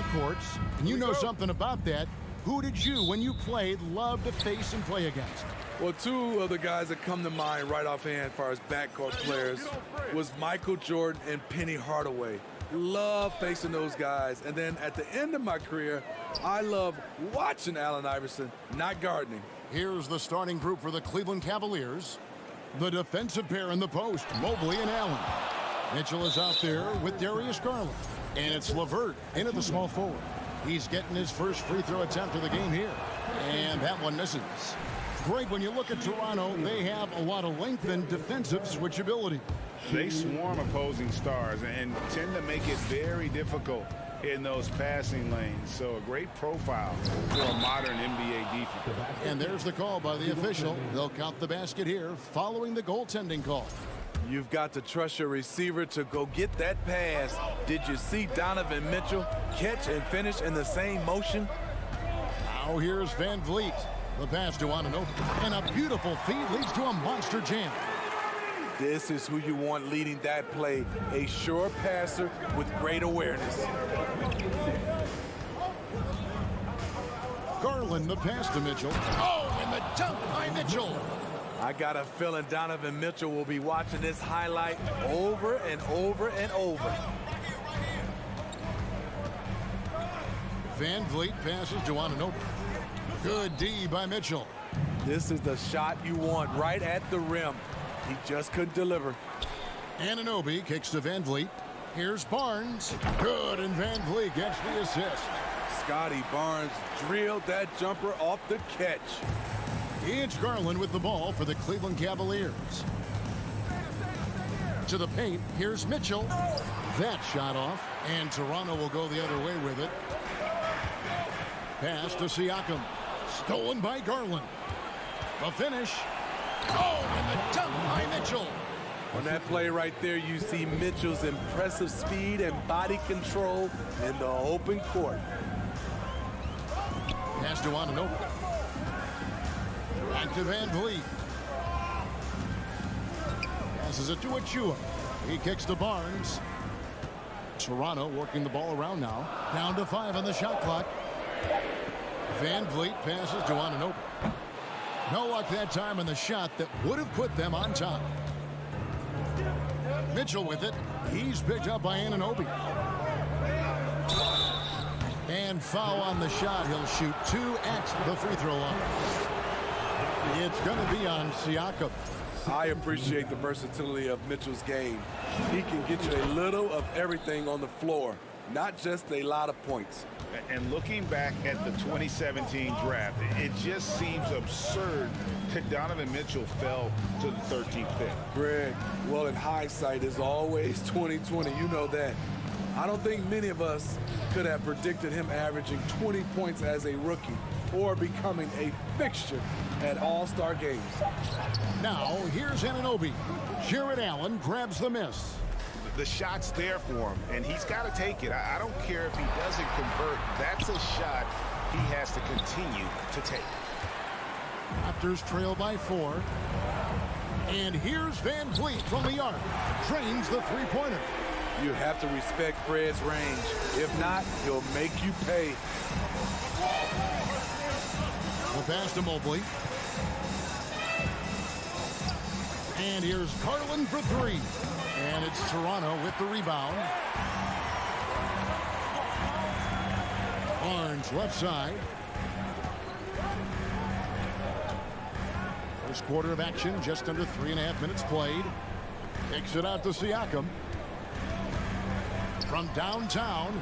backcourts, and you know something about that. Who did you, when you played, love to face and play against? Well, two of the guys that come to mind right offhand as far as backcourt players was Michael Jordan and Penny Hardaway. Love facing those guys. And then at the end of my career, I love watching Allen Iverson, not guarding him. Here's the starting group for the Cleveland Cavaliers. The defensive pair in the post, Mobley and Allen. Mitchell is out there with Darius Garland. And it's LeVert into the small forward. He's getting his first free throw attempt of the game here. And that one misses. Great, when you look at Toronto, they have a lot of length and defensive switchability. They swarm opposing stars and tend to make it very difficult in those passing lanes. So a great profile for a modern NBA defense. And there's the call by the official. They'll count the basket here following the goaltending call. You've got to trust your receiver to go get that pass. Did you see Donovan Mitchell catch and finish in the same motion? Now here's Van Vliet. The pass to Anunoby. And a beautiful feed leads to a monster jam. This is who you want leading that play. A sure passer with great awareness. Garland, the pass to Mitchell. Oh, and the dunk by Mitchell. I got a feeling Donovan Mitchell will be watching this highlight over and over and over. Van Vliet passes to Anunoby. Good D by Mitchell. This is the shot you want right at the rim. He just couldn't deliver. Anunoby kicks to Van Vliet. Here's Barnes. Good, and Van Vliet gets the assist. Scotty Barnes drilled that jumper off the catch. It's Garland with the ball for the Cleveland Cavaliers. To the paint, here's Mitchell. That shot off, and Toronto will go the other way with it. Pass to Siakam. Stolen by Garland. The finish. Oh, and the dunk by Mitchell. On that play right there, you see Mitchell's impressive speed and body control in the open court. Pass to Anunoby. Back to Van Vliet. Passes it to Achua. He kicks to Barnes. Toronto working the ball around now. Down to 5 on the shot clock. Van Vliet passes to Anunoby. No luck that time on the shot that would have put them on top. Mitchell with it. He's picked up by Anunoby. And foul on the shot. He'll shoot 2 at the free throw line. It's going to be on Siakam. I appreciate the versatility of Mitchell's game. He can get you a little of everything on the floor, not just a lot of points. And looking back at the 2017 draft, it just seems absurd that Donovan Mitchell fell to the 13th pick. Greg, well, in hindsight is always 20/20. You know that. I don't think many of us could have predicted him averaging 20 points as a rookie or becoming a fixture at All-Star games. Now, here's Anunoby. Jared Allen grabs the miss. The shot's there for him, and he's got to take it. I don't care if he doesn't convert. That's a shot he has to continue to take. Raptors trail by 4. And here's Van Vliet from the arc. Drains the three-pointer. You have to respect Fred's range. If not, he'll make you pay. The pass to Mobley. And here's Garland for 3. And it's Toronto with the rebound. Barnes left side. First quarter of action, just under 3.5 minutes played. Kicks it out to Siakam. From downtown.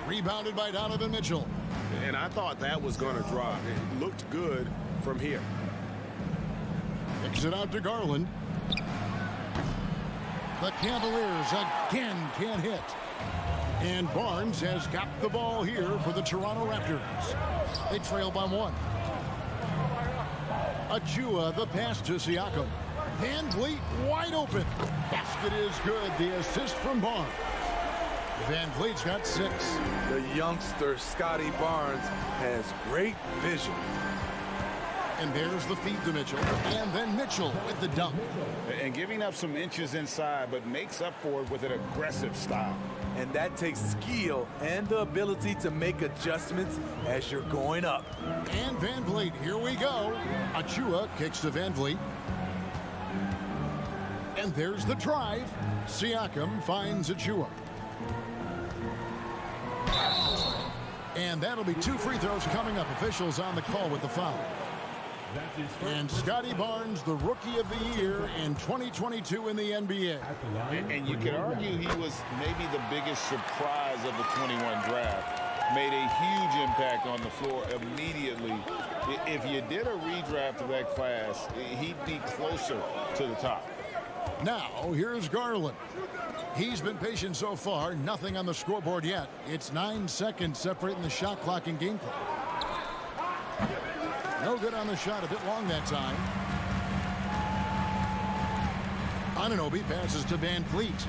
Rebounded by Donovan Mitchell. And I thought that was going to drop. It looked good from here. Kicks it out to Garland. The Cavaliers again can't hit. And Barnes has got the ball here for the Toronto Raptors. They trail by 1. Achua, the pass to Siakam. Van Vliet wide open. Basket is good. The assist from Barnes. Van Vliet's got 6. The youngster, Scotty Barnes, has great vision. And there's the feed to Mitchell. And then Mitchell with the dunk. And giving up some inches inside, but makes up for it with an aggressive style. And that takes skill and the ability to make adjustments as you're going up. And Van Vliet, here we go. Achua kicks to Van Vliet. And there's the drive. Siakam finds Achua. And that'll be 2 free throws coming up. Officials on the call with the foul. And Scotty Barnes, the Rookie of the Year in 2022 in the NBA. And you could argue he was maybe the biggest surprise of the 21 draft. Made a huge impact on the floor immediately. If you did a redraft of that class, he'd be closer to the top. Now, here's Garland. He's been patient so far. Nothing on the scoreboard yet. It's 9 seconds separating the shot clock and game clock. No good on the shot, a bit long that time. Anunoby passes to Van Vliet.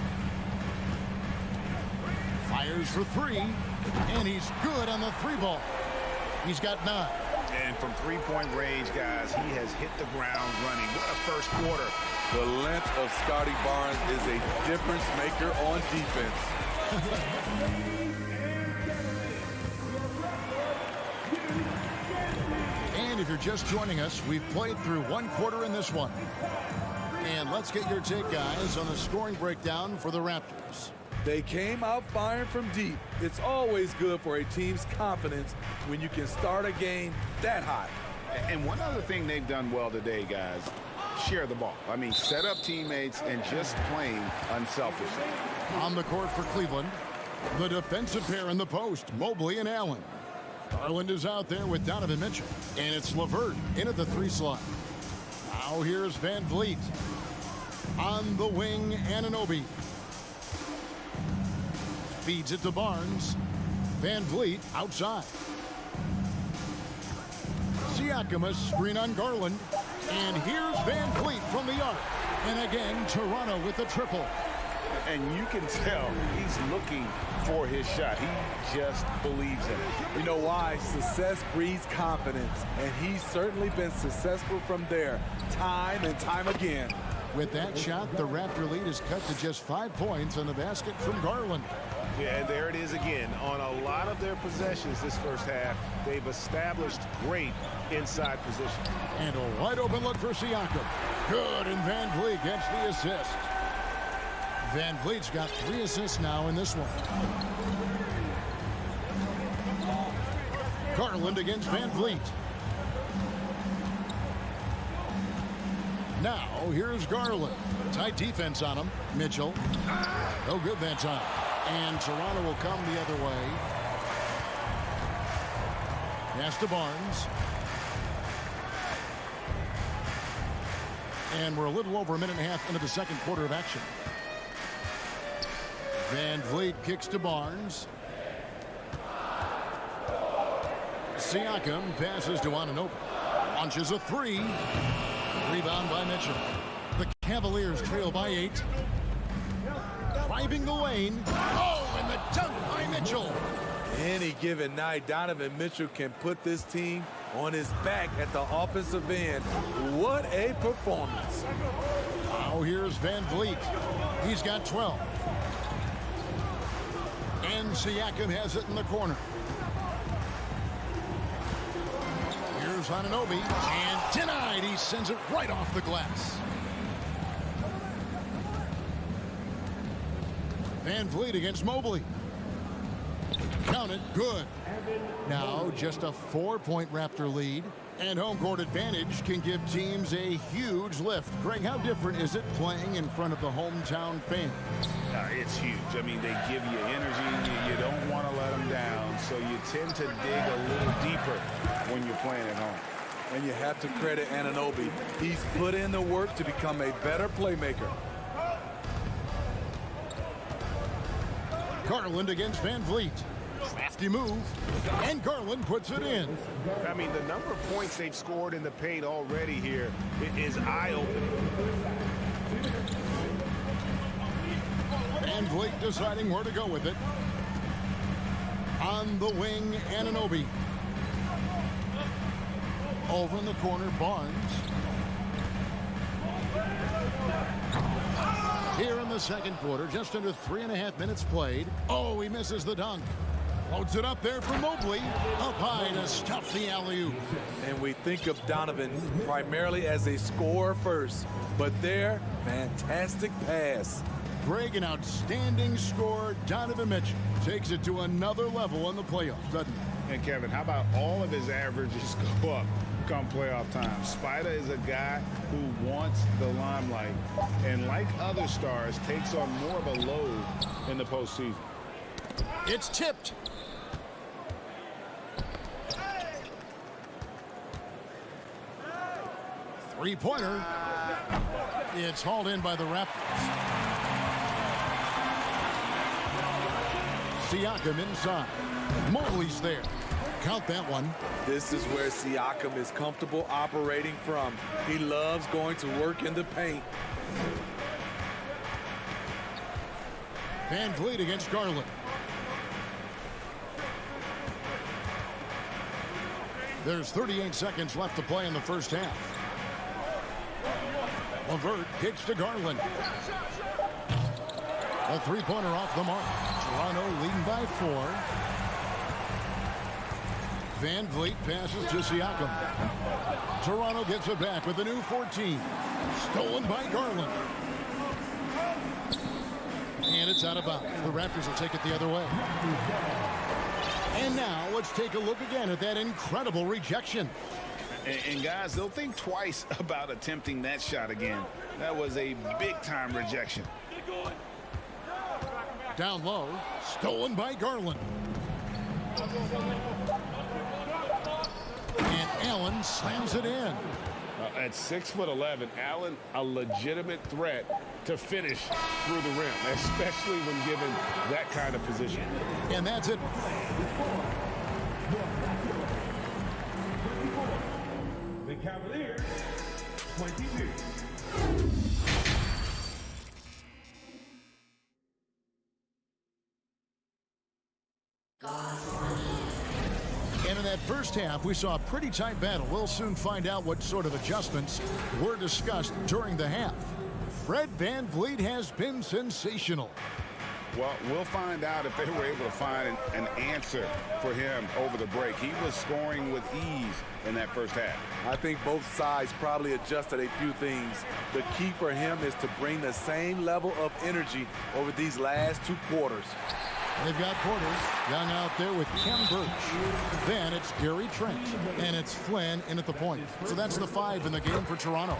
Fires for 3, and he's good on the 3 ball. He's got 9. And from three-point range, guys, he has hit the ground running. What a first quarter. The length of Scotty Barnes is a difference maker on defense. And if you're just joining us, we've played through 1 quarter in this one. And let's get your take, guys, on the scoring breakdown for the Raptors. They came out firing from deep. It's always good for a team's confidence when you can start a game that hot. And one other thing they've done well today, guys, share the ball. I mean, set up teammates and just playing unselfishly. On the court for Cleveland, the defensive pair in the post, Mobley and Allen. Garland is out there with Donovan Mitchell. And it's LeVert in at the 3 slot. Now here's Van Vliet. On the wing, Anunoby. Feeds it to Barnes. Van Vliet outside. Siakam a screen on Garland. And here's Van Vliet from the arc. And again, Toronto with the triple. And you can tell he's looking for his shot. He just believes in it. You know why? Success breeds confidence. And he's certainly been successful from there, time and time again. With that shot, the Raptor lead is cut to just 5 points on the basket from Garland. Yeah, and there it is again. On a lot of their possessions this first half, they've established great inside position. And a wide open look for Siakam. Good, and Van Vliet gets the assist. Van Vliet's got 3 assists now in this one. Garland against Van Vliet. Now, here's Garland. Tight defense on him. Mitchell. No good that time. And Toronto will come the other way. Pass to Barnes. And we're a little over a minute and a half into the second quarter of action. Van Vliet kicks to Barnes. Siakam passes to Anunoby. Launches a 3. Rebound by Mitchell. The Cavaliers trail by 8. Driving the lane. Oh, and the dunk by Mitchell. Any given night, Donovan Mitchell can put this team on his back at the offensive end. What a performance. Now here's Van Vliet. He's got 12. And Siakam has it in the corner. Here's Anunoby. And denied. He sends it right off the glass. Van Vliet against Mobley. Count it. Good. Now just a 4-point Raptor lead. And home court advantage can give teams a huge lift. Greg, how different is it playing in front of the hometown fans? It's huge. I mean, they give you energy. You don't want to let them down. So you tend to dig a little deeper when you're playing at home. And you have to credit Anunoby. He's put in the work to become a better playmaker. Garland against Van Vliet. Crafty move. And Garland puts it in. I mean, the number of points they've scored in the paint already here is eye-opening. Van Vliet deciding where to go with it. On the wing, Anunoby. Over in the corner, Barnes. Here in the second quarter, just under 3.5 minutes played. Oh, he misses the dunk. Floats it up there for Mobley. Up high to stuff the alley-oop. And we think of Donovan primarily as a scorer first, but there, fantastic pass. Greg, an outstanding scorer. Donovan Mitchell takes it to another level in the playoffs, doesn't he? And Kevin, how about all of his averages go up come playoff time? Spider is a guy who wants the limelight, and like other stars, takes on more of a load in the postseason. It's tipped. Three-pointer. It's hauled in by the Raptors. Siakam inside. Mobley's there. Count that one. This is where Siakam is comfortable operating from. He loves going to work in the paint. Van Vliet against Garland. There's 38 seconds left to play in the first half. LeVert kicks to Garland. A three-pointer off the mark. Toronto leading by 4. Van Vliet passes to Siakam. Toronto gets it back with a new 14. Stolen by Garland. And it's out of bounds. The Raptors will take it the other way. And now let's take a look again at that incredible rejection. And guys, they'll think twice about attempting that shot again. That was a big-time rejection. Down low, stolen by Garland. And Allen slams it in. At 6'11", Allen, a legitimate threat to finish through the rim, especially when given that kind of position. And that's it. The Cavaliers, 22. And in that first half, we saw a pretty tight battle. We'll soon find out what sort of adjustments were discussed during the half. Fred VanVleet has been sensational. Well, we'll find out if they were able to find an answer for him over the break. He was scoring with ease in that first half. I think both sides probably adjusted a few things. The key for him is to bring the same level of energy over these last 2 quarters. They've got Porter young out there with Kem Birch. Then it's Gary Trent. And it's Flynn in at the point. So that's the 5 in the game for Toronto.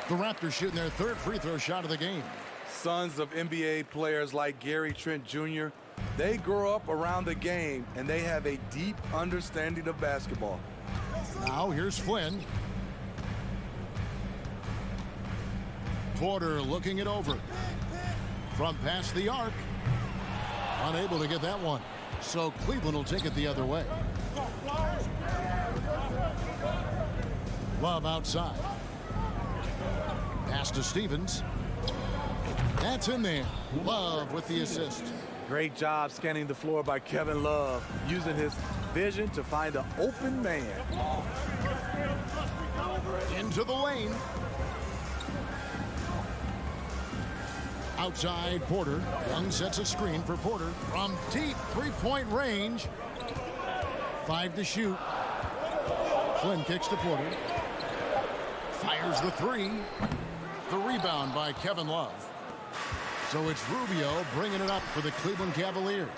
The Raptors shooting their 3rd free throw shot of the game. Sons of NBA players like Gary Trent Jr., they grow up around the game, and they have a deep understanding of basketball. Now here's Flynn. Porter looking it over. From past the arc. Unable to get that one. So Cleveland will take it the other way. Love outside. Pass to Stevens. That's in there. Love with the assist. Great job scanning the floor by Kevin Love, using his vision to find an open man. Into the lane. Outside Porter. Young sets a screen for Porter from deep three-point range. 5 to shoot. Flynn kicks to Porter. Fires the 3. The rebound by Kevin Love. So it's Rubio bringing it up for the Cleveland Cavaliers.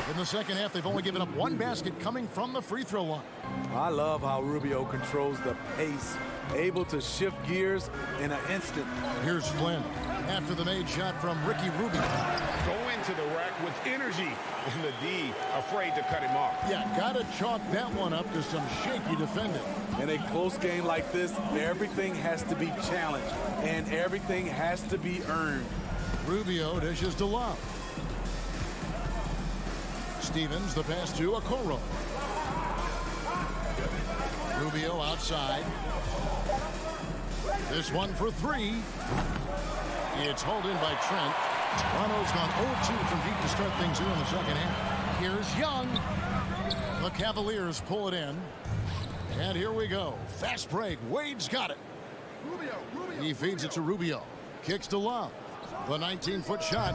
In the second half, they've only given up 1 basket coming from the free throw line. I love how Rubio controls the pace, able to shift gears in an instant. Here's Flynn after the made shot from Ricky Rubio. Go into the rack with energy, and the D afraid to cut him off. Yeah, gotta chalk that one up to some shaky defending. In a close game like this, everything has to be challenged, and everything has to be earned. Rubio dishes to Love. Stevens, the pass to Okoro. Rubio outside. This one for 3. It's hauled in by Trent. Toronto's gone 0-2 from deep to start things here in the second half. Here's Young. The Cavaliers pull it in. And here we go. Fast break. Wade's got it. He feeds it to Rubio. Kicks to Love. The 19-foot shot.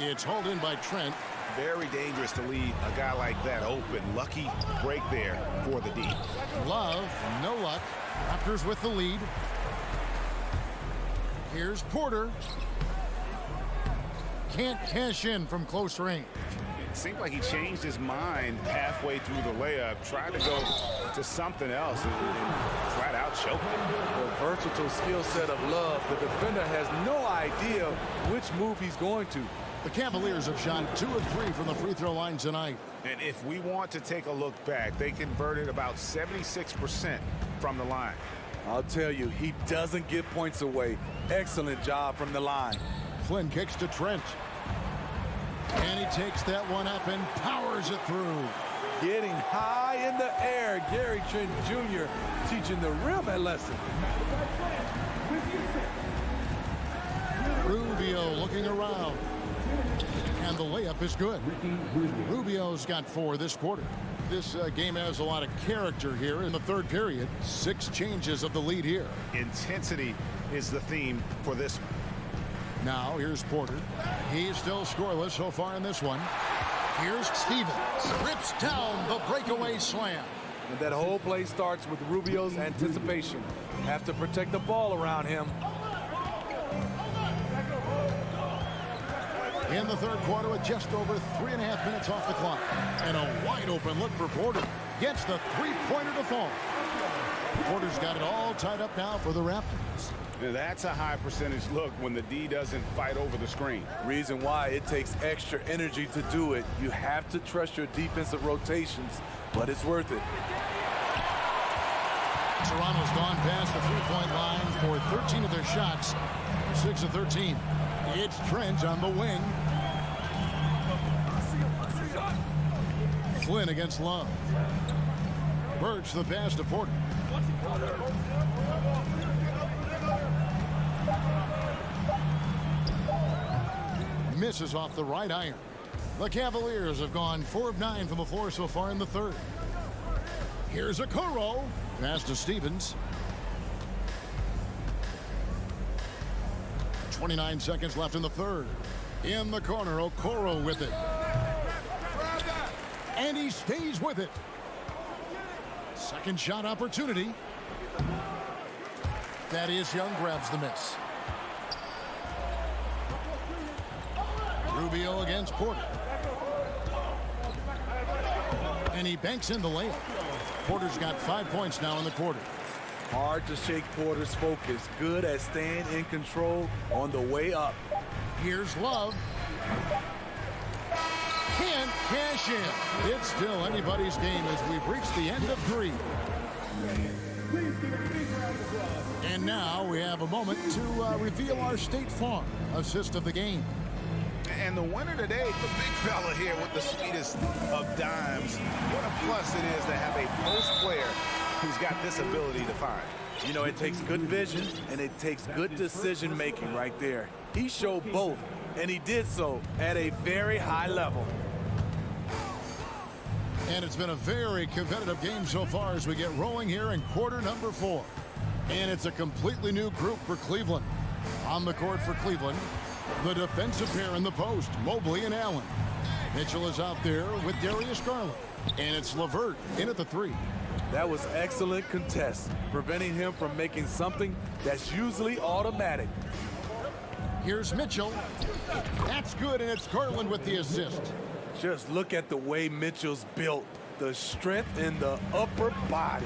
It's hauled in by Trent. Very dangerous to leave a guy like that open. Lucky break there for the D. Love, no luck. Raptors with the lead. Here's Porter. Can't cash in from close range. It seemed like he changed his mind halfway through the layup, tried to go to something else, and flat out choked him. The versatile skill set of Love. The defender has no idea which move he's going to. The Cavaliers have shot 2 of 3 from the free throw line tonight. And if we want to take a look back, they converted about 76% from the line. I'll tell you, he doesn't give points away. Excellent job from the line. Flynn kicks to Trent. And he takes that one up and powers it through. Getting high in the air. Gary Trent Jr. teaching the rim a lesson. Rubio looking around. And the layup is good. Rubio's got 4 this quarter. This game has a lot of character here in the third period. 6 changes of the lead here. Intensity is the theme for this one. Now here's Porter. He's still scoreless so far in this one. Here's Stevens. Rips down the breakaway slam. And that whole play starts with Rubio's anticipation. Have to protect the ball around him. In the third quarter with just over 3.5 minutes off the clock. And a wide open look for Porter. Gets the three-pointer to fall. Porter's got it all tied up now for the Raptors. Now that's a high percentage look when the D doesn't fight over the screen. Reason why it takes extra energy to do it. You have to trust your defensive rotations, but it's worth it. Toronto's gone past the three-point line for 13 of their shots. 6 of 13. It's Trent on the wing. Flynn against Love. Birch the pass to Porter. Misses off the right iron. The Cavaliers have gone 4 of 9 from the floor so far in the third. Here's Okoro. Pass to Stevens. 29 seconds left in the third. In the corner, Okoro with it. And he stays with it. Second shot opportunity. Thaddeus Young grabs the miss. Rubio against Porter. And he banks in the layup. Porter's got 5 points now in the quarter. Hard to shake Porter's focus. Good at staying in control on the way up. Here's Love. Can't cash in. It's still anybody's game as we've reached the end of 3. And now we have a moment to reveal our State Farm assist of the game. And the winner today, the big fella here with the sweetest of dimes. What a plus it is to have a post player who's got this ability to find. You know, it takes good vision and it takes good decision making right there. He showed both, and he did so at a very high level. And it's been a very competitive game so far as we get rolling here in quarter number 4. And it's a completely new group for Cleveland. On the court for Cleveland, the defensive pair in the post, Mobley and Allen. Mitchell is out there with Darius Garland. And it's LeVert in at the 3. That was excellent contest, preventing him from making something that's usually automatic. Here's Mitchell. That's good, and it's Garland with the assist. Just look at the way Mitchell's built. The strength in the upper body.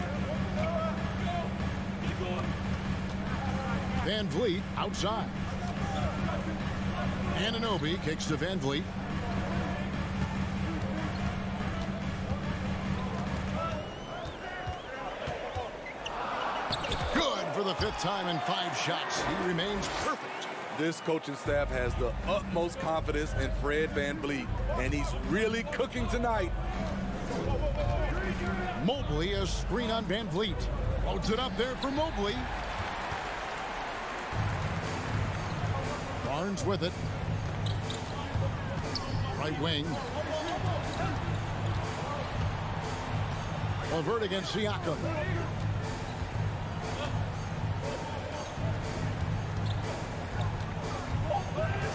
Van Vliet outside. Anunoby kicks to Van Vliet. Good for the 5th time in 5 shots. He remains perfect. This coaching staff has the utmost confidence in Fred VanVleet, and he's really cooking tonight. Mobley, a screen on Van Vliet. Loads it up there for Mobley. Barnes with it. Right wing. LeVert against Siakam.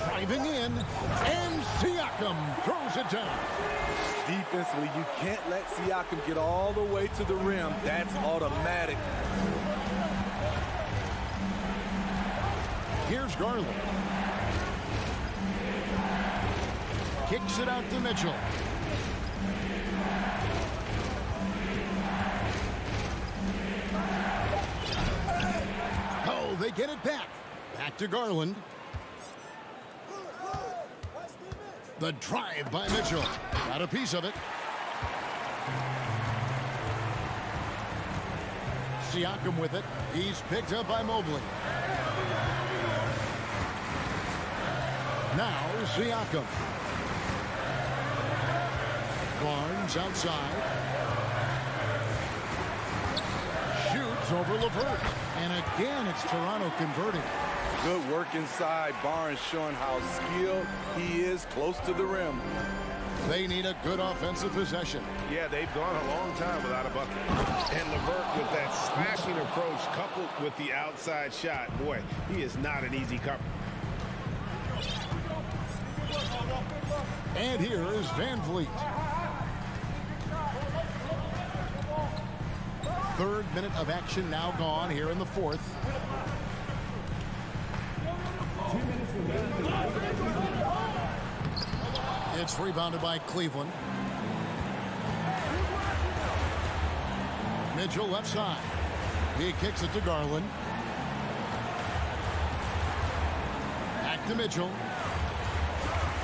Driving in, and Siakam throws it down. Defensively, you can't let Siakam get all the way to the rim. That's automatic. Here's Garland. Kicks it out to Mitchell. Oh, they get it back. Back to Garland. The drive by Mitchell. Got a piece of it. Siakam with it. He's picked up by Mobley. Now Siakam. Barnes outside. Shoots over LeVert. And again, it's Toronto converting. Good work inside. Barnes showing how skilled he is close to the rim. They need a good offensive possession. Yeah, they've gone a long time without a bucket. And LeVert with that slashing approach coupled with the outside shot. Boy, he is not an easy cover. And here is Van Vliet. Third minute of action now gone here in the fourth. It's rebounded by Cleveland. Mitchell left side. He kicks it to Garland. Back to Mitchell.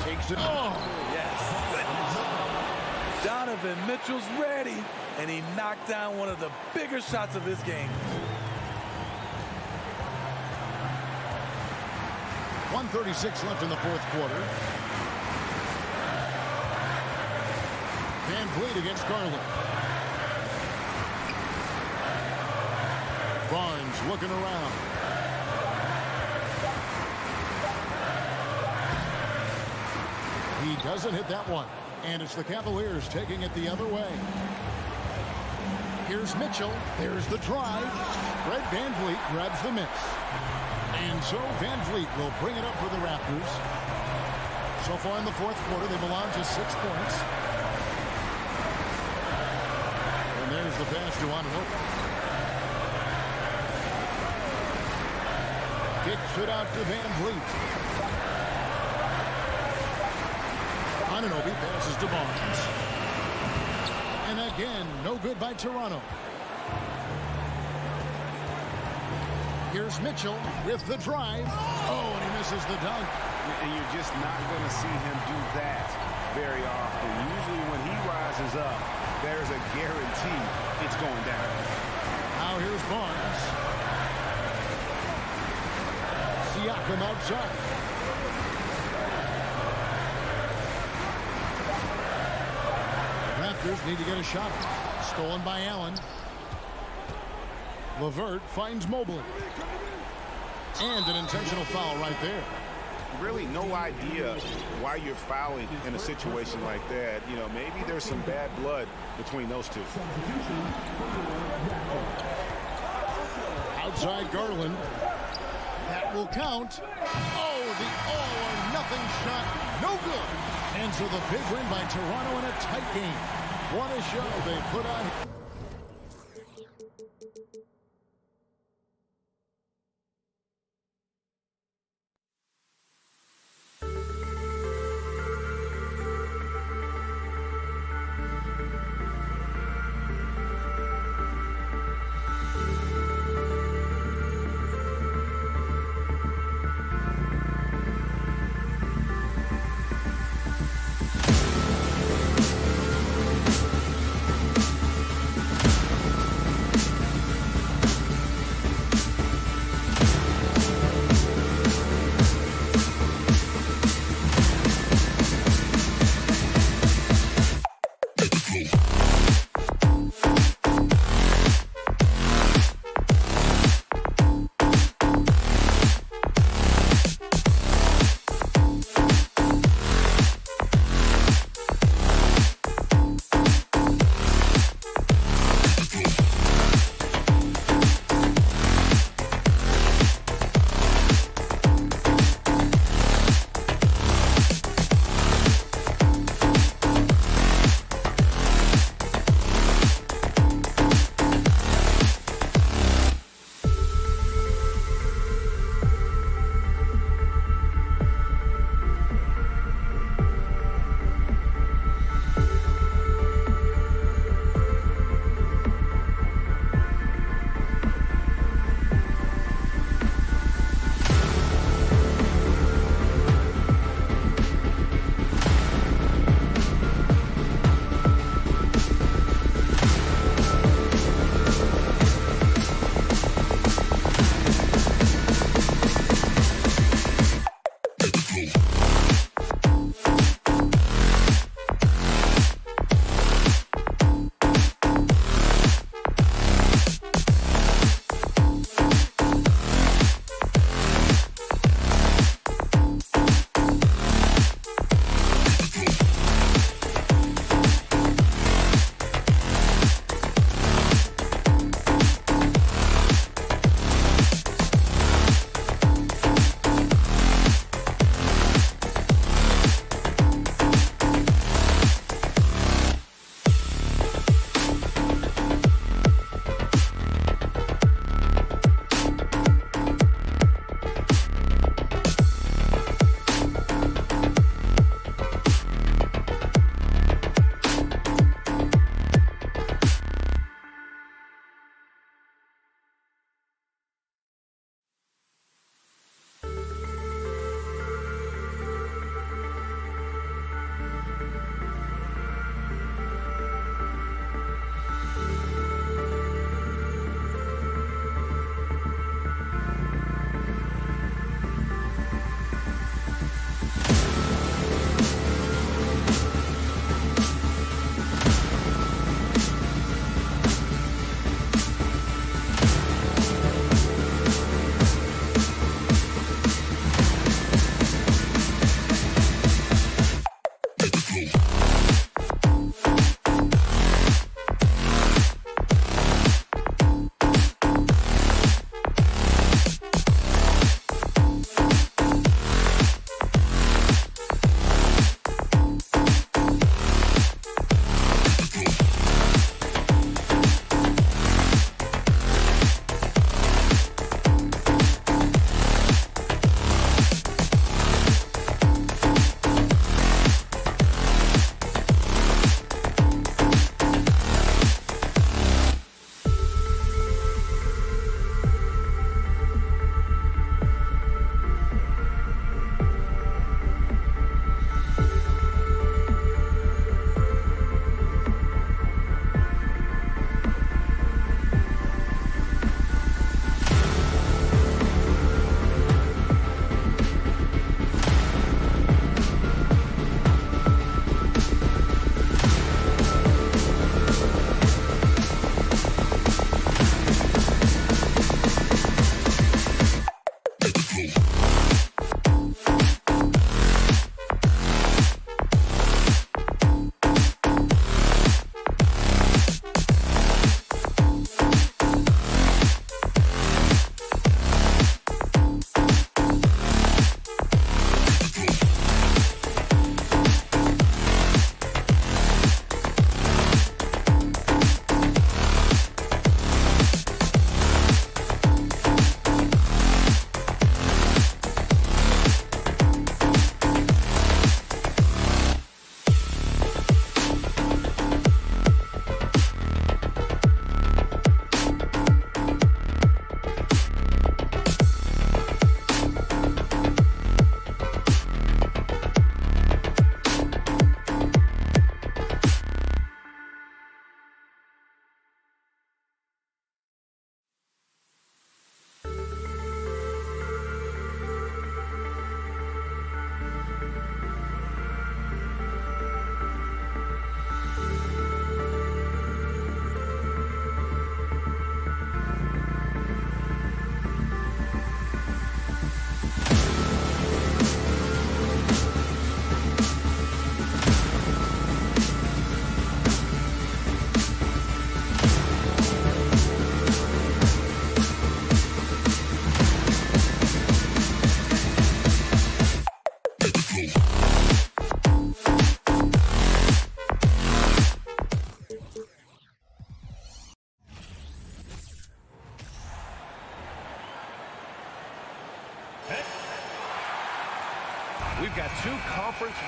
Takes it. Oh! Yes. Donovan Mitchell's ready, and he knocked down one of the bigger shots of this game. 1:36 left in the fourth quarter. Van Vliet against Garland. Barnes looking around. He doesn't hit that one. And it's the Cavaliers taking it the other way. Here's Mitchell. There's the drive. Fred Van Vliet grabs the miss. And so Van Vliet will bring it up for the Raptors. So far in the fourth quarter, they've allowed just 6 points. And there's the pass to Anunoby. Kicks it out to Van Vliet. Anunoby passes to Barnes. And again, no good by Toronto. Here's Mitchell with the drive. Oh, and he misses the dunk. And you're just not going to see him do that very often. Usually when he rises up, there's a guarantee it's going down. Now here's Barnes. Siakam outside. Raptors need to get a shot. Stolen by Allen. LeVert finds Mobley. And an intentional foul right there. Really no idea why you're fouling in a situation like that. You know, maybe there's some bad blood between those two. Outside Garland. That will count. Oh, the all-or-nothing shot. No good. And so the big win by Toronto in a tight game. What a show they put on.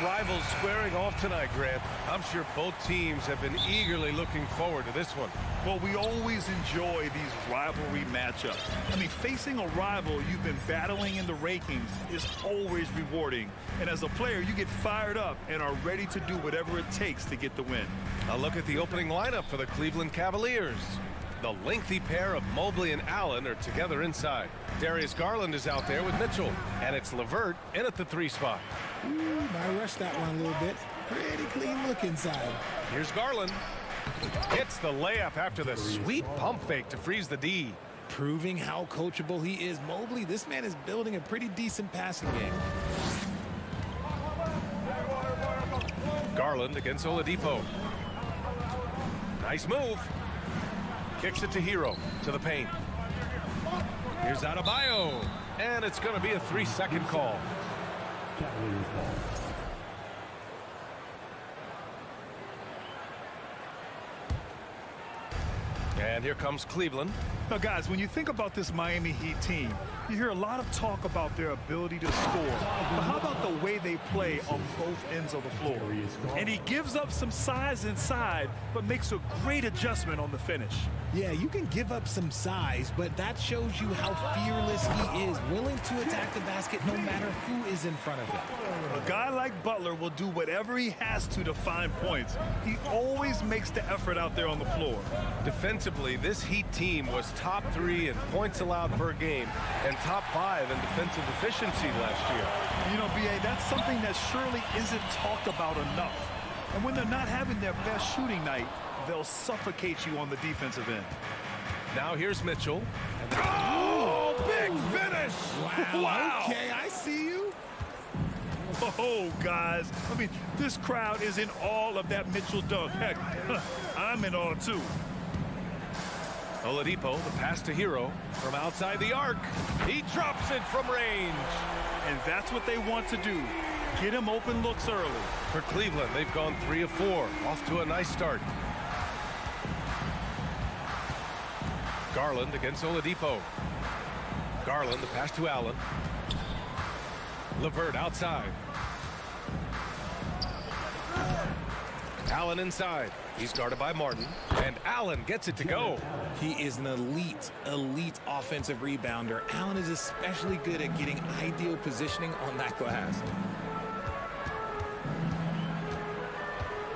rivals squaring off tonight, Grant. I'm sure both teams have been eagerly looking forward to this one. Well, we always enjoy these rivalry matchups. I mean, facing a rival you've been battling in the rankings is always rewarding. And as a player, you get fired up and are ready to do whatever it takes to get the win. A look at the opening lineup for the Cleveland Cavaliers. The lengthy pair of Mobley and Allen are together inside. Darius Garland is out there with Mitchell, and it's LeVert in at the 3 spot. I rushed that one a little bit. Pretty clean look inside. Here's Garland. Hits the layup after the sweet pump fake to freeze the D. Proving how coachable he is. Mobley, this man is building a pretty decent passing game. Garland against Oladipo. Nice move. Kicks it to Hero, to the paint. Here's Adebayo, and it's going to be a 3-second call. And here comes Cleveland. Now, guys, when you think about this Miami Heat team, you hear a lot of talk about their ability to score. But how about the way they play on both ends of the floor? And he gives up some size inside, but makes a great adjustment on the finish. Yeah, you can give up some size, but that shows you how fearless he is, willing to attack the basket no matter who is in front of him. A guy like Butler will do whatever he has to find points. He always makes the effort out there on the floor. Defensively, this Heat team was top 3 in points allowed per game and top 5 in defensive efficiency last year. You know, B.A., that's something that surely isn't talked about enough. And when they're not having their best shooting night, they'll suffocate you on the defensive end. Now here's Mitchell. Oh, big finish! Wow. Okay, I see you. Oh, guys. I mean, this crowd is in awe of that Mitchell dunk. Heck, I'm in awe, too. Oladipo, the pass to Hero from outside the arc. He drops it from range. And that's what they want to do. Get him open looks early. For Cleveland, they've gone 3 of 4. Off to a nice start. Garland against Oladipo. Garland, the pass to Allen. LeVert outside. Allen inside. He's guarded by Martin. And Allen gets it to go. He is an elite offensive rebounder. Allen is especially good at getting ideal positioning on that glass.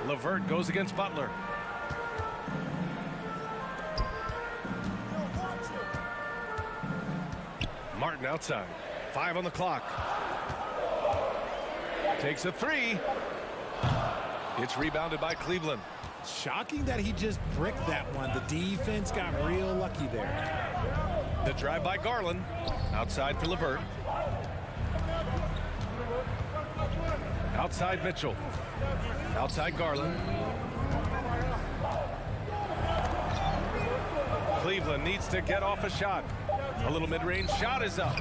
LeVert goes against Butler. Martin outside. 5 on the clock. Takes a 3. It's rebounded by Cleveland. Shocking that he just bricked that one. The defense got real lucky there. The drive by Garland. Outside for LeVert. Outside Mitchell. Outside Garland. Cleveland needs to get off a shot. A little mid-range shot is up.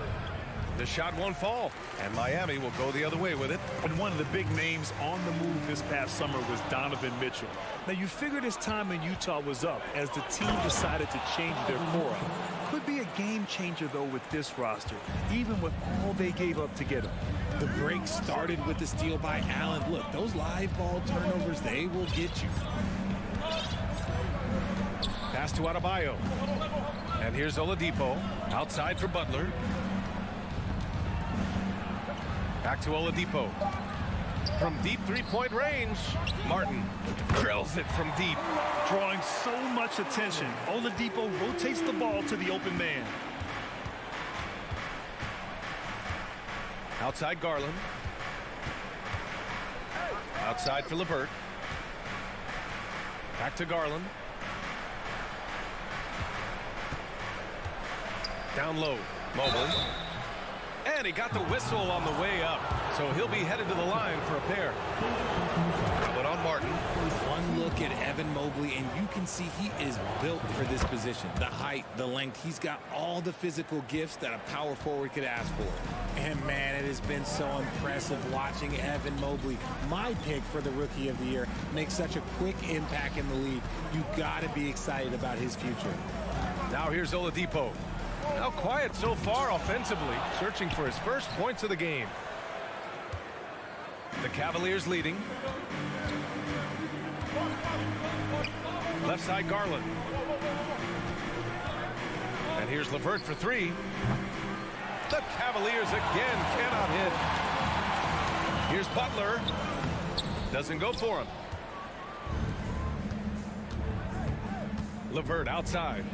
The shot won't fall, and Miami will go the other way with it. And one of the big names on the move this past summer was Donovan Mitchell. Now, you figured his time in Utah was up as the team decided to change their core up. Could be a game changer, though, with this roster, even with all they gave up to get him. The break started with the steal by Allen. Look, those live ball turnovers, they will get you. Pass to Adebayo. And here's Oladipo. Outside for Butler. Back to Oladipo. From deep three-point range, Martin drills it from deep. Drawing so much attention, Oladipo rotates the ball to the open man. Outside Garland. Outside for LeVert. Back to Garland. Down low, Mobley. And he got the whistle on the way up. So he'll be headed to the line for a pair. That one on Martin. One look at Evan Mobley, and you can see he is built for this position. The height, the length, he's got all the physical gifts that a power forward could ask for. And, man, it has been so impressive watching Evan Mobley, my pick for the Rookie of the Year, make such a quick impact in the league. You got to be excited about his future. Now here's Oladipo. Now quiet so far offensively, searching for his first points of the game. The Cavaliers leading. Left side Garland. And here's LeVert for three. The Cavaliers again cannot hit. Here's Butler. Doesn't go for him. LeVert outside.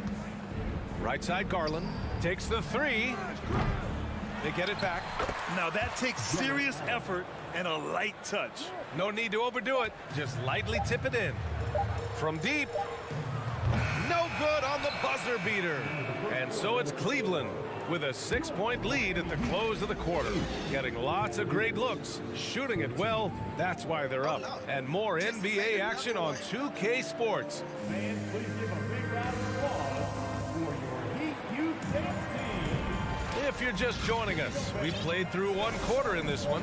Right side Garland. Takes the three. They get it back. Now that takes serious effort and a light touch. No need to overdo it. Just lightly tip it in. From deep. No good on the buzzer beater. And so it's Cleveland with a 6-point lead at the close of the quarter. Getting lots of great looks. Shooting it well. That's why they're up. And more NBA action on 2K Sports. Fans, please give a big round of applause for your Heat Youth Dance Team. If you're just joining us, we've played through one quarter in this one.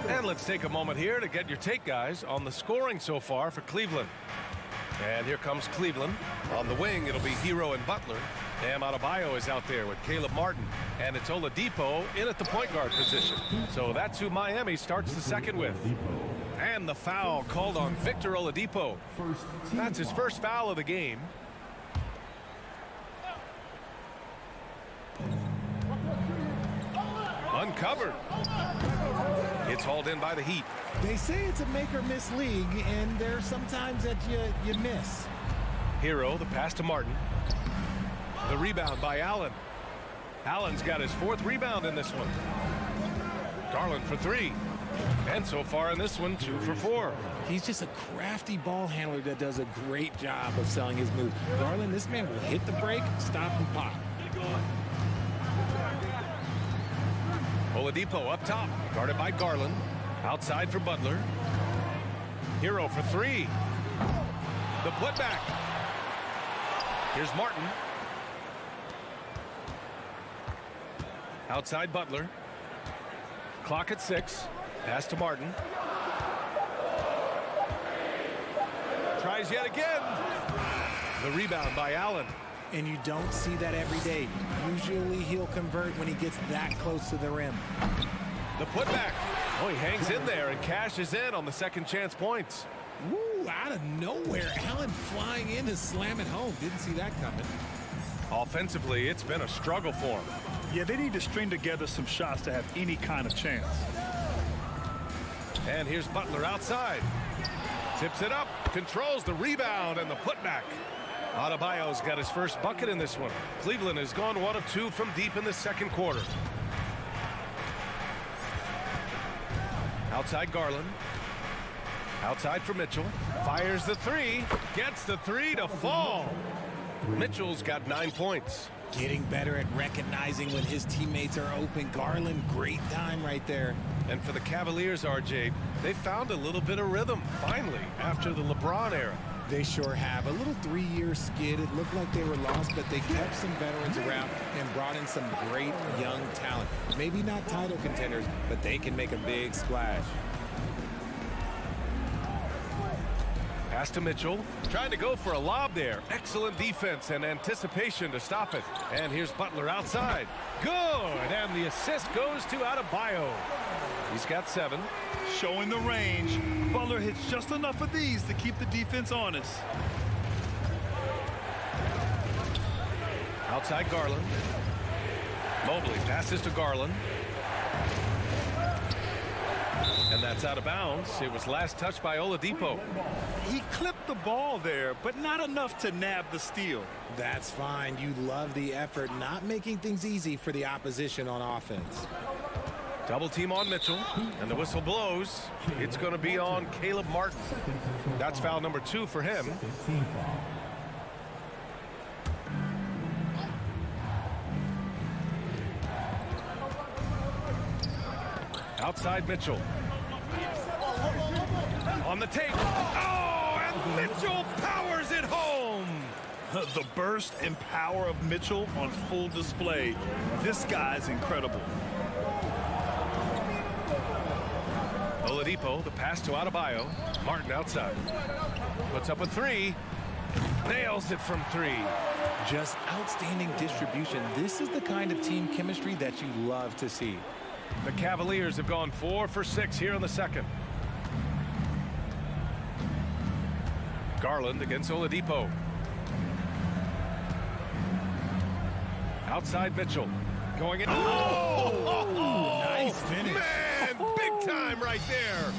And let's take a moment here to get your take, guys, on the scoring so far for Cleveland. And here comes Cleveland. On the wing, it'll be Hero and Butler. Bam Adebayo is out there with Caleb Martin. And it's Oladipo in at the point guard position. So that's who Miami starts the second with. And the foul called on Victor Oladipo. That's his first foul of the game. Uncovered. It's hauled in by the Heat. They say it's a make or miss league, and there's sometimes that you miss. Hero, the pass to Martin. The rebound by Allen. Allen's got his 4th rebound in this one. Garland for 3. And so far in this one, 2 for 4. He's just a crafty ball handler that does a great job of selling his move. Garland, this man will hit the break, stop, and pop. Oladipo up top, guarded by Garland. Outside for Butler. Hero for 3. The putback. Here's Martin. Outside Butler. Clock at 6. Pass to Martin. Tries yet again. The rebound by Allen. And you don't see that every day. Usually he'll convert when he gets that close to the rim. The putback. Oh, he hangs in there and cashes in on the second chance points. Woo, out of nowhere. Allen flying in to slam it home. Didn't see that coming. Offensively, it's been a struggle for him. Yeah, they need to string together some shots to have any kind of chance. And here's Butler outside. Tips it up, controls the rebound and the putback. Adebayo's got his first bucket in this one. Cleveland has gone 1 of 2 from deep in the second quarter. Outside Garland. Outside for Mitchell. Fires the 3. Gets the 3 to fall. Mitchell's got 9 points. Getting better at recognizing when his teammates are open. Garland, great time right there. And for the Cavaliers, RJ, they found a little bit of rhythm, finally, after the LeBron era. They sure have. A little 3-year skid. It looked like they were lost, but they kept some veterans around and brought in some great young talent. Maybe not title contenders, but they can make a big splash. Pass to Mitchell. Trying to go for a lob there. Excellent defense and anticipation to stop it. And here's Butler outside. Good. And the assist goes to Adebayo. He's got 7. Showing the range. Butler hits just enough of these to keep the defense honest. Outside Garland. Mobley passes to Garland. And that's out of bounds. It was last touched by Oladipo. He clipped the ball there, but not enough to nab the steal. That's fine. You love the effort, not making things easy for the opposition on offense. Double team on Mitchell, and the whistle blows. It's going to be on Caleb Martin. That's foul number 2 for him. Outside Mitchell. On the take. Oh, and Mitchell powers it home. The burst and power of Mitchell on full display. This guy's incredible. Oladipo, the pass to Adebayo. Martin outside. Puts up a 3. Nails it from 3. Just outstanding distribution. This is the kind of team chemistry that you love to see. The Cavaliers have gone 4 for 6 here in the second. Garland against Oladipo. Outside Mitchell. Going in. Oh! Nice finish. Man, big time right there.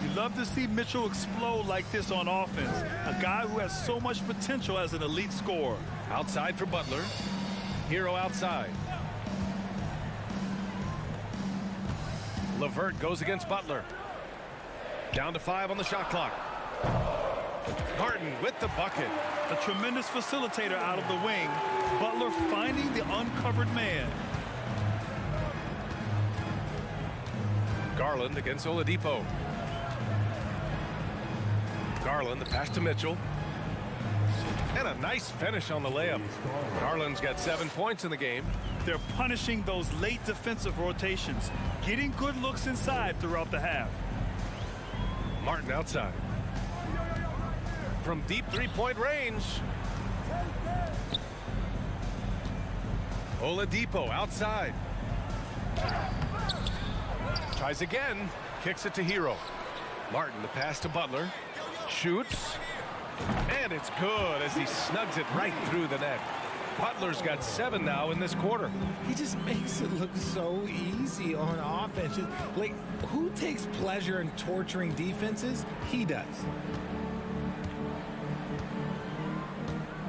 You love to see Mitchell explode like this on offense. A guy who has so much potential as an elite scorer. Outside for Butler. Hero outside. LeVert goes against Butler. Down to 5 on the shot clock. Harden with the bucket. A tremendous facilitator out of the wing. Butler finding the uncovered man. Garland against Oladipo. Garland, the pass to Mitchell. And a nice finish on the layup. Garland's got 7 points in the game. They're punishing those late defensive rotations, getting good looks inside throughout the half. Martin outside. From deep three-point range. Oladipo outside. Tries again. Kicks it to Hero. Martin, the pass to Butler. Shoots. And it's good as he snugs it right through the net. Butler's got 7 now in this quarter. He just makes it look so easy on offense. Like, who takes pleasure in torturing defenses? He does.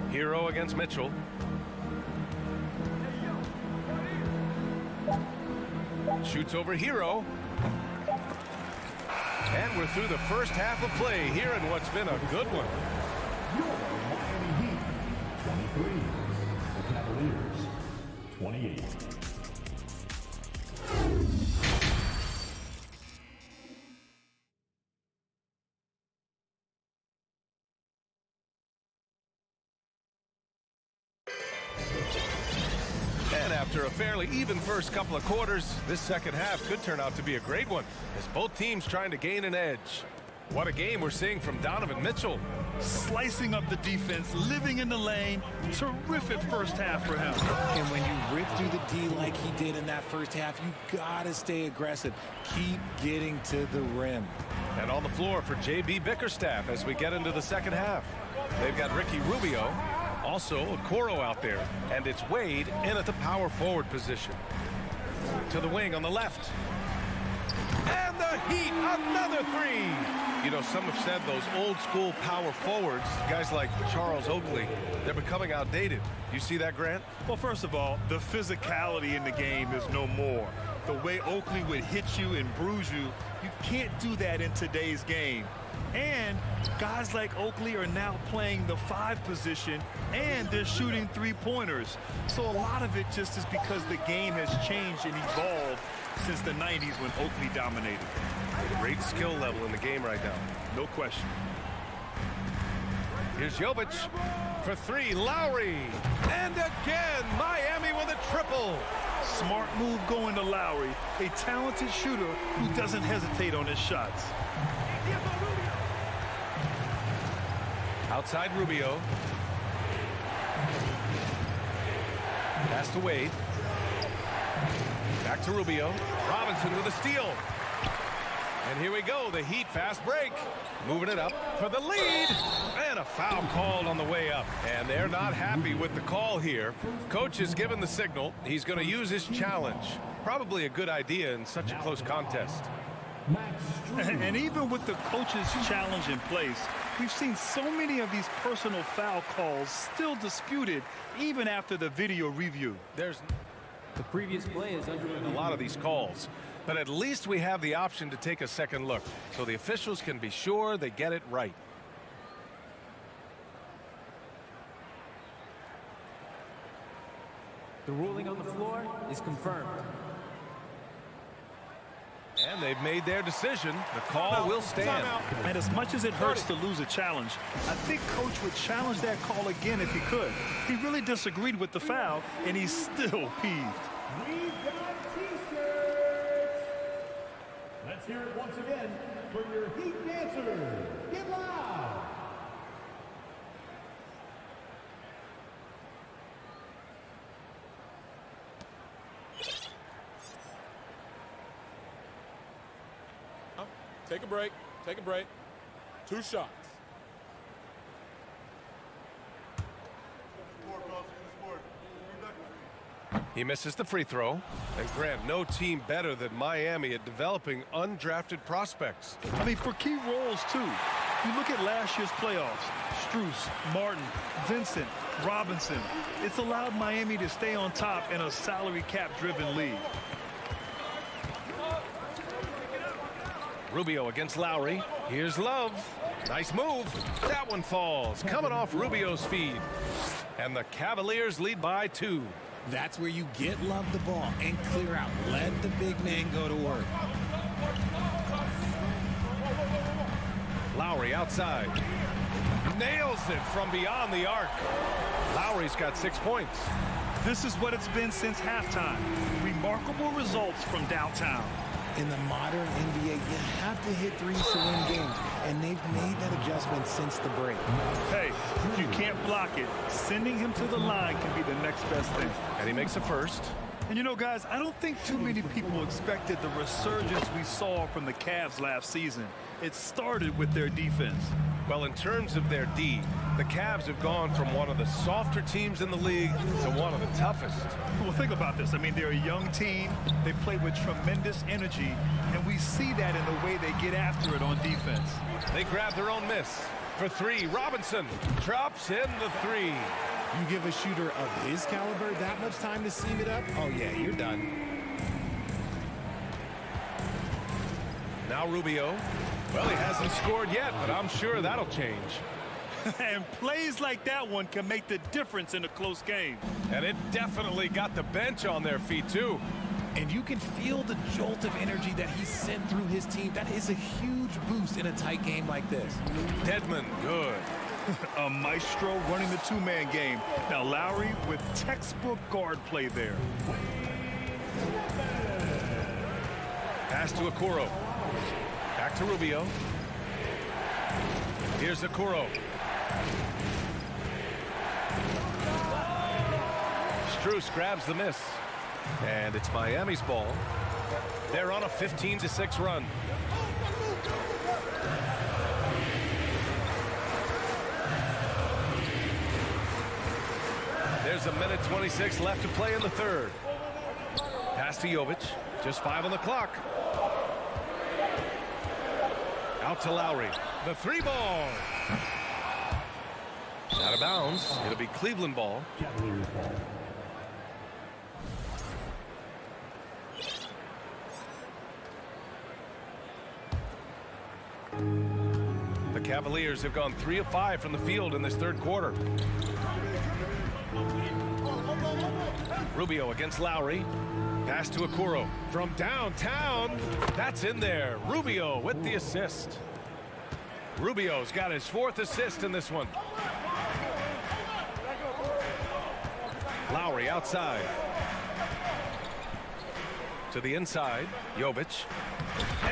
Hero against Mitchell. Shoots over Hero. And we're through the first half of play here in what's been a good one. Miami Heat, 23. The Cavaliers, 28. And after a fairly even first couple of quarters, this second half could turn out to be a great one as both teams trying to gain an edge. What a game we're seeing from Donovan Mitchell. Slicing up the defense, living in the lane. Terrific first half for him. And when you rip through the D like he did in that first half, you gotta stay aggressive. Keep getting to the rim. And on the floor for J.B. Bickerstaff as we get into the second half. They've got Ricky Rubio, also Okoro out there, and it's Wade in at the power forward position. To the wing on the left. And the Heat, another three. You know, some have said those old school power forwards, guys like Charles Oakley, they're becoming outdated. You see that, Grant? Well, first of all, the physicality in the game is no more. The way Oakley would hit you and bruise you, you can't do that in today's game. And guys like Oakley are now playing the 5 position, and they're shooting 3-pointers. So a lot of it just is because the game has changed and evolved since the 90s when Oakley dominated. Great skill level in the game right now. No question. Here's Jovic for 3. Lowry. And again, Miami with a triple. Smart move going to Lowry, a talented shooter who doesn't hesitate on his shots. Outside Rubio. Pass to Wade. Back to Rubio. Robinson with a steal. And here we go, the Heat fast break. Moving it up for the lead. And a foul called on the way up. And they're not happy with the call here. Coach has given the signal. He's going to use his challenge. Probably a good idea in such a close contest. And even with the coach's challenge in place, we've seen so many of these personal foul calls still disputed even after the video review. There's The previous play is under a lot of these calls, but at least we have the option to take a second look so the officials can be sure they get it right. The ruling on the floor is confirmed. And they've made their decision. The call will stand. And as much as it hurts to lose a challenge, I think Coach would challenge that call again if he could. He really disagreed with the foul, and he's still peeved. We've got T-shirts. Let's hear it once again for your Heat dancers. Get loud. Take a break. Take a break. 2 shots. He misses the free throw. And Grant, no team better than Miami at developing undrafted prospects. I mean, for key roles, too. You look at last year's playoffs. Strus, Martin, Vincent, Robinson. It's allowed Miami to stay on top in a salary cap-driven league. Rubio against Lowry. Here's Love. Nice move. That one falls. Coming off Rubio's feed. And the Cavaliers lead by 2. That's where you get Love the ball and clear out. Let the big man go to work. Lowry outside. Nails it from beyond the arc. Lowry's got 6 points. This is what it's been since halftime. Remarkable results from downtown. In the modern NBA, you have to hit threes to win games, and they've made that adjustment since the break. Hey, if you can't block it, sending him to the line can be the next best thing. And he makes a first. And you know, guys, I don't think too many people expected the resurgence we saw from the Cavs last season. It started with their defense. Well, in terms of their D, the Cavs have gone from one of the softer teams in the league to one of the toughest. Well, think about this. I mean, they're a young team. They play with tremendous energy, and we see that in the way they get after it on defense. They grab their own miss. For 3, Robinson drops in the 3. You give a shooter of his caliber that much time to seam it up? Oh, yeah, you're done. Now Rubio. Well, he hasn't scored yet, but I'm sure that'll change. And plays like that one can make the difference in a close game. And it definitely got the bench on their feet, too. And you can feel the jolt of energy that he sent through his team. That is a huge boost in a tight game like this. Dedmon, good. A maestro running the 2-man game. Now Lowry with textbook guard play there. Pass to Okoro. Back to Rubio. Here's Okoro. Strus grabs the miss. And it's Miami's ball. They're on a 15-6 run. There's 1:26 left to play in the third. Pass to Jovic. Just 5 on the clock. Out to Lowry. The 3 ball. Out of bounds. It'll be Cleveland ball. The Cavaliers have gone 3 of 5 from the field in this third quarter. Rubio against Lowry. Pass to Okoro from downtown. That's in there. Rubio with the assist. Rubio's got his 4th assist in this one. Lowry outside. To the inside. Jovic.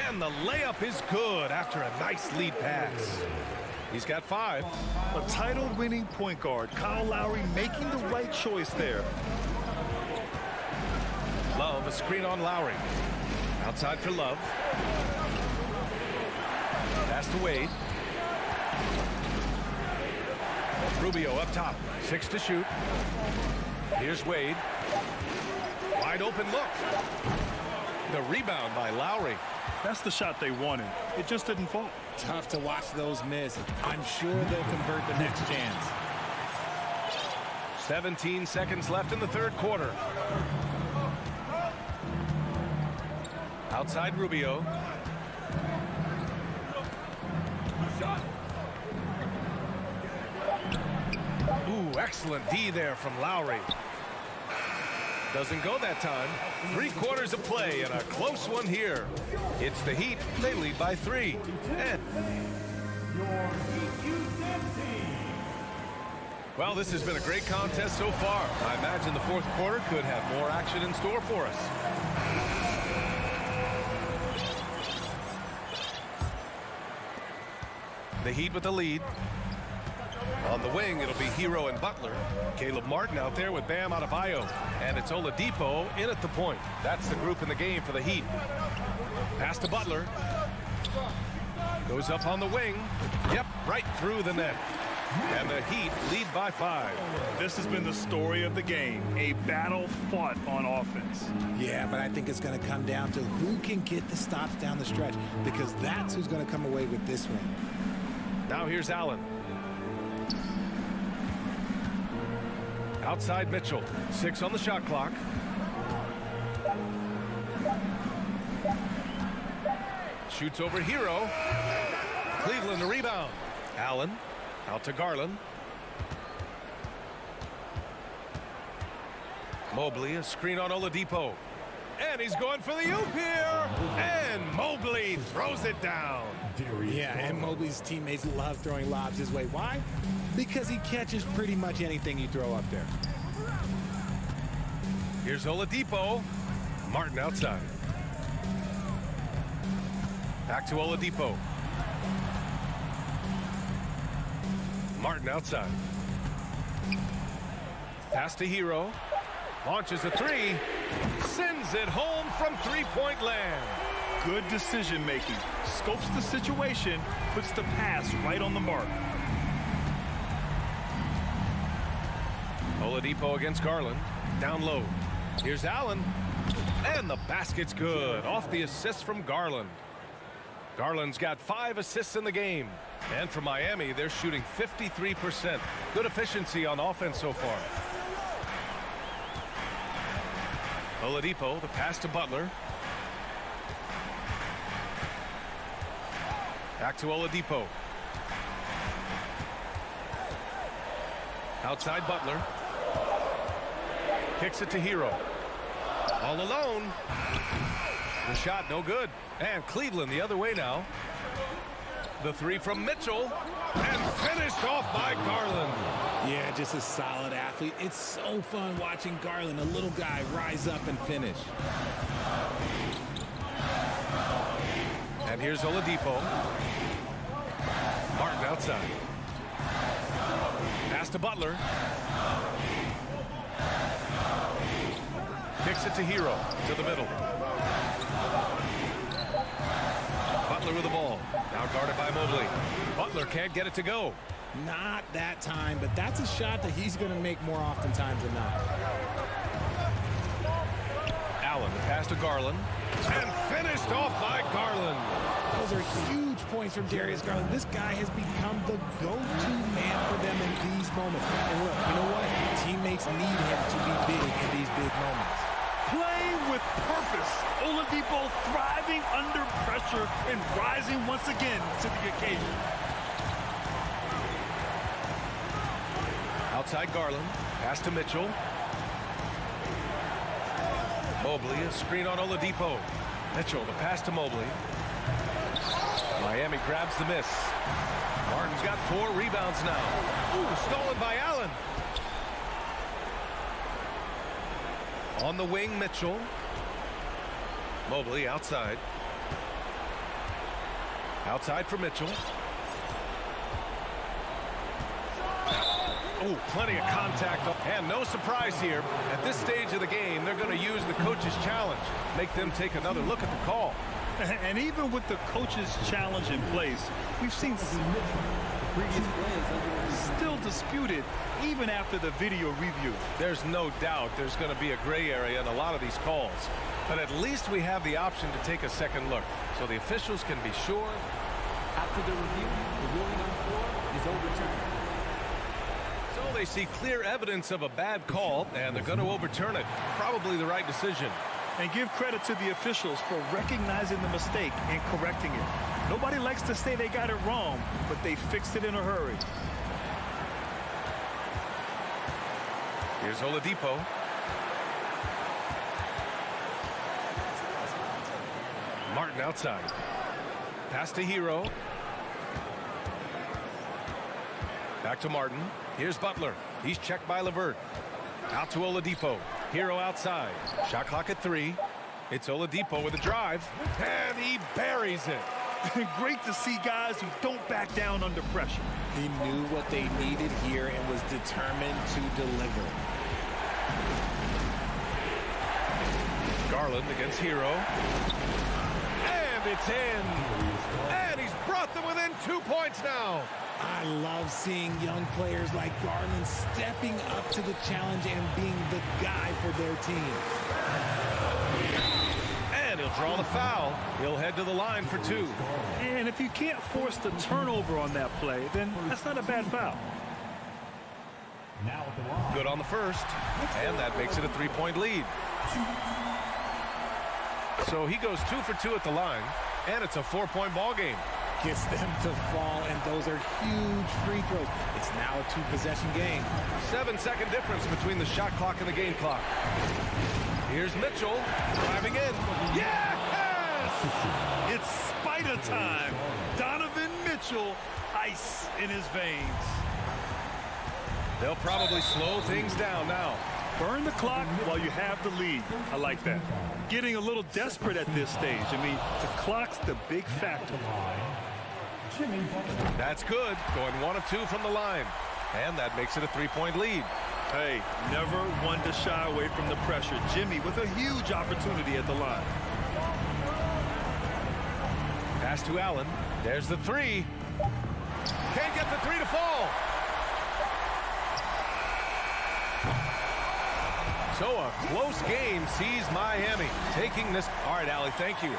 And the layup is good after a nice lead pass. He's got 5. A title-winning point guard, Kyle Lowry, making the right choice there. Love, a screen on Lowry. Outside for Love. Pass to Wade. Rubio up top. 6 to shoot. Here's Wade. Wide open look. The rebound by Lowry. That's the shot they wanted. It just didn't fall. Tough to watch those miss. I'm sure they'll convert the next chance. 17 seconds left in the third quarter. Outside Rubio. Ooh, excellent D there from Lowry. Doesn't go that time. 3 quarters of play and a close one here. It's the Heat. They lead by 3. And well, this has been a great contest so far. I imagine the fourth quarter could have more action in store for us. The Heat with the lead. On the wing, it'll be Hero and Butler. Caleb Martin out there with Bam Adebayo. And it's Oladipo in at the point. That's the group in the game for the Heat. Pass to Butler. Goes up on the wing. Yep, right through the net. And the Heat lead by 5. This has been the story of the game, a battle fought on offense. Yeah, but I think it's going to come down to who can get the stops down the stretch, because that's who's going to come away with this win. Now here's Allen. Outside Mitchell. 6 on the shot clock. Shoots over Hero. Cleveland the rebound. Allen out to Garland. Mobley, a screen on Oladipo. And he's going for the oop here. And Mobley throws it down. Yeah, and Mobley's teammates love throwing lobs his way. Why? Because he catches pretty much anything you throw up there. Here's Oladipo. Martin outside. Back to Oladipo. Martin outside. Pass to Hero. Launches a 3. Sends it home from three-point land. Good decision making. Scopes the situation, puts the pass right on the mark. Oladipo against Garland. Down low. Here's Allen. And the basket's good. Off the assist from Garland. Garland's got 5 assists in the game. And for Miami, they're shooting 53%. Good efficiency on offense so far. Oladipo, the pass to Butler. Back to Oladipo. Outside Butler. Kicks it to Hero. All alone. The shot no good. And Cleveland the other way now. The 3 from Mitchell. And finished off by Garland. Yeah, just a solid athlete. It's so fun watching Garland, a little guy, rise up and finish. And here's Oladipo. Martin outside. Pass to Butler. Kicks it to Hero. To the middle. Butler with the ball. Now guarded by Mobley. Butler can't get it to go. Not that time, but that's a shot that he's going to make more oftentimes than not. Allen, the pass to Garland. And finished off by Garland. Those are huge points from Darius Garland. This guy has become the go-to man for them in these moments. And look, you know what? Teammates need him to be big in these big moments. Playing with purpose. Oladipo thriving under pressure and rising once again to the occasion. Outside Garland. Pass to Mitchell. Mobley, a screen on Oladipo. Mitchell, the pass to Mobley. Miami grabs the miss. Martin's got 4 rebounds now. Ooh, stolen by Allen. On the wing, Mitchell. Mobley outside. Outside for Mitchell. Oh, plenty of contact. And no surprise here. At this stage of the game, they're going to use the coach's challenge. Make them take another look at the call. And even with the coach's challenge in place, we've seen still disputed even after the video review. There's no doubt there's going to be a gray area in a lot of these calls. But at least we have the option to take a second look, so the officials can be sure. After the review, the ruling on the floor is overturned. So they see clear evidence of a bad call, and they're going to overturn it. Probably the right decision. And give credit to the officials for recognizing the mistake and correcting it. Nobody likes to say they got it wrong, but they fixed it in a hurry. Here's Oladipo. Martin outside. Pass to Hero. Back to Martin. Here's Butler. He's checked by LeVert. Out to Oladipo. Hero outside. Shot clock at 3. It's Oladipo with a drive. And he buries it. Great to see guys who don't back down under pressure. He knew what they needed here and was determined to deliver. Garland against Hero. And And it's in. And he's brought them within 2 points now. I love seeing young players like Garland stepping up to the challenge and being the guy for their team. And he'll draw the foul. He'll head to the line for 2. And if you can't force the turnover on that play, then that's not a bad foul. Good on the first. And that makes it a 3-point lead. So he goes 2 for 2 at the line. And it's a 4-point ball game. Gets them to fall, and those are huge free throws. It's now a 2-possession game. 7-second difference between the shot clock and the game clock. Here's Mitchell driving in. Yes! It's spider time. Donovan Mitchell, ice in his veins. They'll probably slow things down now. Burn the clock while you have the lead. I like that. Getting a little desperate at this stage. I mean, the clock's the big factor. That's good. Going 1 of 2 from the line. And that makes it a 3-point lead. Hey, never one to shy away from the pressure. Jimmy with a huge opportunity at the line. Pass to Allen. There's the 3. Can't get the 3 to fall. So a close game sees Miami taking this. All right, Allie, thank you.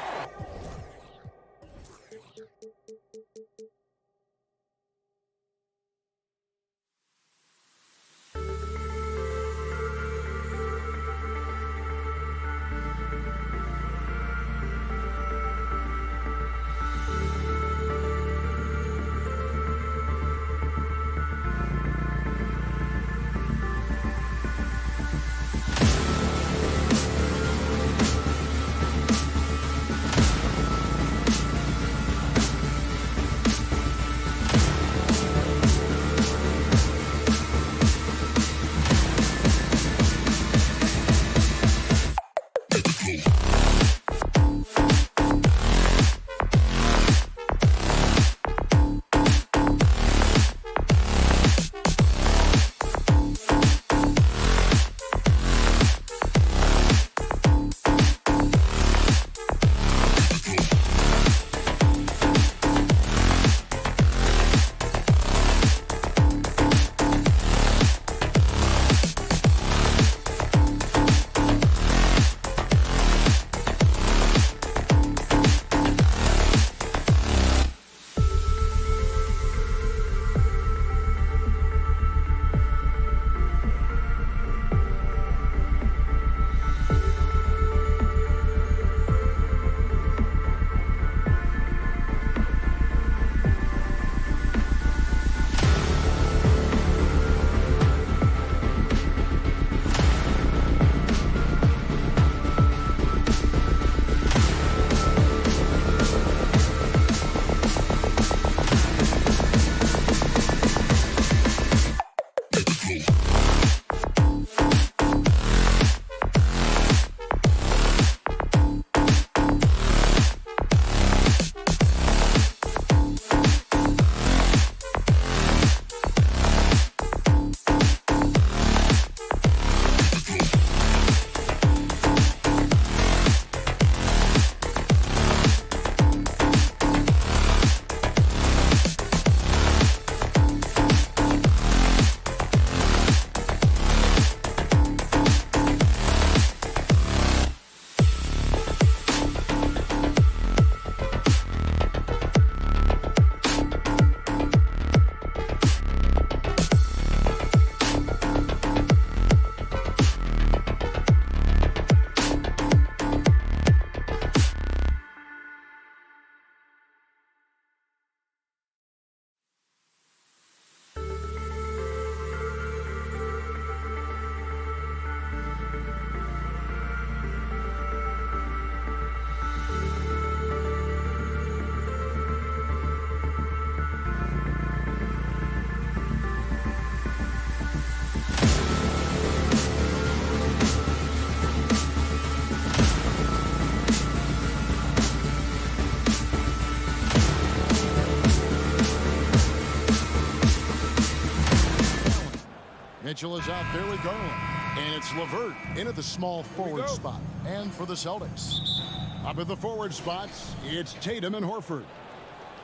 Mitchell is out there with Garland. And it's LeVert into the small forward spot. And for the Celtics, Up at the forward spots, it's Tatum and Horford.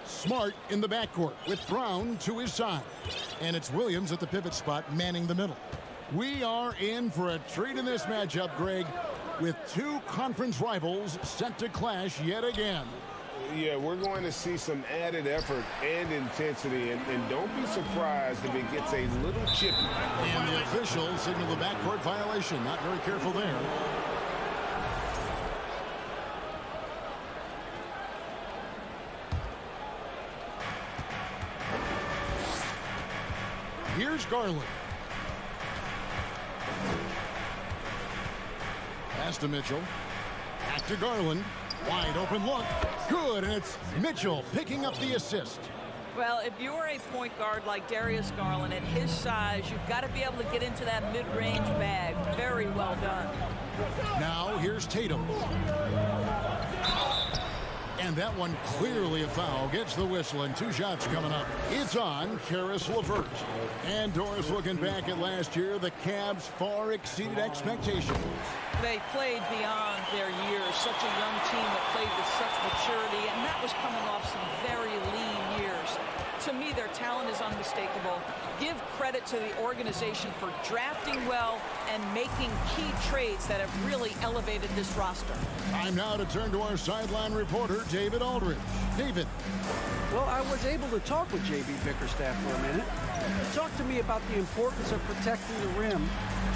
Smart in the backcourt with Brown to his side. And it's Williams at the pivot spot manning the middle. We are in for a treat in this matchup, Greg, with two conference rivals set to clash yet again. Yeah, we're going to see some added effort and intensity, and don't be surprised if it gets a little chippy. And the officials signal the backcourt violation. Not very careful there. Here's Garland. Pass to Mitchell. Back to Garland. Wide open look. Good, and it's Mitchell picking up the assist. Well, if you're a point guard like Darius Garland at his size, you've got to be able to get into that mid-range bag. Very well done. Now here's Tatum. And that one clearly a foul. Gets the whistle, and 2 shots coming up. It's on Caris LeVert. And Doris looking back at last year, the Cavs far exceeded expectations. They played beyond their years. Such a young team that played with such maturity, and that was coming off some very lean years. To me, their talent is unmistakable. Give credit to the organization for drafting well and making key trades that have really elevated this roster. Time now to turn to our sideline reporter, David Aldridge. David. Well, I was able to talk with J.B. Bickerstaff for a minute. He talked to me about the importance of protecting the rim,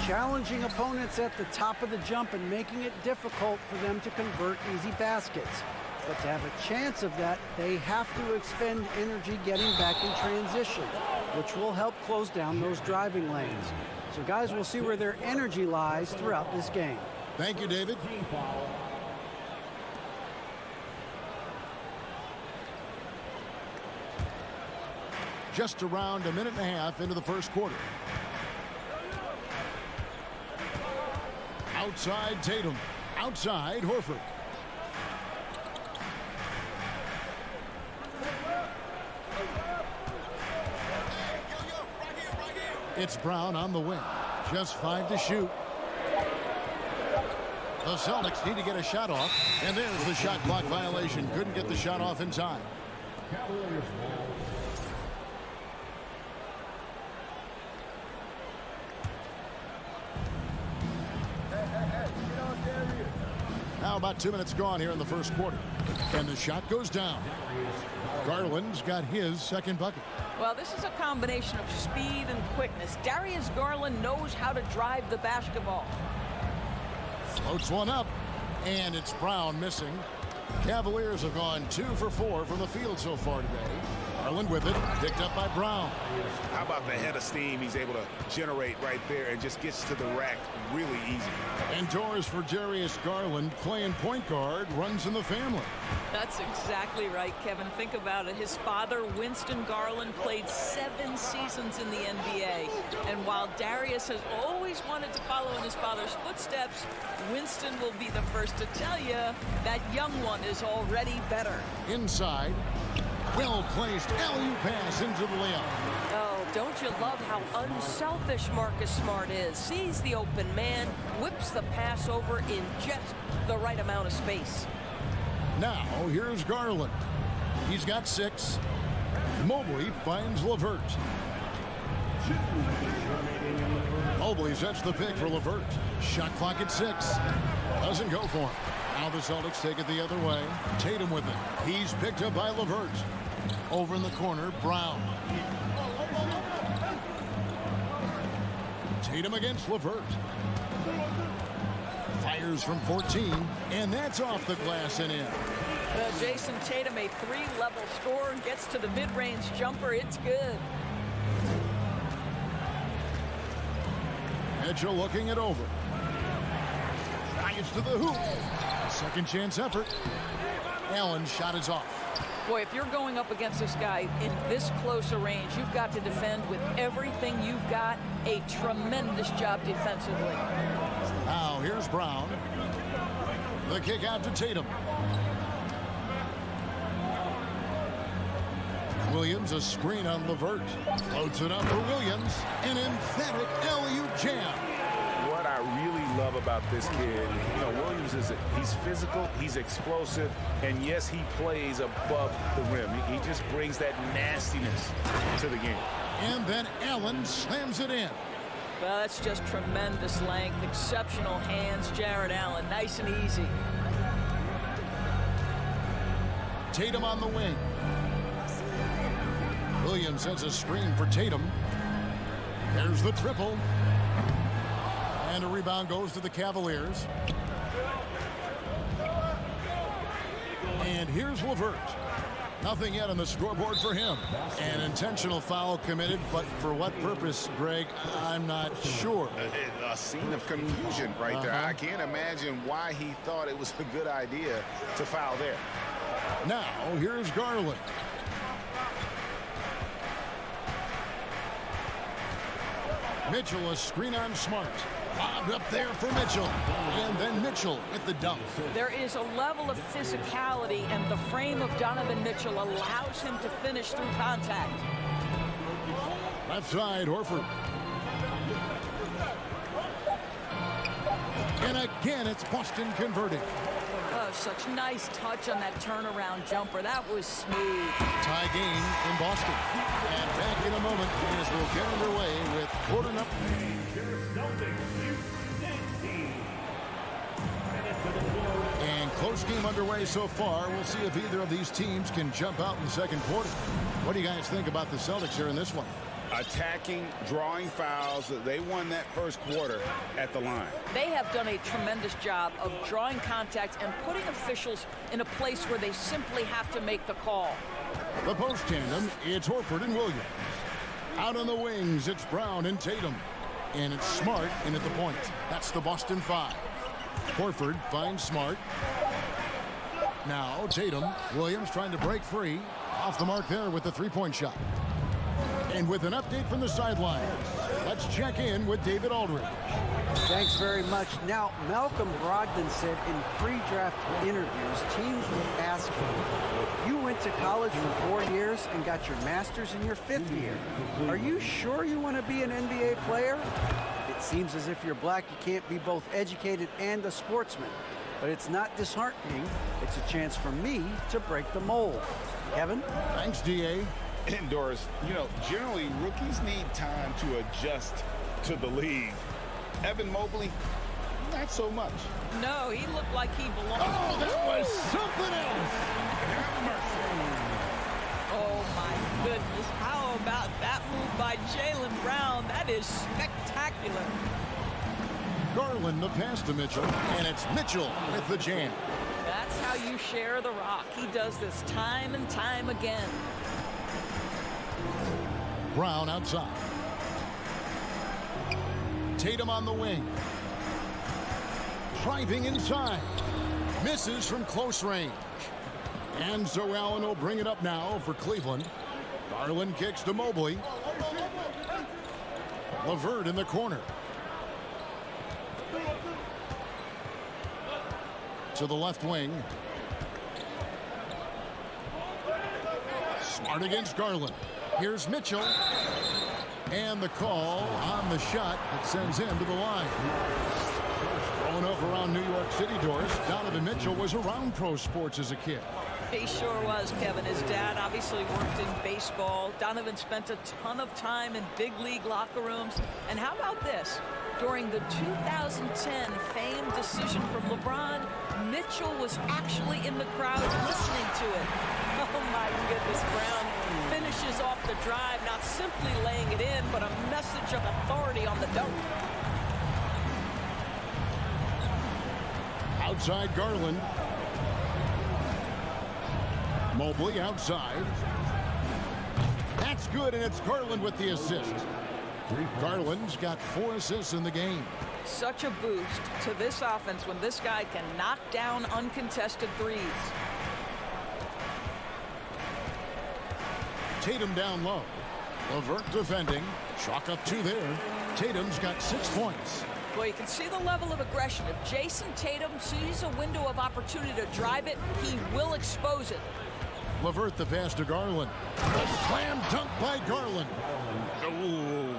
challenging opponents at the top of the jump, and making it difficult for them to convert easy baskets. But to have a chance of that, they have to expend energy getting back in transition, which will help close down those driving lanes. So guys, we'll see where their energy lies throughout this game. Thank you, David. Just around a minute and a half into the first quarter. Outside Tatum. Outside Horford. It's Brown on the wing. Just 5 to shoot. The Celtics need to get a shot off. And there's the shot clock violation. Couldn't get the shot off in time. Now about 2 minutes gone here in the first quarter. And the shot goes down. Garland's got his second bucket. Well, this is a combination of speed and quickness. Darius Garland knows how to drive the basketball. Floats one up, and it's Brown missing. Cavaliers have gone 2 for 4 from the field so far today. Garland with it, picked up by Brown. How about the head of steam he's able to generate right there and just gets to the rack really easy. And doors for Darius Garland, playing point guard, runs in the family. That's exactly right, Kevin. Think about it. His father, Winston Garland, played 7 seasons in the NBA. And while Darius has always wanted to follow in his father's footsteps, Winston will be the first to tell you that young one is already better. Inside, well-placed alley-oop pass into the layup. Oh, don't you love how unselfish Marcus Smart is? Sees the open man, whips the pass over in just the right amount of space. Now, here's Garland. He's got 6. Mobley finds LeVert. Mobley sets the pick for LeVert. Shot clock at 6. Doesn't go for him. Now the Celtics take it the other way. Tatum with it. He's picked up by LeVert. Over in the corner, Brown. Tatum against LeVert. Fires from 14, and that's off the glass and in. Jason Tatum, a 3-level scorer, gets to the mid-range jumper. It's good. Mitchell looking it over. Drives to the hoop. Second chance effort. Allen's shot is off. Boy, if you're going up against this guy in this close a range, you've got to defend with everything you've got. A tremendous job defensively. Now here's Brown. The kick out to Tatum. Williams, a screen on LeVert. Floats it up for Williams. An emphatic alley-oop jam. What what I really love about this kid. You know, Williams he's physical, he's explosive, and yes, he plays above the rim. He just brings that nastiness to the game. And then Allen slams it in. Well, that's just tremendous length, exceptional hands, Jared Allen, nice and easy. Tatum on the wing. Williams sends a screen for Tatum. There's the triple. And a rebound goes to the Cavaliers. And here's LeVert. Nothing yet on the scoreboard for him. An intentional foul committed, but for what purpose, Greg, I'm not sure. A scene of confusion right there. I can't imagine why he thought it was a good idea to foul there. Now, here's Garland. Mitchell, a screen on Smart. Bobbed up there for Mitchell. And then Mitchell with the dunk. There is a level of physicality, and the frame of Donovan Mitchell allows him to finish through contact. Left side, Horford. And again, it's Boston converting. Oh, such nice touch on that turnaround jumper. That was smooth. Tie game in Boston. And back in a moment as we'll get underway with quarter number. And close game underway so far. We'll see if either of these teams can jump out in the second quarter. What do you guys think about the Celtics here in this one? Attacking, drawing fouls. They won that first quarter at the line. They have done a tremendous job of drawing contact and putting officials in a place where they simply have to make the call. The post tandem, it's Horford and Williams. Out on the wings, it's Brown and Tatum. And it's Smart in at the point. That's the Boston 5. Horford finds Smart. Now Tatum. Williams trying to break free. Off the mark there with the three-point shot. And with an update from the sideline, let's check in with David Aldridge. Thanks very much. Now, Malcolm Brogdon said in pre-draft interviews, teams would ask him, you went to college for 4 years and got your master's in your 5th year. Are you sure you want to be an NBA player? It seems as if you're black, you can't be both educated and a sportsman. But it's not disheartening. It's a chance for me to break the mold. Kevin? Thanks, D.A. And Doris, you know, generally rookies need time to adjust to the league. Evan Mobley, not so much. No, he looked like he belonged. Oh, that was something else. Oh, my goodness. How about that move by Jaylen Brown? That is spectacular. Garland, the pass to Mitchell, and it's Mitchell with the jam. That's how you share the rock. He does this time and time again. Brown outside. Tatum on the wing. Driving inside. Misses from close range. And so Allen will bring it up now for Cleveland. Garland kicks to Mobley. LeVert in the corner. To the left wing. Smart against Garland. Here's Mitchell. And the call on the shot that sends him to the line. Growing up around New York City, Doris, Donovan Mitchell was around pro sports as a kid. He sure was, Kevin. His dad obviously worked in baseball. Donovan spent a ton of time in big league locker rooms. And how about this? During the 2010 famed decision from LeBron, Mitchell was actually in the crowd listening to it. Oh, my goodness. Brown finishes off the drive, not simply laying it in, but a message of authority on the dunk. Outside Garland. Mobley outside. That's good, and it's Garland with the assist. Garland's got 4 assists in the game. Such a boost to this offense when this guy can knock down uncontested threes. Tatum down low. LeVert defending. Chalk up 2 there. Tatum's got 6 points. Well, you can see the level of aggression. If Jason Tatum sees a window of opportunity to drive it, he will expose it. LeVert the pass to Garland. A slam dunk by Garland. Ooh.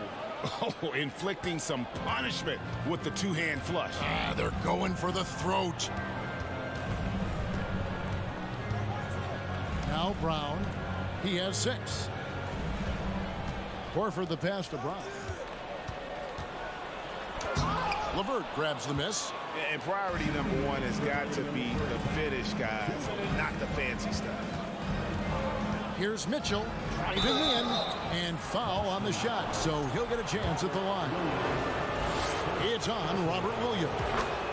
Oh, inflicting some punishment with the two-hand flush. They're going for the throat. Now Brown. He has 6. Horford the pass to Brown. LeVert grabs the miss. And priority number 1 has got to be the finish, guys, not the fancy stuff. Here's Mitchell driving in and foul on the shot, so he'll get a chance at the line. It's on Robert Williams.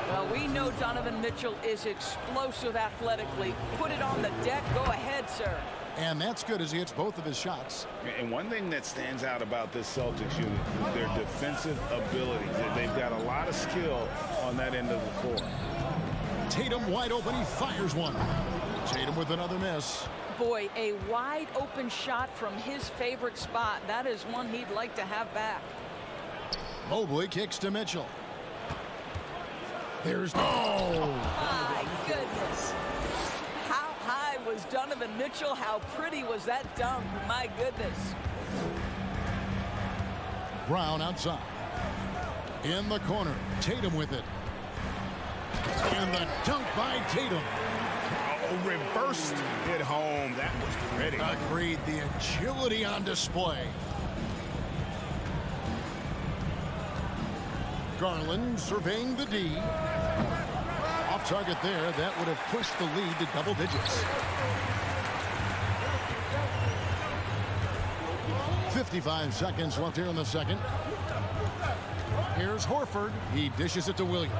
Well, we know Donovan Mitchell is explosive athletically. Put it on the deck. Go ahead, sir. And that's good as he hits both of his shots. And one thing that stands out about this Celtics unit is their defensive ability. They've got a lot of skill on that end of the court. Tatum wide open. He fires one. Tatum with another miss. Boy, a wide open shot from his favorite spot. That is one he'd like to have back. Mobley kicks to Mitchell. There's My goodness. How high was Donovan Mitchell? How pretty was that dunk? My goodness. Brown outside. In the corner. Tatum with it. And the dunk by Tatum. Oh, reversed it home. That was pretty. Agreed. The agility on display. Garland surveying the D. Off target there. That would have pushed the lead to double digits. 55 seconds left here in the second. Here's Horford. He dishes it to Williams.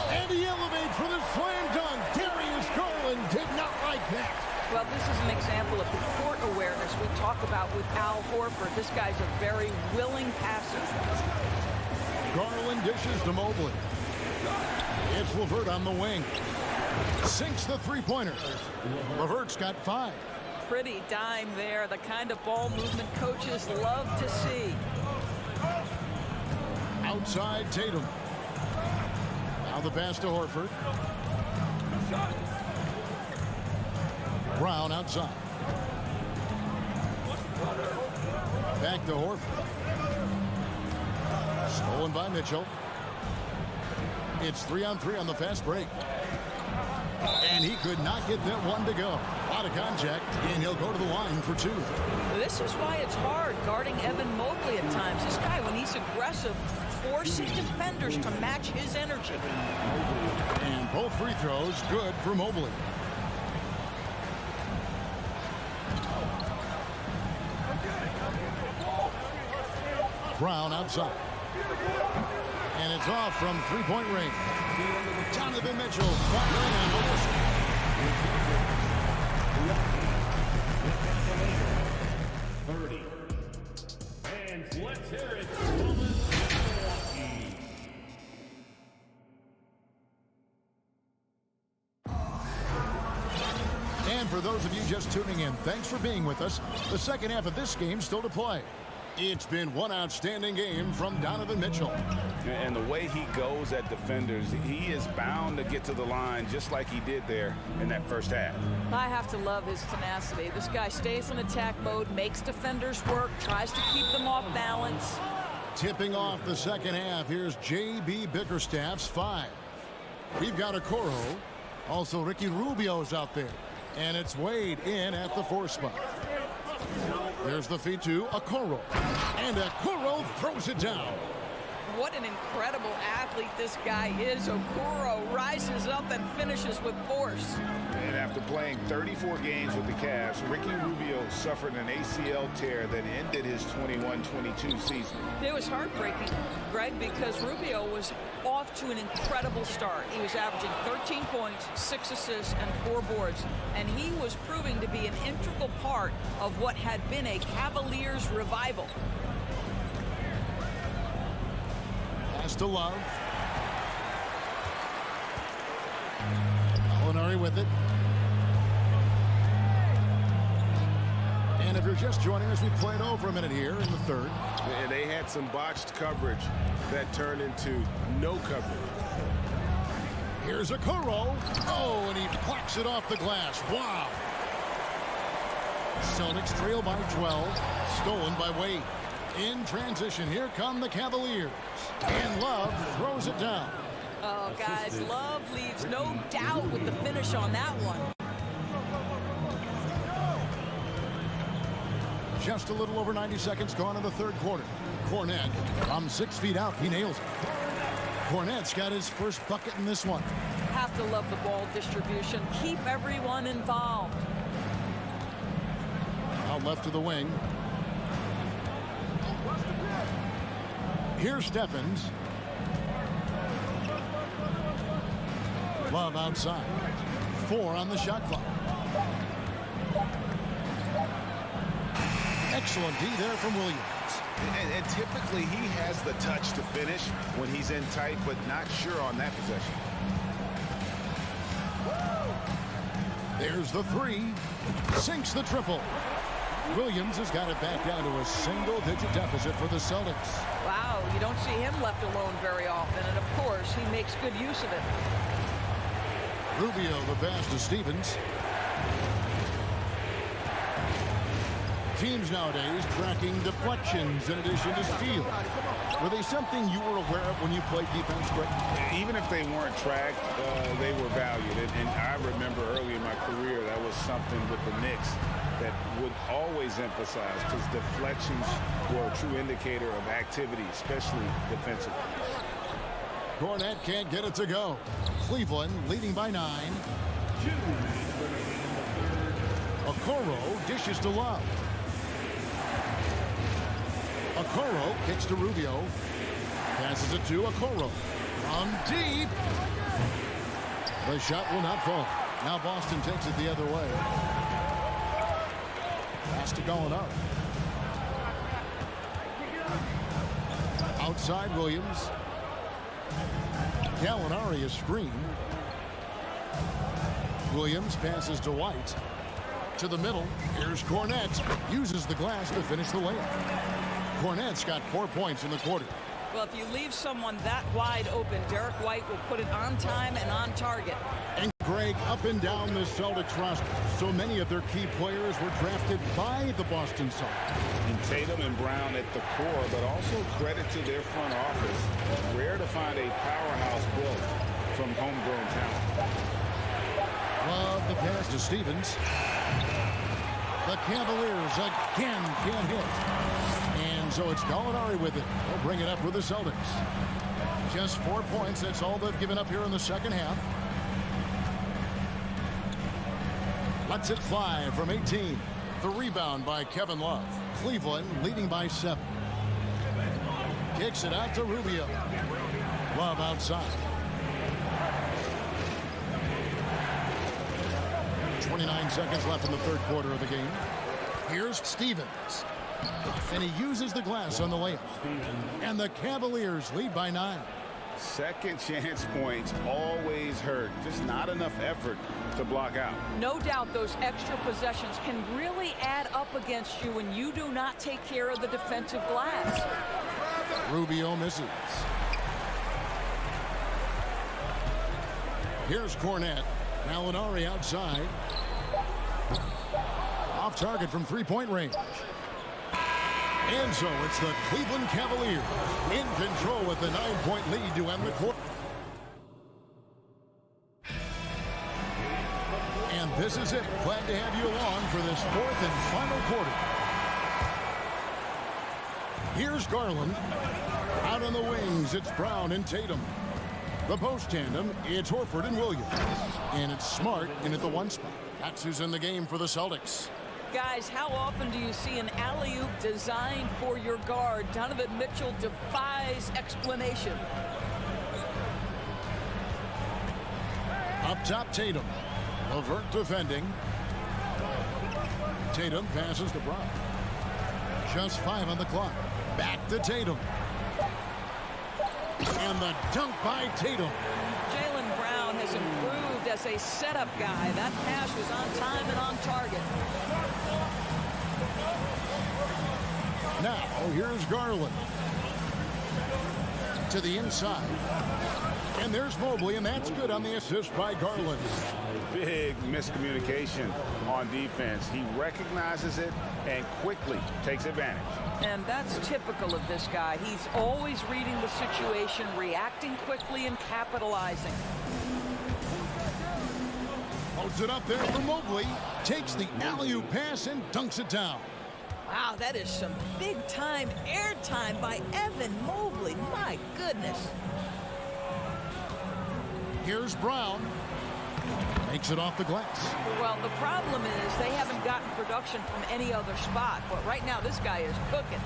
And he elevates for the slam dunk. Darius Garland did not like that. Well, this is an example of the court awareness we talk about with Al Horford. This guy's a very willing passer. Garland dishes to Mobley. It's LeVert on the wing. Sinks the three-pointer. LeVert's got 5. Pretty dime there. The kind of ball movement coaches love to see. Outside Tatum. Now the pass to Horford. Brown outside. Back to Horford. Stolen by Mitchell. It's 3-on-3 on the fast break. And he could not get that one to go. A lot of contact, and he'll go to the line for 2. This is why it's hard guarding Evan Mobley at times. This guy, when he's aggressive, forcing defenders to match his energy. And both free throws good for Mobley. Brown outside. And it's off from three-point range. Donovan Mitchell firing on the whistle. 30. And let's hear it from Milwaukee. And for those of you just tuning in, thanks for being with us. The second half of this game still to play. It's been one outstanding game from Donovan Mitchell. And the way he goes at defenders, he is bound to get to the line just like he did there in that first half. I have to love his tenacity. This guy stays in attack mode, makes defenders work, tries to keep them off balance. Tipping off the second half, here's J.B. Bickerstaff's 5. We've got Okoro. Also, Ricky Rubio's out there. And it's Wade in at the 4 spot. There's the feed to Okoro. And Okoro throws it down. What an incredible athlete this guy is. Okoro rises up and finishes with force. And after playing 34 games with the Cavs, Ricky Rubio suffered an ACL tear that ended his 21-22 season. It was heartbreaking, Greg, because Rubio was off to an incredible start. He was averaging 13 points, 6 assists, and 4 boards. And he was proving to be an integral part of what had been a Cavaliers revival. Pass to Love. Molinari with it. And if you're just joining us, we played over a minute here in the third. And they had some botched coverage that turned into no coverage. Here's Okoro. Oh, and he plucks it off the glass. Wow. Celtics trail by 12. Stolen by Wade. In transition, here come the Cavaliers. And Love throws it down. Oh, guys, Love leaves no doubt with the finish on that one. Just a little over 90 seconds gone in the third quarter. Cornette from 6 feet out. He nails it. Cornette's got his first bucket in this one. Have to love the ball distribution. Keep everyone involved. Out left to the wing. Here's Stephens. Love outside. 4 on the shot clock. Excellent D there from Williams. And typically he has the touch to finish when he's in tight, but not sure on that possession. There's the 3. Sinks the triple. Williams has got it back down to a single-digit deficit for the Celtics. Wow, you don't see him left alone very often, and of course, he makes good use of it. Rubio the pass to Stevens. Teams nowadays tracking deflections in addition to steals. Were they something you were aware of when you played defense, Greg? Even if they weren't tracked, they were valued. And I remember early in my career, that was something with the Knicks that would always emphasize, because deflections were a true indicator of activity, especially defensively. Cornette can't get it to go. Cleveland leading by 9. Okoro dishes to Love. Okoro kicks to Rubio. Passes it to Okoro. From deep. The shot will not fall. Now Boston takes it the other way. Pass to Gallinari. Outside Williams. Gallinari is screened. Williams passes to White. To the middle. Here's Cornette. Uses the glass to finish the layup. Cornette's got 4 points in the quarter. Well, if you leave someone that wide open, Derek White will put it on time and on target. And Greg, up and down the Celtics roster, so many of their key players were drafted by the Boston Celtics. And Tatum and Brown at the core, but also credit to their front office. Rare to find a powerhouse built from homegrown talent. Love the pass to Stevens. The Cavaliers again can't hit. And so it's Gallinari with it. They'll bring it up for the Celtics. Just 4 points. That's all they've given up here in the second half. Lets it fly from 18. The rebound by Kevin Love. Cleveland leading by 7. Kicks it out to Rubio. Love outside. 29 seconds left in the third quarter of the game. Here's Stevens. And he uses the glass on the layup. And the Cavaliers lead by 9. Second chance points always hurt. Just not enough effort to block out. No doubt those extra possessions can really add up against you when you do not take care of the defensive glass. Rubio misses. Here's Cornette. Gallinari outside. Off target from three-point range. And so it's the Cleveland Cavaliers in control with the 9-point lead to end the quarter. And this is it. Glad to have you along for this fourth and final quarter. Here's Garland. Out on the wings, it's Brown and Tatum. The post tandem, it's Horford and Williams. And it's Smart in at the 1 spot. That's who's in the game for the Celtics. Guys, how often do you see an alley-oop designed for your guard? Donovan Mitchell defies explanation. Up top, Tatum. Levert defending. Tatum passes to Brown. Just 5 on the clock. Back to Tatum. And the dunk by Tatum. Jaylen Brown has improved as a setup guy. That pass was on time and on target. Now, here's Garland. To the inside. And there's Mobley, and that's good on the assist by Garland. Big miscommunication on defense. He recognizes it and quickly takes advantage. And that's typical of this guy. He's always reading the situation, reacting quickly, and capitalizing. Holds it up there for Mobley. Takes the alley-oop pass and dunks it down. Wow, that is some big-time airtime by Evan Mobley. My goodness. Here's Brown. Makes it off the glass. Well, the problem is they haven't gotten production from any other spot. But right now, this guy is cooking.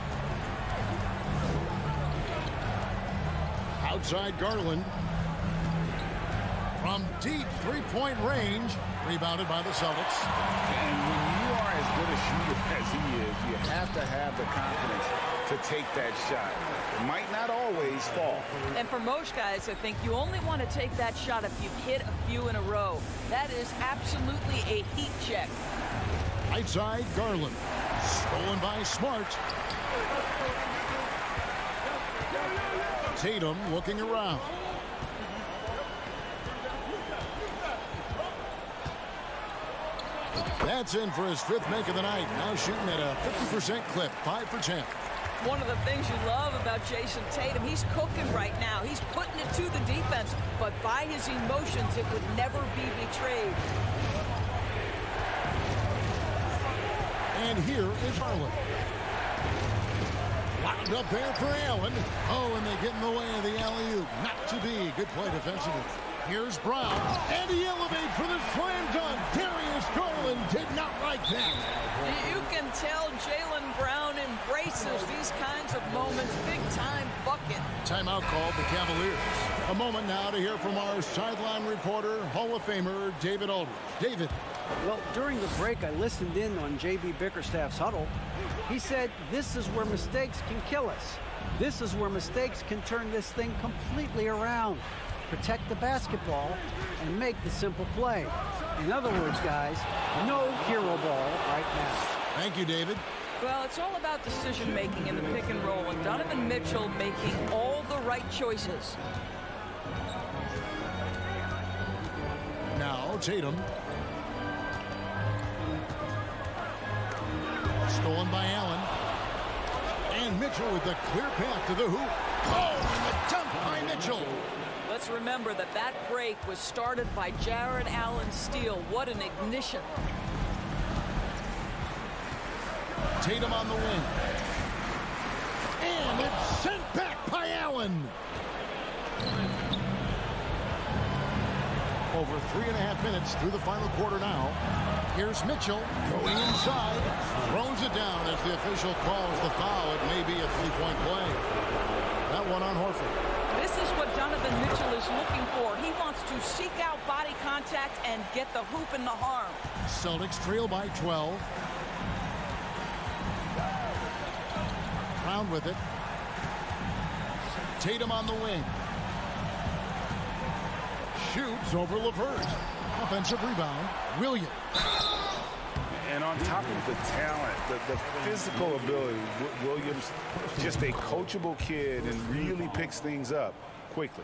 Outside Garland. From deep three-point range. Rebounded by the Celtics. And when you are as good a shooter as he is, you have to have the confidence to take that shot. It might not always fall. And for most guys, I think you only want to take that shot if you've hit a few in a row. That is absolutely a heat check. Outside Garland. Stolen by Smart. Tatum looking around. That's in for his 5th make of the night. Now shooting at a 50% clip, 5 for 10. One of the things you love about Jason Tatum, he's cooking right now. He's putting it to the defense, but by his emotions, it would never be betrayed. And here is Garland. Locked up there for Allen. Oh, and they get in the way of the alley-oop. Not to be. Good play defensively. Here's Brown, and he elevates for the slam dunk. Darius Garland did not like that. You can tell Jaylen Brown embraces these kinds of moments. Big-time bucket. Timeout called the Cavaliers. A moment now to hear from our sideline reporter, Hall of Famer David Aldridge. David. Well, during the break, I listened in on J.B. Bickerstaff's huddle. He said, this is where mistakes can kill us. This is where mistakes can turn this thing completely around. Protect the basketball and make the simple play. In other words, guys, no hero ball right now. Thank you, David. Well, it's all about decision-making in the pick and roll, and Donovan Mitchell making all the right choices. Now, Tatum. Stolen by Allen. And Mitchell with a clear path to the hoop. Oh, and the dunk by Mitchell. Let's remember that that break was started by Jared Allen's steal. What an ignition. Tatum on the wing. And it's sent back by Allen. Over 3.5 minutes through the final quarter now. Here's Mitchell going inside. Throws it down as the official calls the foul. It may be a 3-point play. That one on Horford. This is what Donovan Mitchell is looking for. He wants to seek out body contact and get the hoop in the harm. Celtics trail by 12. Brown with it. Tatum on the wing. Shoots over LeVert. Offensive rebound. Williams. And on top of the talent, the physical ability, Williams, just a coachable kid and really picks things up quickly.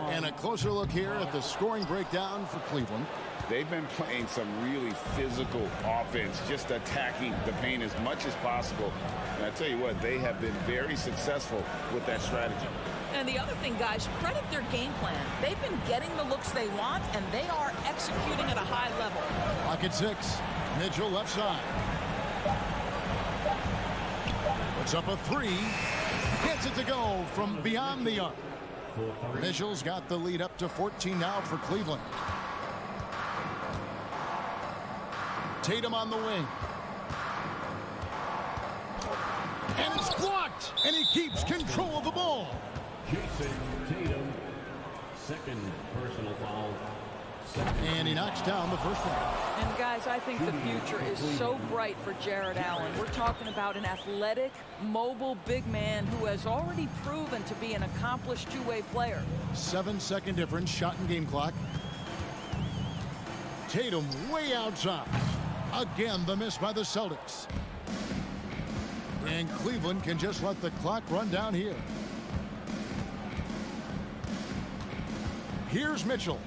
And a closer look here at the scoring breakdown for Cleveland. They've been playing some really physical offense, just attacking the paint as much as possible. And I tell you what, they have been very successful with that strategy. And the other thing, guys, credit their game plan. They've been getting the looks they want, and they are executing at a high level. Clock at 6. Mitchell left side. Puts up a 3. Gets it to go from beyond the arc. Mitchell's got the lead up to 14 now for Cleveland. Tatum on the wing. And it's blocked. And he keeps control of the ball. Jason Tatum, second personal foul. And he knocks down the first one. And guys, I think the future is so bright for Jared Allen. We're talking about an athletic, mobile big man who has already proven to be an accomplished two-way player. 7-second difference, shot and game clock. Tatum way outside. Again, the miss by the Celtics. And Cleveland can just let the clock run down here. Here's Mitchell.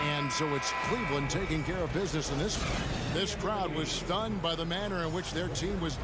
And so it's Cleveland taking care of business in this. This crowd was stunned by the manner in which their team was.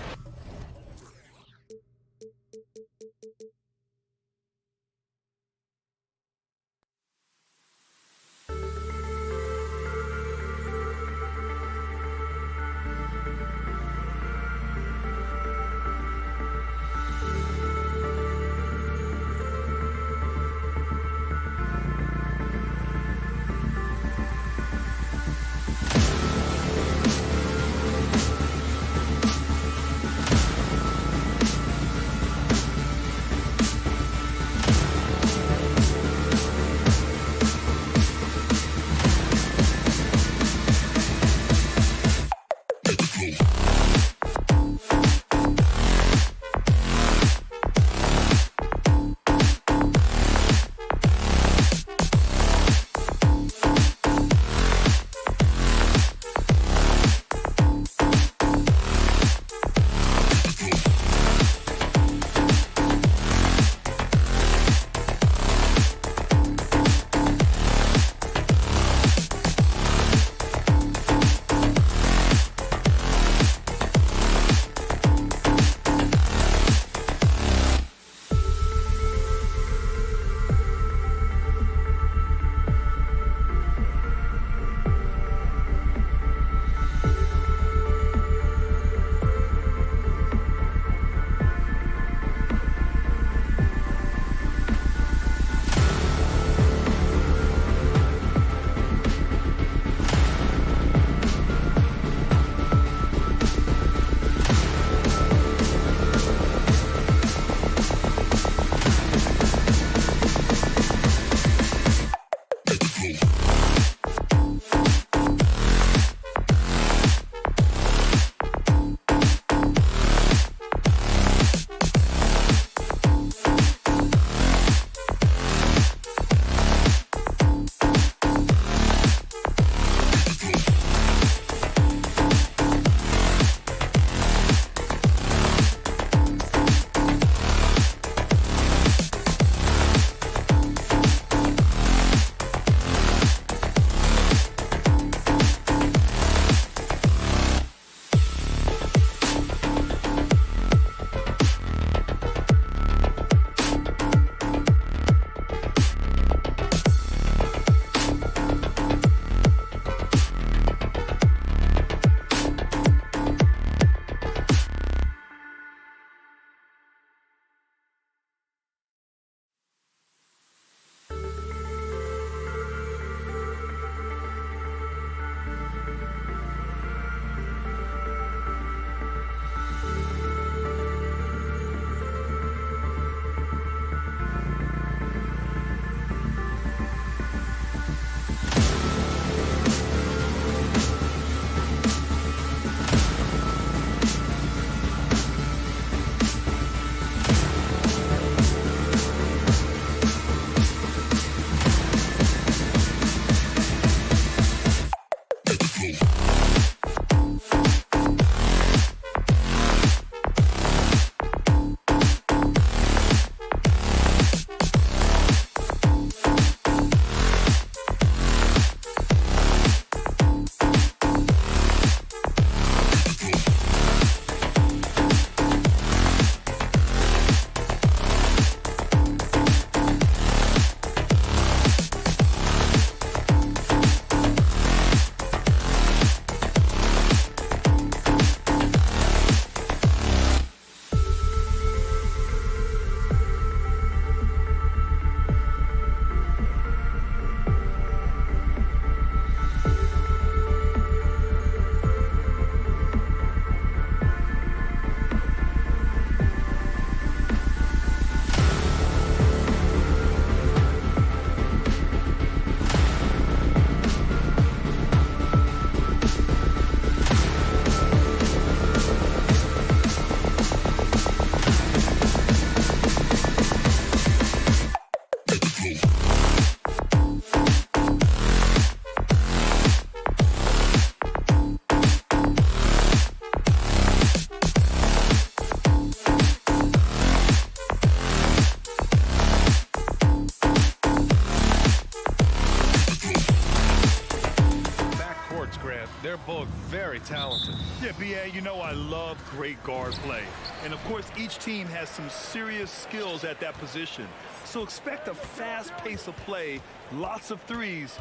They're both very talented. Yeah, B.A., you know I love great guard play. And, of course, each team has some serious skills at that position. So expect a fast pace of play, lots of threes.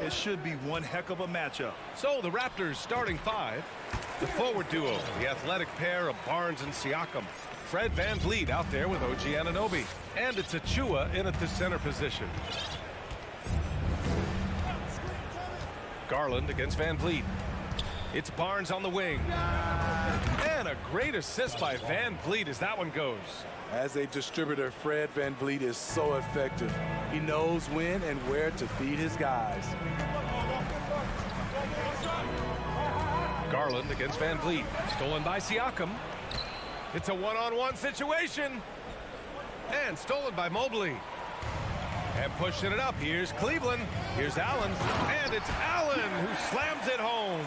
It should be one heck of a matchup. So the Raptors starting five. The forward duo, the athletic pair of Barnes and Siakam. Fred VanVleet out there with OG Anunoby. And it's Achua in at the center position. Garland against VanVleet. It's Barnes on the wing. And a great assist by VanVleet as that one goes. As a distributor, Fred VanVleet is so effective. He knows when and where to feed his guys. Garland against VanVleet. Stolen by Siakam. It's a one-on-one situation. And stolen by Mobley. And pushing it up. Here's Cleveland. Here's Allen. And it's Allen who slams it home.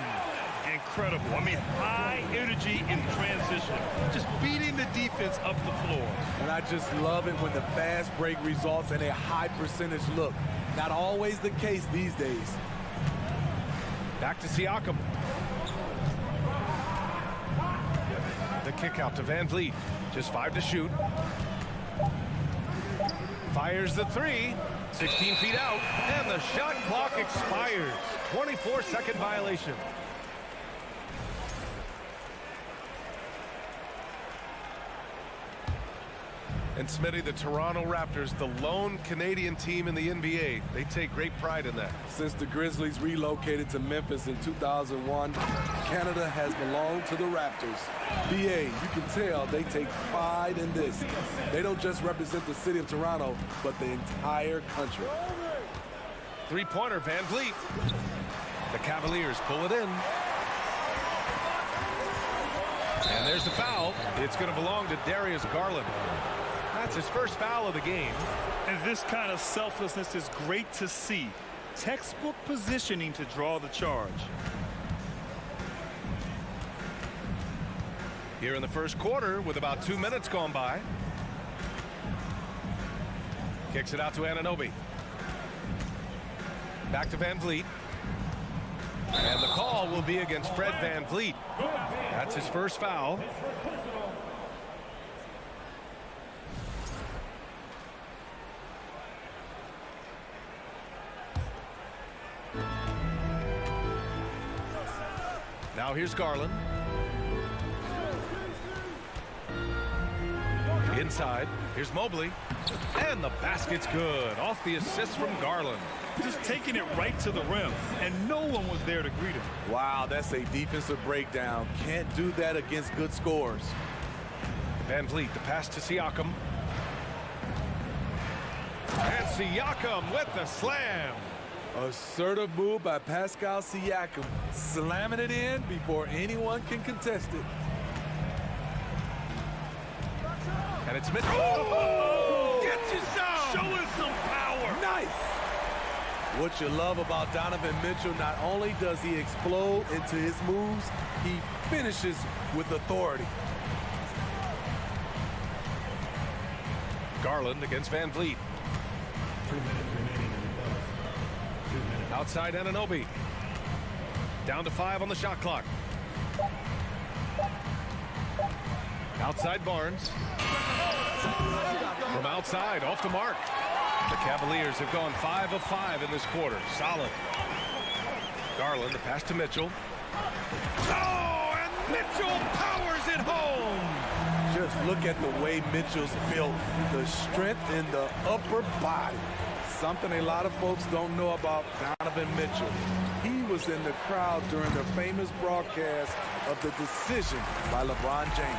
Incredible. I mean, high energy in transition. Just beating the defense up the floor. And I just love it when the fast break results in a high percentage look. Not always the case these days. Back to Siakam. The kick out to VanVleet. Just 5 to shoot. Fires the three. 16 feet out. And the shot clock expires. 24-second violation. And Smitty, the Toronto Raptors, the lone Canadian team in the NBA. They take great pride in that. Since the Grizzlies relocated to Memphis in 2001, Canada has belonged to the Raptors. BA, you can tell they take pride in this. They don't just represent the city of Toronto, but the entire country. Three-pointer, VanVleet. The Cavaliers pull it in. And there's the foul. It's going to belong to Darius Garland. That's his first foul of the game. And this kind of selflessness is great to see. Textbook positioning to draw the charge. Here in the first quarter with about 2 minutes gone by. Kicks it out to Anunoby. Back to VanVleet. And the call will be against Fred VanVleet. That's his first foul. Now here's Garland. Inside, here's Mobley. And the basket's good. Off the assist from Garland. Just taking it right to the rim, and no one was there to greet him. Wow, that's a defensive breakdown. Can't do that against good scores. VanVleet, the pass to Siakam. And Siakam with the slam. Assertive move by Pascal Siakam, slamming it in before anyone can contest it. And it's mid. Oh! Gets you some! Showing some power. Nice! What you love about Donovan Mitchell, not only does he explode into his moves, he finishes with authority. Garland against VanVleet. Outside Anunoby. Down to 5 on the shot clock. Outside Barnes. From outside, off the mark. The Cavaliers have gone 5 of 5 in this quarter. Solid. Garland, the pass to Mitchell. Oh, and Mitchell powers it home. Just look at the way Mitchell's built. The strength in the upper body. Something a lot of folks don't know about Donovan Mitchell. He was in the crowd during the famous broadcast of the decision by LeBron James.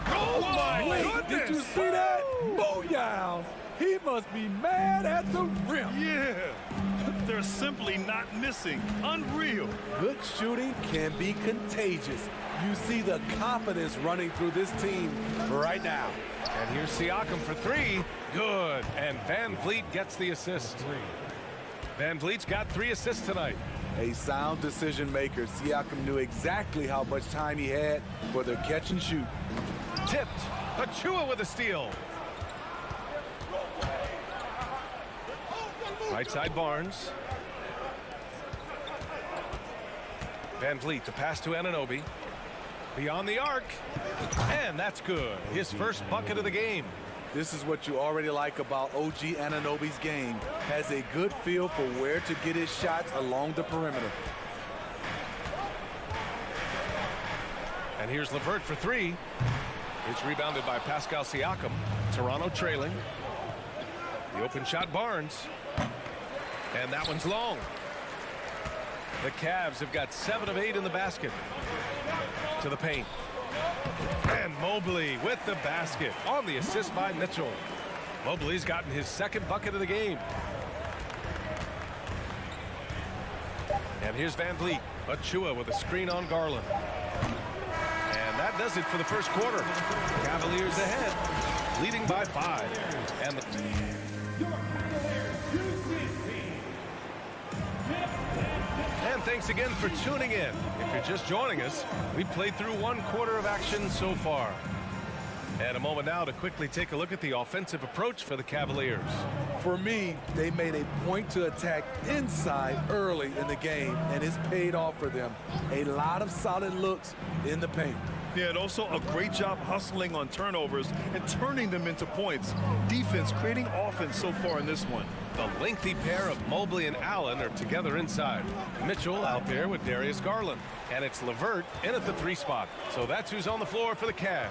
Oh, my Wait, goodness! did you see that? Booyah! He must be mad at the rim. Yeah, they're simply not missing. Unreal. Good shooting can be contagious. You see the confidence running through this team right now. And here's Siakam for 3. Good. And VanVleet gets the assist. VanVleet's got 3 assists tonight. A sound decision maker. Siakam knew exactly how much time he had for the catch and shoot. Tipped. Achua with a steal. Right side Barnes. Van Vliet, the pass to Anunoby. Beyond the arc. And that's good. His first bucket of the game. This is what you already like about OG Anunoby's game. Has a good feel for where to get his shots along the perimeter. And here's LeVert for three. It's rebounded by Pascal Siakam. Toronto trailing. The open shot, Barnes. And that one's long. The Cavs have got 7 of 8 in the basket. To the paint. And Mobley with the basket on the assist by Mitchell. Mobley's gotten his second bucket of the game. And here's Van Vliet. Achua with a screen on Garland. And that does it for the first quarter. Cavaliers ahead, leading by 5. And thanks again for tuning in. If you're just joining us, we played through 1 quarter of action so far. And a moment now to quickly take a look at the offensive approach for the Cavaliers. For me, they made a point to attack inside early in the game, and it's paid off for them. A lot of solid looks in the paint. Yeah, and also a great job hustling on turnovers and turning them into points. Defense creating offense so far in this one. The lengthy pair of Mobley and Allen are together inside. Mitchell out there with Darius Garland. And it's LeVert in at the 3 spot. So that's who's on the floor for the Cavs.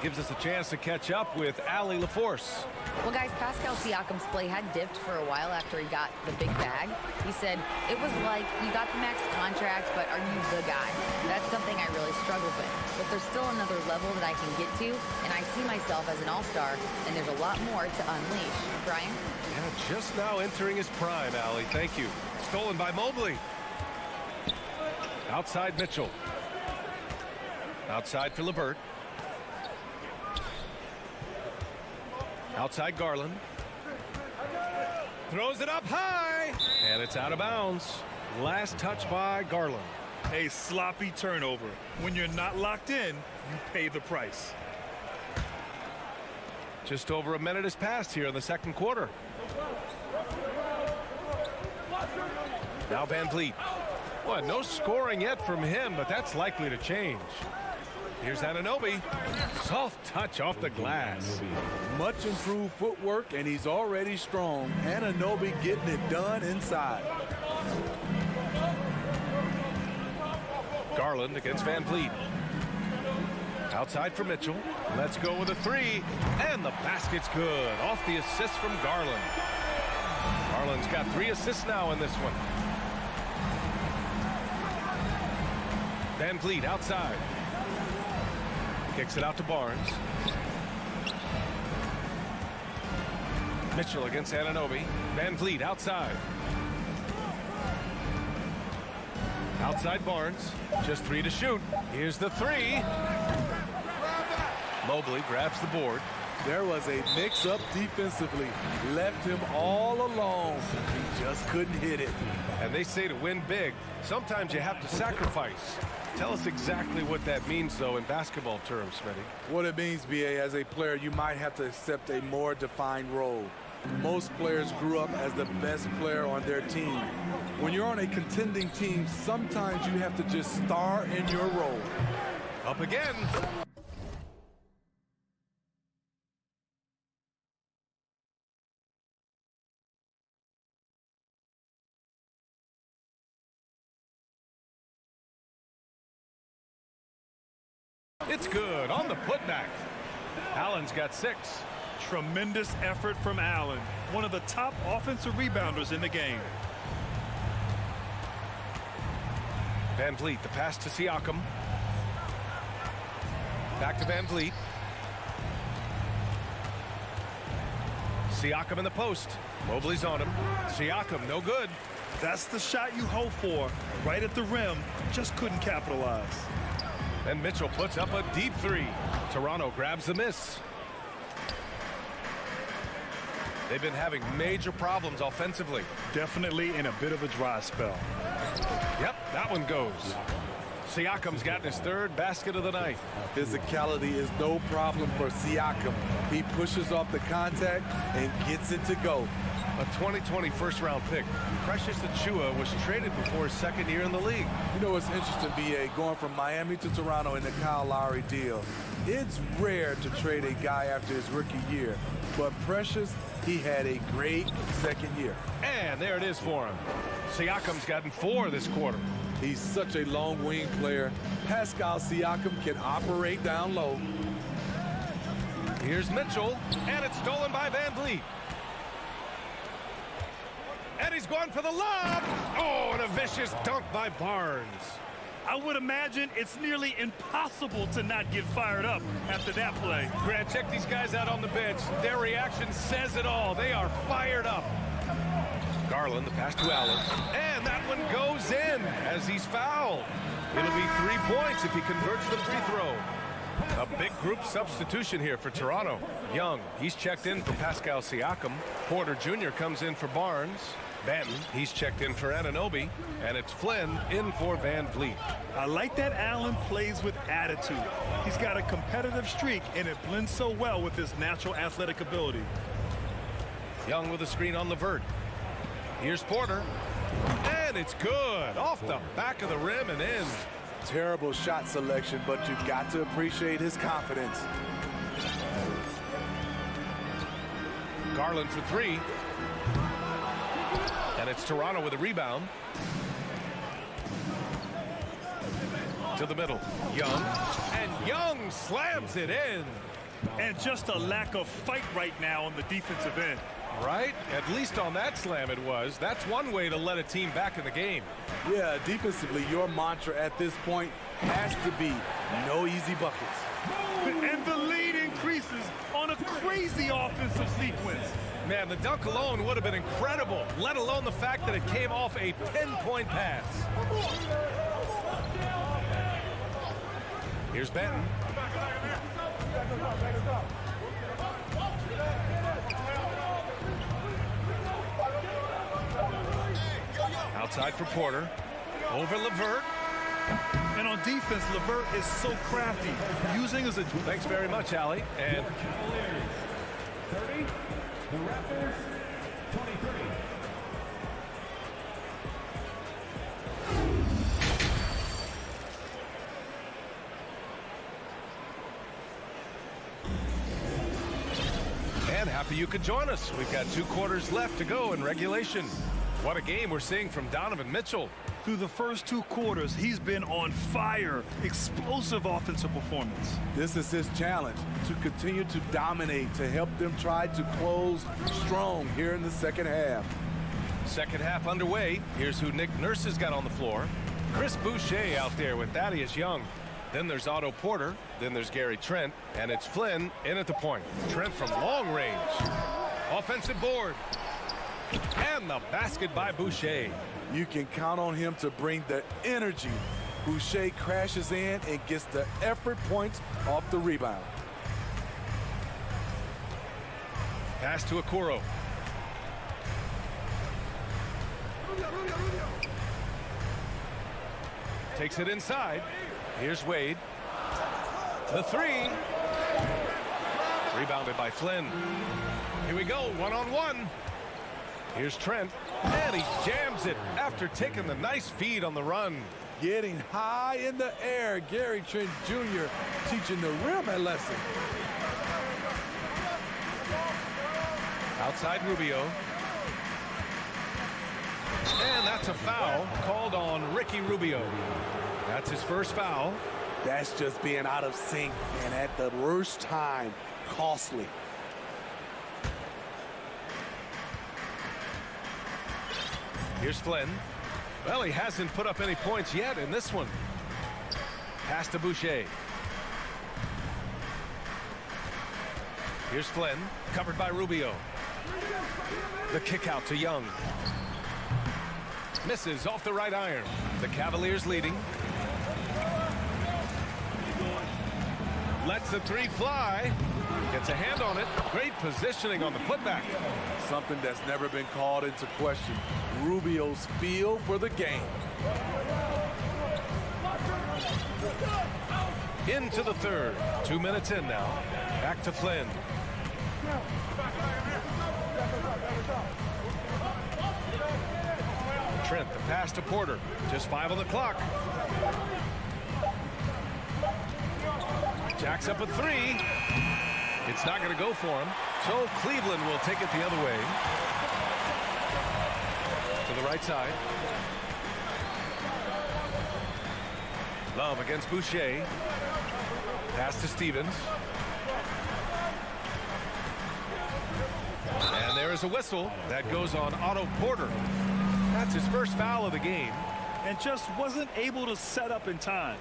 Gives us a chance to catch up with Allie LaForce. Well, guys, Pascal Siakam's play had dipped for a while after he got the big bag. He said, it was like, you got the max contract, but are you the guy? That's something I really struggled with. But there's still another level that I can get to, and I see myself as an all-star, and there's a lot more to unleash. Brian? Yeah, just now entering his prime, Allie. Thank you. Stolen by Mobley. Outside Mitchell. Outside for LeVert. Outside Garland. Throws it up high. And it's out of bounds. Last touch by Garland. A sloppy turnover. When you're not locked in, you pay the price. Just over a minute has passed here in the second quarter. Now Van Vliet. Well, no scoring yet from him, but that's likely to change. Here's Anunoby. Soft touch off the glass. Much improved footwork, and he's already strong. Anunoby getting it done inside. Garland against Van Vliet. Outside for Mitchell. Let's go with a 3. And the basket's good. Off the assist from Garland. Garland's got 3 assists now in this one. Van Vliet outside. Kicks it out to Barnes. Mitchell against Anunoby. Van Vliet outside. Outside Barnes. Just 3 to shoot. Here's the 3. Mobley grabs the board. There was a mix-up defensively. Left him all alone. He just couldn't hit it. And they say to win big, sometimes you have to sacrifice. Tell us exactly what that means, though, in basketball terms, Smitty. What it means, B.A., as a player, you might have to accept a more defined role. Most players grew up as the best player on their team. When you're on a contending team, sometimes you have to just star in your role. Up again. It's good on the putback. Allen's got 6. Tremendous effort from Allen, one of the top offensive rebounders in the game. Van Vliet, the pass to Siakam. Back to Van Vliet. Siakam in the post. Mobley's on him. Siakam, no good. That's the shot you hope for. Right at the rim, just couldn't capitalize. And Mitchell puts up a deep 3. Toronto grabs the miss. They've been having major problems offensively. Definitely in a bit of a dry spell. Yep, that one goes. Siakam's gotten his 3rd basket of the night. Physicality is no problem for Siakam. He pushes off the contact and gets it to go. A 2020 first-round pick. Precious Achiuwa was traded before his second year in the league. You know, it's interesting, B.A., going from Miami to Toronto in the Kyle Lowry deal. It's rare to trade a guy after his rookie year, but Precious, he had a great second year. And there it is for him. Siakam's gotten 4 this quarter. He's such a long wing player. Pascal Siakam can operate down low. Here's Mitchell, and it's stolen by Van Vliet. And he's going for the lob. Oh, and a vicious dunk by Barnes. I would imagine it's nearly impossible to not get fired up after that play. Grant, check these guys out on the bench. Their reaction says it all. They are fired up. Garland, the pass to Allen. And that one goes in as he's fouled. It'll be 3 points if he converts the free throw. A big group substitution here for Toronto. Young, he's checked in for Pascal Siakam. Porter Jr. comes in for Barnes. Banton, he's checked in for Anunoby. And it's Flynn in for Van Vliet. I like that Allen plays with attitude. He's got a competitive streak, and it blends so well with his natural athletic ability. Young with a screen on Levert. Here's Porter. And it's good. Off the back of the rim and in. Terrible shot selection, but you've got to appreciate his confidence. Garland for 3. And it's Toronto with a rebound. To the middle. Young. And Young slams it in. And just a lack of fight right now on the defensive end. Right? At least on that slam it was. That's one way to let a team back in the game. Yeah, defensively, your mantra at this point has to be no easy buckets. And the lead increases on a crazy offensive sequence. Man, the dunk alone would have been incredible, let alone the fact that it came off a pinpoint pass. Here's Banton. Outside for Porter. Over Levert. And on defense, Levert is so crafty, using as a... Thanks very much, Allie. And Cavaliers 30, the Raptors 23. And happy you could join us. We've got 2 quarters left to go in regulation. What a game we're seeing from Donovan Mitchell. Through the first 2 quarters, he's been on fire. Explosive offensive performance. This is his challenge, to continue to dominate, to help them try to close strong here in the second half. Second half underway. Here's who Nick Nurse has got on the floor. Chris Boucher out there with Thaddeus Young. Then there's Otto Porter. Then there's Gary Trent. And it's Flynn in at the point. Trent from long range. Offensive board. And the basket by Boucher. You can count on him to bring the energy. Boucher crashes in and gets the effort points off the rebound. Pass to Okoro. Takes it inside. Here's Wade. The 3. Rebounded by Flynn. Here we go, one-on-one. Here's Trent, and he jams it after taking the nice feed on the run. Getting high in the air, Gary Trent Jr. teaching the rim a lesson. Outside Rubio. And that's a foul called on Ricky Rubio. That's his first foul. That's just being out of sync and at the worst time, costly. Here's Flynn. Well, he hasn't put up any points yet in this one. Pass to Boucher. Here's Flynn, covered by Rubio. The kick out to Young. Misses off the right iron. The Cavaliers leading. Lets the 3 fly. Gets a hand on it. Great positioning on the putback. Something that's never been called into question. Rubio's feel for the game. Into the third. 2 minutes in now. Back to Flynn. pass to Porter. Just 5 on the clock. Jacks up a 3. It's not going to go for him. So Cleveland will take it the other way. To the right side. Love against Boucher. Pass to Stevens. And there is a whistle that goes on Otto Porter. That's his first foul of the game. And just wasn't able to set up in time.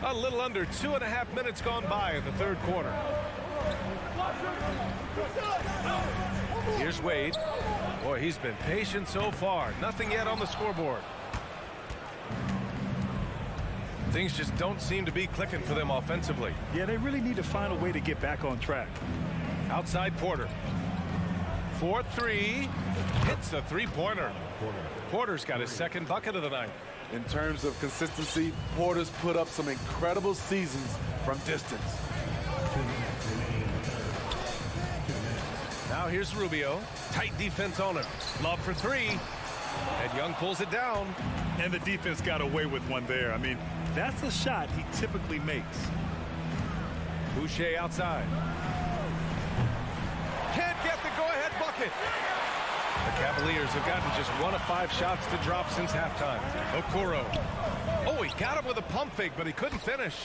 A little under 2.5 minutes gone by in the third quarter. Here's Wade. Boy, he's been patient so far. Nothing yet on the scoreboard. Things just don't seem to be clicking for them offensively. Yeah, they really need to find a way to get back on track. Outside Porter. 4-3. Hits a three-pointer. Porter's got his second bucket of the night. In terms of consistency, Porter's put up some incredible seasons from distance. Now here's Rubio. Tight defense on him. Love for 3. And Young pulls it down. And the defense got away with one there. I mean, that's a shot he typically makes. Boucher outside. Can't get the go-ahead bucket. The Cavaliers have gotten just 1 of 5 shots to drop since halftime. Okoro. Oh, he got him with a pump fake, but he couldn't finish.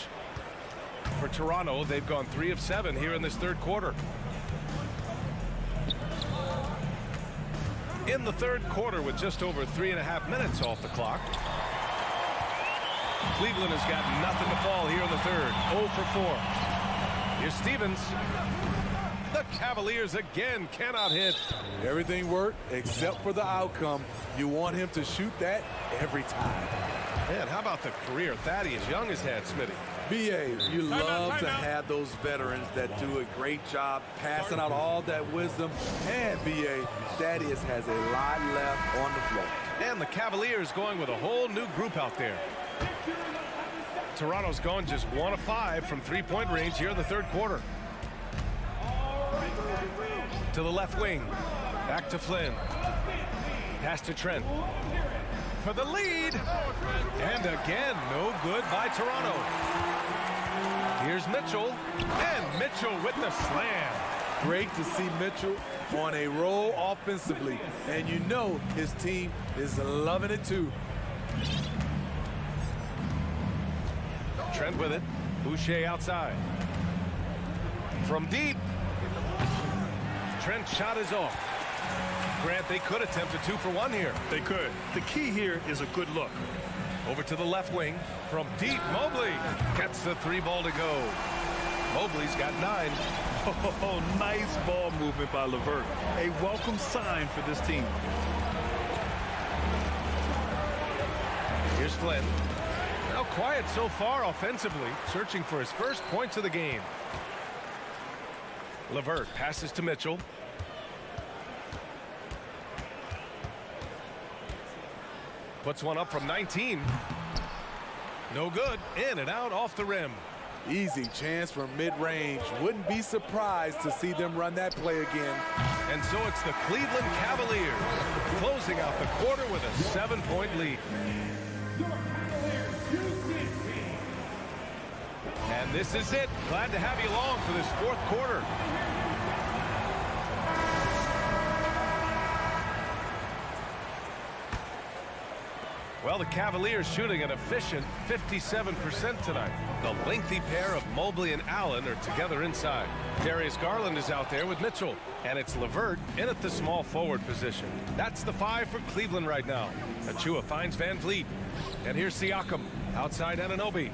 For Toronto, they've gone 3 of 7 here in this third quarter. In the third quarter with just over 3.5 minutes off the clock. Cleveland has got nothing to fall here in the third. 0 for 4. Here's Stevens. The Cavaliers again cannot hit. Everything worked except for the outcome. You want him to shoot that every time. Man, how about the career Thaddeus Young has had, Smitty? B.A., you love to have those veterans that do a great job passing out all that wisdom. And B.A., Thaddeus has a lot left on the floor. And the Cavaliers going with a whole new group out there. Toronto's gone just 1 of 5 from three-point range here in the third quarter. To the left wing. Back to Flynn. Pass to Trent. For the lead. And again, no good by Toronto. Here's Mitchell. And Mitchell with the slam. Great to see Mitchell on a roll offensively. And you know his team is loving it too. Trent with it. Boucher outside. From deep. Trent's shot is off. Grant, they could attempt a 2 for 1 here. They could. The key here is a good look. Over to the left wing. From deep, Mobley gets the 3 ball to go. Mobley's got 9. Oh, nice ball movement by LeVert. A welcome sign for this team. Here's Flynn. Now quiet so far offensively, searching for his first points of the game. LeVert passes to Mitchell. Puts one up from 19. No good. In and out off the rim. Easy chance from mid-range. Wouldn't be surprised to see them run that play again. And so it's the Cleveland Cavaliers closing out the quarter with a 7-point lead. And this is it. Glad to have you along for this fourth quarter. Well, the Cavaliers shooting an efficient 57% tonight. The lengthy pair of Mobley and Allen are together inside. Darius Garland is out there with Mitchell. And it's LeVert in at the small forward position. That's the 5 for Cleveland right now. Achua finds Van Vliet. And here's Siakam outside Anunoby.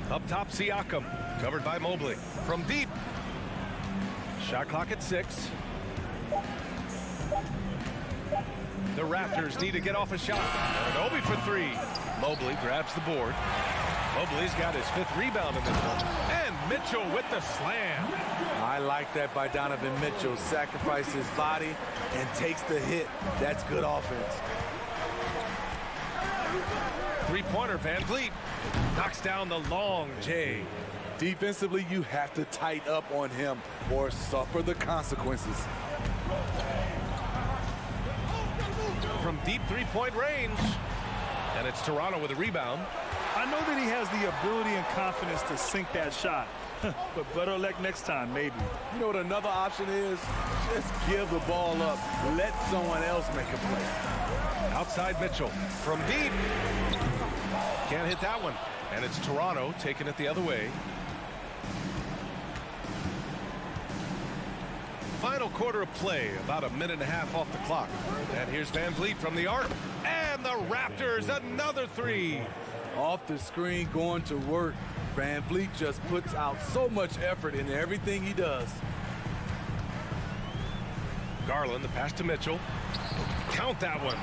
Up top, Siakam, covered by Mobley. From deep. Shot clock at 6. The Raptors need to get off a shot. Anunoby for 3. Mobley grabs the board. Mobley's got his 5th rebound in this one. And Mitchell with the slam. I like that by Donovan Mitchell. Sacrifices his body and takes the hit. That's good offense. Three-pointer, Van Vliet knocks down the long J. Defensively, you have to tighten up on him or suffer the consequences. From deep three-point range. And it's Toronto with a rebound. I know that he has the ability and confidence to sink that shot. But better luck next time, maybe. You know what another option is? Just give the ball up. Let someone else make a play. Outside Mitchell from deep. Can't hit that one. And it's Toronto taking it the other way. Final quarter of play, about a minute and a half off the clock. And here's Van Vliet from the arc. And the Raptors, another three. Off the screen, going to work. Van Vliet just puts out so much effort in everything he does. Garland, the pass to Mitchell. Count that one.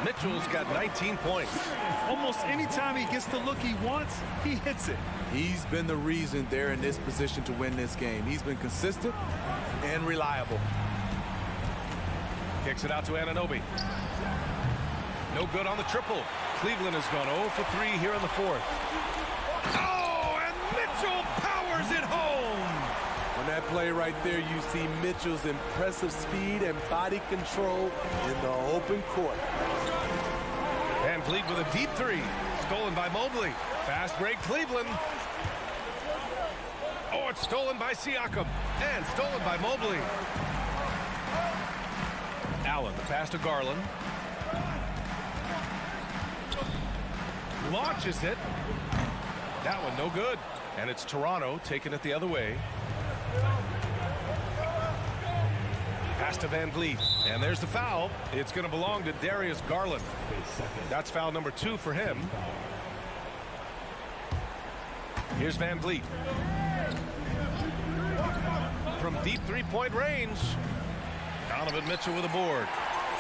Mitchell's got 19 points. Almost any time he gets the look he wants, he hits it. He's been the reason they're in this position to win this game. He's been consistent and reliable. Kicks it out to Anunoby. No good on the triple. Cleveland has gone 0 for 3 here in the fourth. Oh, and Mitchell powers it home. On that play right there, you see Mitchell's impressive speed and body control in the open court. Van Vliet with a deep three. Stolen by Mobley. Fast break Cleveland. Oh, it's stolen by Siakam. And stolen by Mobley. Allen, the pass to Garland. Launches it. That one no good. And it's Toronto taking it the other way. Pass to Van Vliet. And there's the foul. It's going to belong to Darius Garland. That's foul number 2 for him. Here's Van Vliet. From deep three-point range. Donovan Mitchell with a board.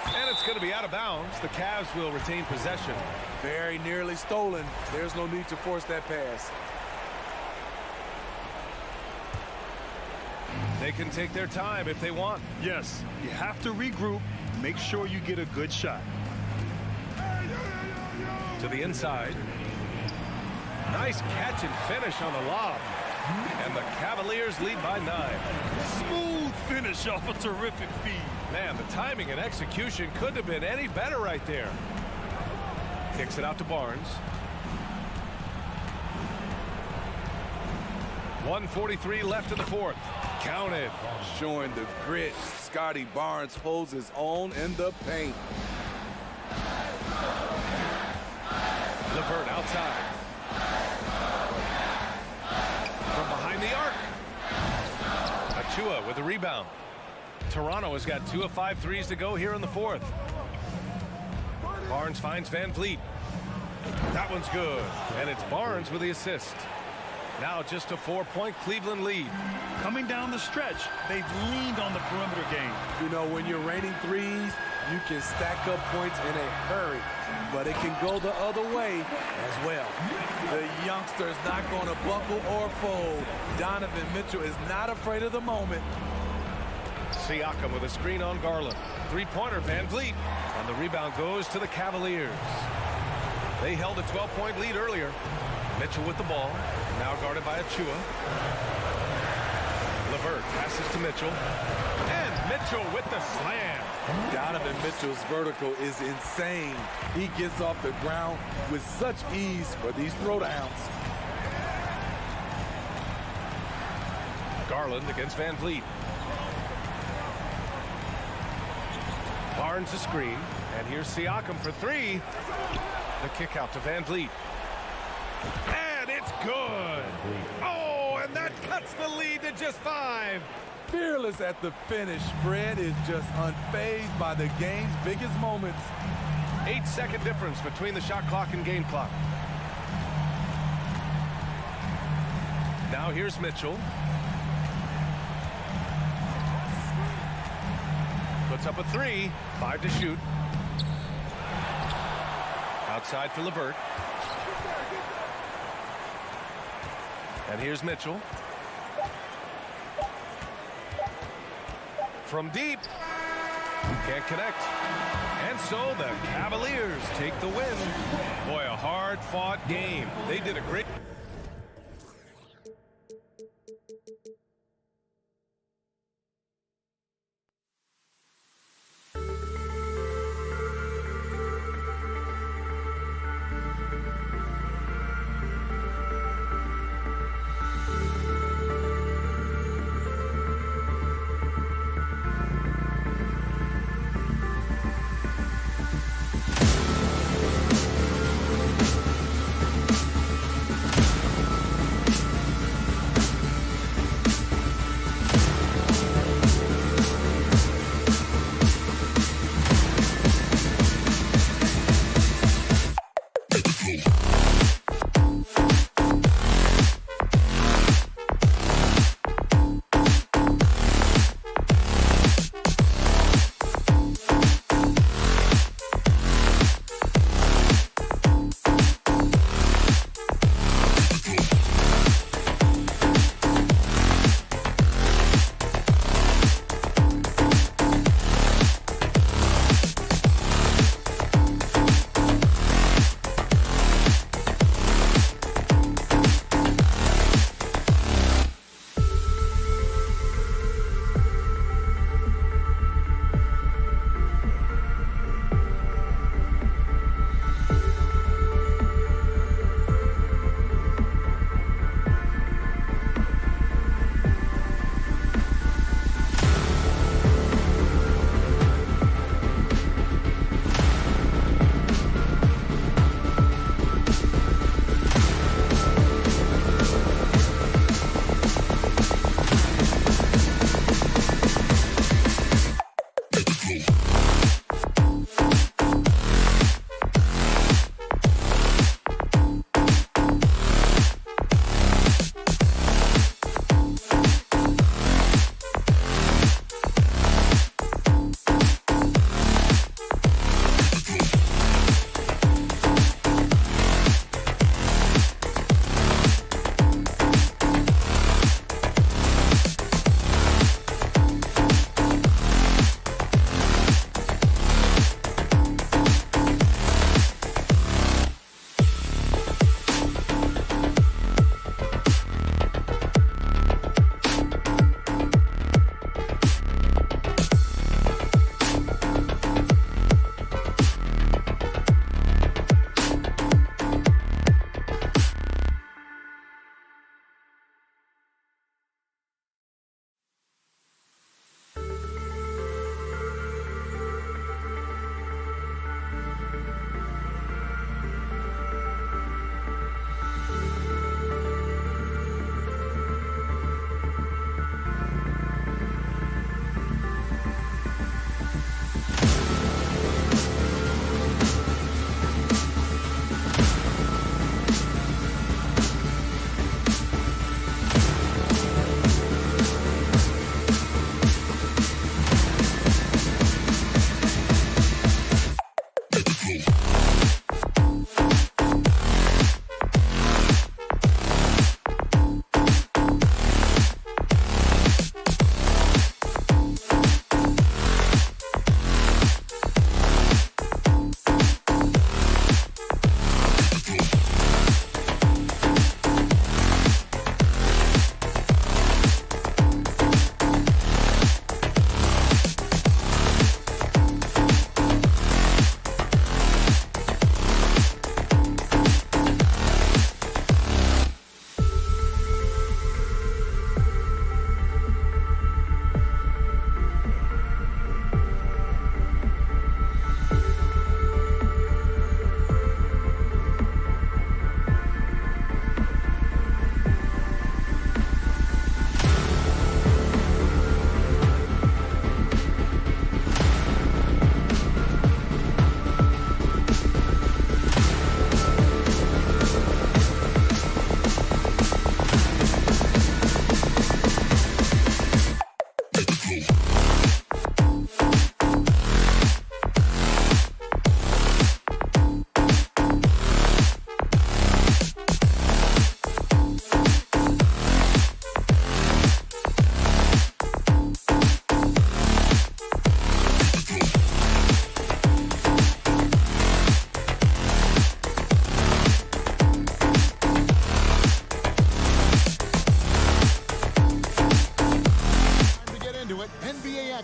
And it's going to be out of bounds. The Cavs will retain possession. Very nearly stolen. There's no need to force that pass. They can take their time if they want. Yes, you have to regroup. Make sure you get a good shot. To the inside. Nice catch and finish on the lob. And the Cavaliers lead by 9. Smooth finish off a terrific feed. Man, the timing and execution couldn't have been any better right there. Kicks it out to Barnes. 1:43 left in the fourth. Counted. Showing the grit. Scotty Barnes holds his own in the paint. LeVert outside. From behind the arc. Achua with a rebound. Toronto has got 2 of 5 threes to go here in the fourth. Barnes finds Van Vliet. That one's good. And it's Barnes with the assist. Now just a 4-point Cleveland lead. Coming down the stretch, they've leaned on the perimeter game. You know, when you're raining threes, you can stack up points in a hurry. But it can go the other way as well. The youngster's not going to buckle or fold. Donovan Mitchell is not afraid of the moment. Siakam with a screen on Garland. Three-pointer, Van Vliet. And the rebound goes to the Cavaliers. They held a 12-point lead earlier. Mitchell with the ball. Now guarded by Achua. LeVert passes to Mitchell. And Mitchell with the slam. Donovan Mitchell's vertical is insane. He gets off the ground with such ease for these throwdowns. Garland against Van Vliet. Barnes a screen. And here's Siakam for 3. The kick out to Van Vliet. And it's good. Oh, and that cuts the lead to just 5. Fearless at the finish. Fred is just unfazed by the game's biggest moments. 8-second difference between the shot clock and game clock. Now here's Mitchell. Puts up a 3. 5 to shoot. Outside for LeVert. And here's Mitchell. From deep. Can't connect. And so the Cavaliers take the win. Boy, a hard-fought game. They did a great...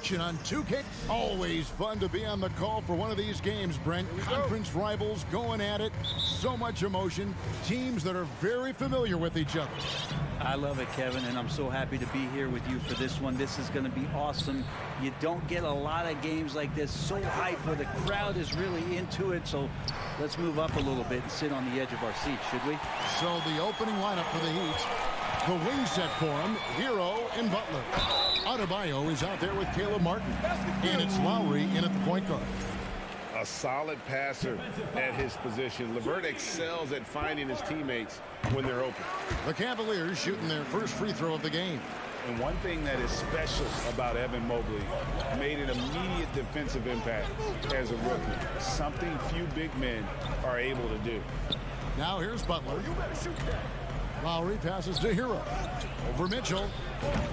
action on 2K. Always fun to be on the call for one of these games, Brent. Conference rivals going at it. So much emotion. Teams that are very familiar with each other. I love it, Kevin, and I'm so happy to be here with you for this one. This is going to be awesome. You don't get a lot of games like this so hype where the crowd is really into it. So let's move up a little bit and sit on the edge of our seats, should we? So the opening lineup for the Heat. The wing set for him, Hero and Butler. Adebayo is out there with Caleb Martin. And it's Lowry in at the point guard. A solid passer at his position. LeVert excels at finding his teammates when they're open. The Cavaliers shooting their first free throw of the game. And one thing that is special about Evan Mobley, made an immediate defensive impact as a rookie. Something few big men are able to do. Now here's Butler. Lowry passes to Hero. Over Mitchell.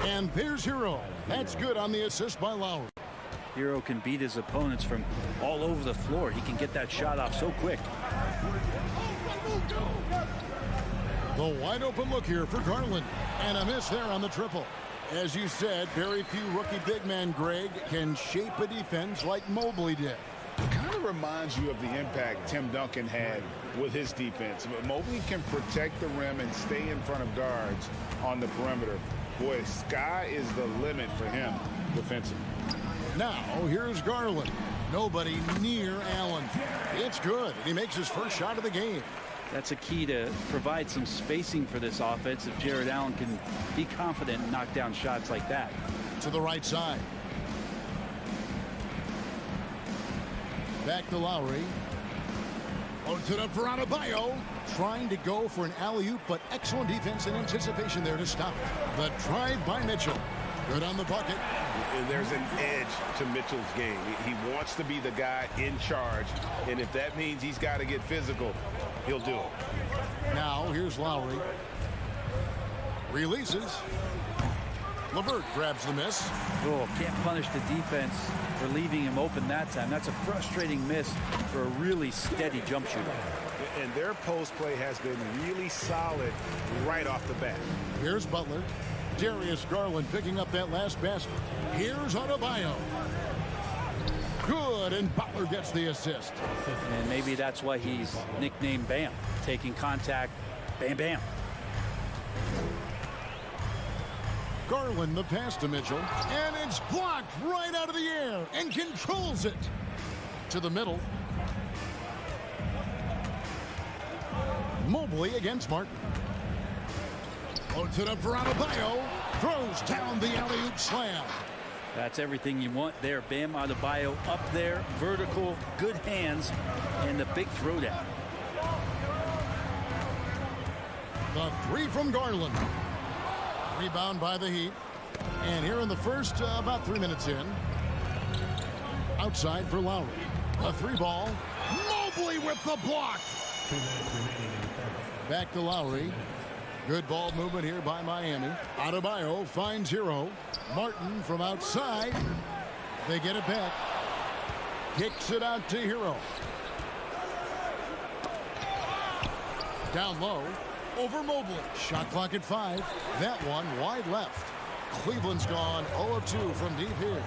And there's Hero. That's good on the assist by Lowry. Hero can beat his opponents from all over the floor. He can get that shot off so quick. The wide open look here for Garland. And a miss there on the triple. As you said, very few rookie big men, Greg, can shape a defense like Mobley did. It kind of reminds you of the impact Tim Duncan had with his defense. But Mobley can protect the rim and stay in front of guards on the perimeter. Boy, sky is the limit for him defensively. Now, here's Garland. Nobody near Allen. It's good. He makes his first shot of the game. That's a key to provide some spacing for this offense if Jared Allen can be confident and knock down shots like that. To the right side. Back to Lowry. Loads it up for Adebayo. Trying to go for an alley-oop, but excellent defense and anticipation there to stop it. The drive by Mitchell. Good on the bucket. There's an edge to Mitchell's game. He wants to be the guy in charge, and if that means he's got to get physical, he'll do it. Now, here's Lowry. Releases. LeVert grabs the miss. Oh, can't punish the defense for leaving him open that time. That's a frustrating miss for a really steady jump shooter. And their post play has been really solid right off the bat. Here's Butler. Darius Garland picking up that last basket. Here's Adebayo. Good, and Butler gets the assist. And maybe that's why he's nicknamed Bam. Taking contact, bam, bam. Garland the pass to Mitchell. And it's blocked right out of the air and controls it. To the middle. Mobley against Martin. Loads it up for Adebayo. Throws down the alley-oop slam. That's everything you want there. Bam Adebayo up there. Vertical, good hands, and the big throwdown. The three from Garland. Rebound by the Heat. And here in the first, about 3 minutes in. Outside for Lowry. A three ball. Mobley with the block. Back to Lowry. Good ball movement here by Miami. Adebayo finds Hero. Martin from outside. They get it back. Kicks it out to Hero. Down low. Over Mobley. Shot clock at 5. That one wide left. Cleveland's gone 0 of 2 from deep here.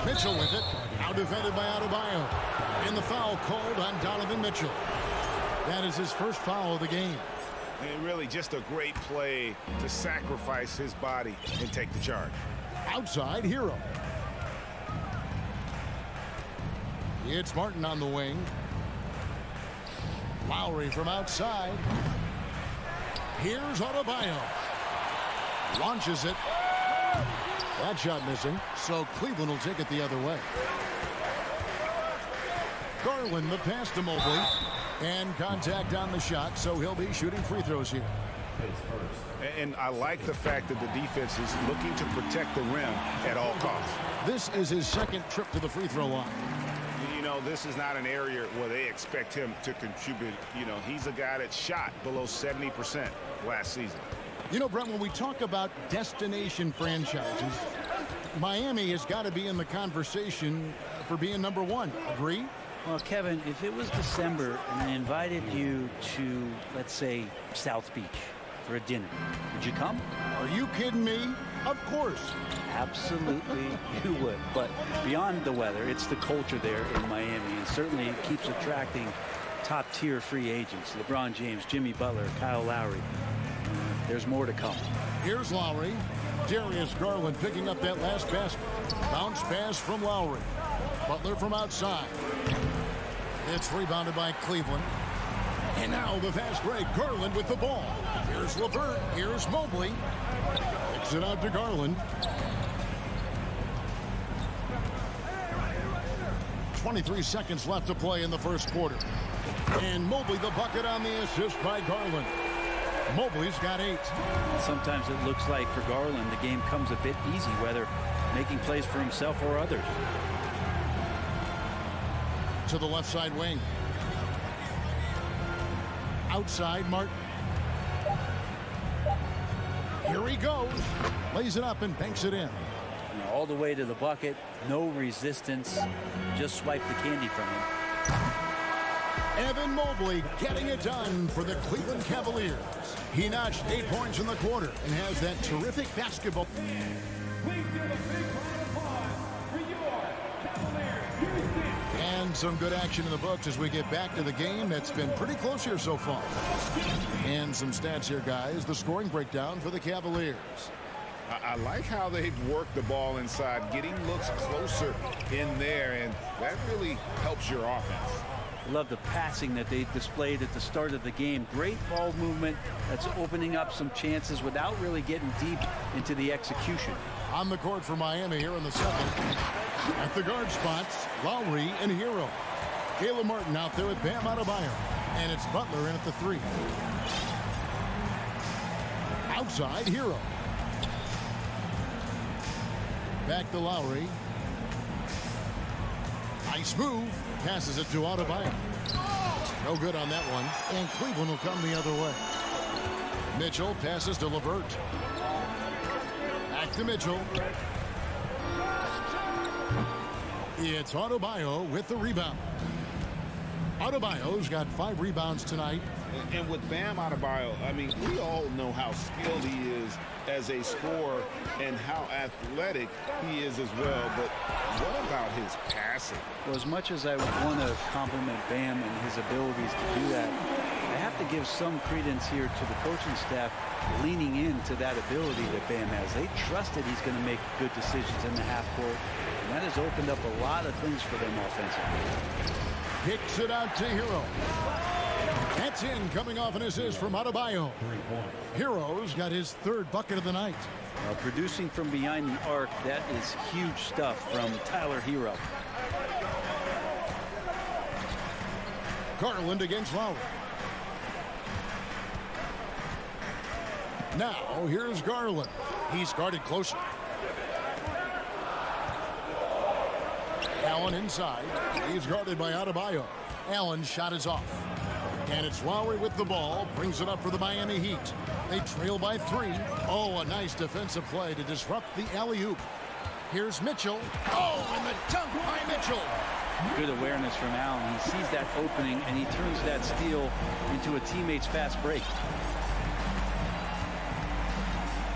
Mitchell with it. Out defended by Adebayo. And the foul called on Donovan Mitchell. That is his first foul of the game. And really just a great play to sacrifice his body and take the charge. Outside, Hero. It's Martin on the wing. Lowry from outside. Here's Adebayo. Launches it. That shot missing, so Cleveland will take it the other way. Garland the pass to Mobley. And contact on the shot, so he'll be shooting free throws here. And I like the fact that the defense is looking to protect the rim at all costs. This is his second trip to the free throw line. You know, this is not an area where they expect him to contribute. You know, he's a guy that shot below 70% last season. You know, Brent, when we talk about destination franchises, Miami has got to be in the conversation for being number one. Agree? Well, Kevin, if it was December and I invited you to, let's say, South Beach for a dinner, would you come? Are you kidding me? Of course. Absolutely you would. But beyond the weather, it's the culture there in Miami. And certainly it keeps attracting top-tier free agents. LeBron James, Jimmy Butler, Kyle Lowry. There's more to come. Here's Lowry. Darius Garland picking up that last basket. Bounce pass from Lowry. Butler from outside. It's rebounded by Cleveland. And now the fast break. Garland with the ball. Here's LeVert. Here's Mobley. Kicks it out to Garland. 23 seconds left to play in the first quarter. And Mobley the bucket on the assist by Garland. Mobley's got 8. Sometimes it looks like for Garland the game comes a bit easy, whether making plays for himself or others. To the left side wing. Outside Martin. Here he goes. Lays it up and banks it in. All the way to the bucket. No resistance. Just swipe the candy from him. Evan Mobley getting it done for the Cleveland Cavaliers. He notched 8 points in the quarter and has that terrific basketball. And some good action in the books as we get back to the game that's been pretty close here so far. And some stats here, guys. The scoring breakdown for the Cavaliers. I like how they've worked the ball inside, getting looks closer in there, and that really helps your offense. I love the passing that they displayed at the start of the game. Great ball movement that's opening up some chances without really getting deep into the execution. On the court for Miami here in the second. At the guard spots, Lowry and Hero. Caleb Martin out there with Bam Adebayo. And it's Butler in at the 3. Outside, Hero. Back to Lowry. Nice move. Passes it to Adebayo. No good on that one. And Cleveland will come the other way. Mitchell passes to LeVert. Back to Mitchell. It's Adebayo with the rebound. Adebayo's got 5 rebounds tonight. And with Bam Adebayo, I mean, we all know how skilled he is as a scorer and how athletic he is as well. But what about his passing? Well, as much as I want to compliment Bam and his abilities to do that, I have to give some credence here to the coaching staff leaning into that ability that Bam has. They trust that he's going to make good decisions in the half court, and that has opened up a lot of things for them offensively. Kicks it out to Hero. That's in, coming off an assist from Adebayo. Hero's got his 3rd bucket of the night. Producing from behind the arc, that is huge stuff from Tyler Hero. Garland against Lowry. Now, here's Garland. He's guarded closer. Allen inside. He's guarded by Adebayo. Allen's shot is off. And it's Lowry with the ball. Brings it up for the Miami Heat. They trail by 3. Oh, a nice defensive play to disrupt the alley-oop. Here's Mitchell. Oh, and the dunk by Mitchell. Good awareness from Allen. He sees that opening, and he turns that steal into a teammate's fast break.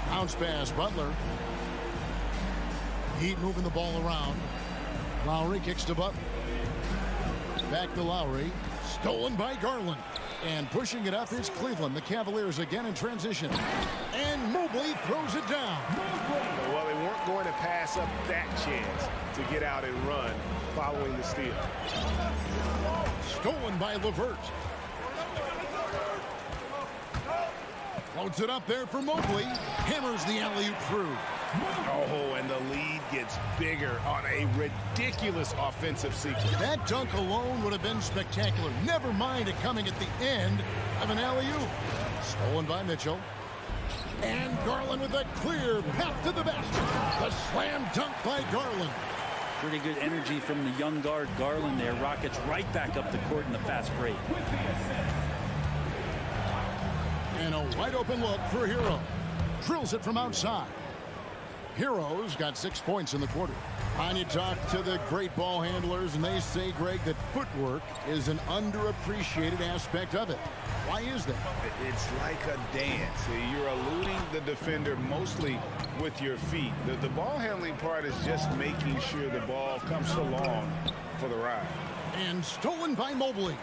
Bounce pass, Butler. Heat moving the ball around. Lowry kicks to Butler. Back to Lowry. Stolen by Garland. And pushing it up is Cleveland. The Cavaliers again in transition. And Mobley throws it down. Well, they weren't going to pass up that chance to get out and run following the steal. Stolen by LeVert. Floats it up there for Mobley. Hammers the alley-oop through. Oh, and the lead gets bigger on a ridiculous offensive sequence. That dunk alone would have been spectacular. Never mind it coming at the end of an alley-oop. Stolen by Mitchell. And Garland with a clear path to the basket. The slam dunk by Garland. Pretty good energy from the young guard Garland there. Rockets right back up the court in the fast break. And a wide open look for Hero. Drills it from outside. Hero's got 6 points in the quarter. And you talk to the great ball handlers, and they say, Greg, that footwork is an underappreciated aspect of it. Why is that? It's like a dance. You're eluding the defender mostly with your feet. The ball handling part is just making sure the ball comes along for the ride. And stolen by Mobley.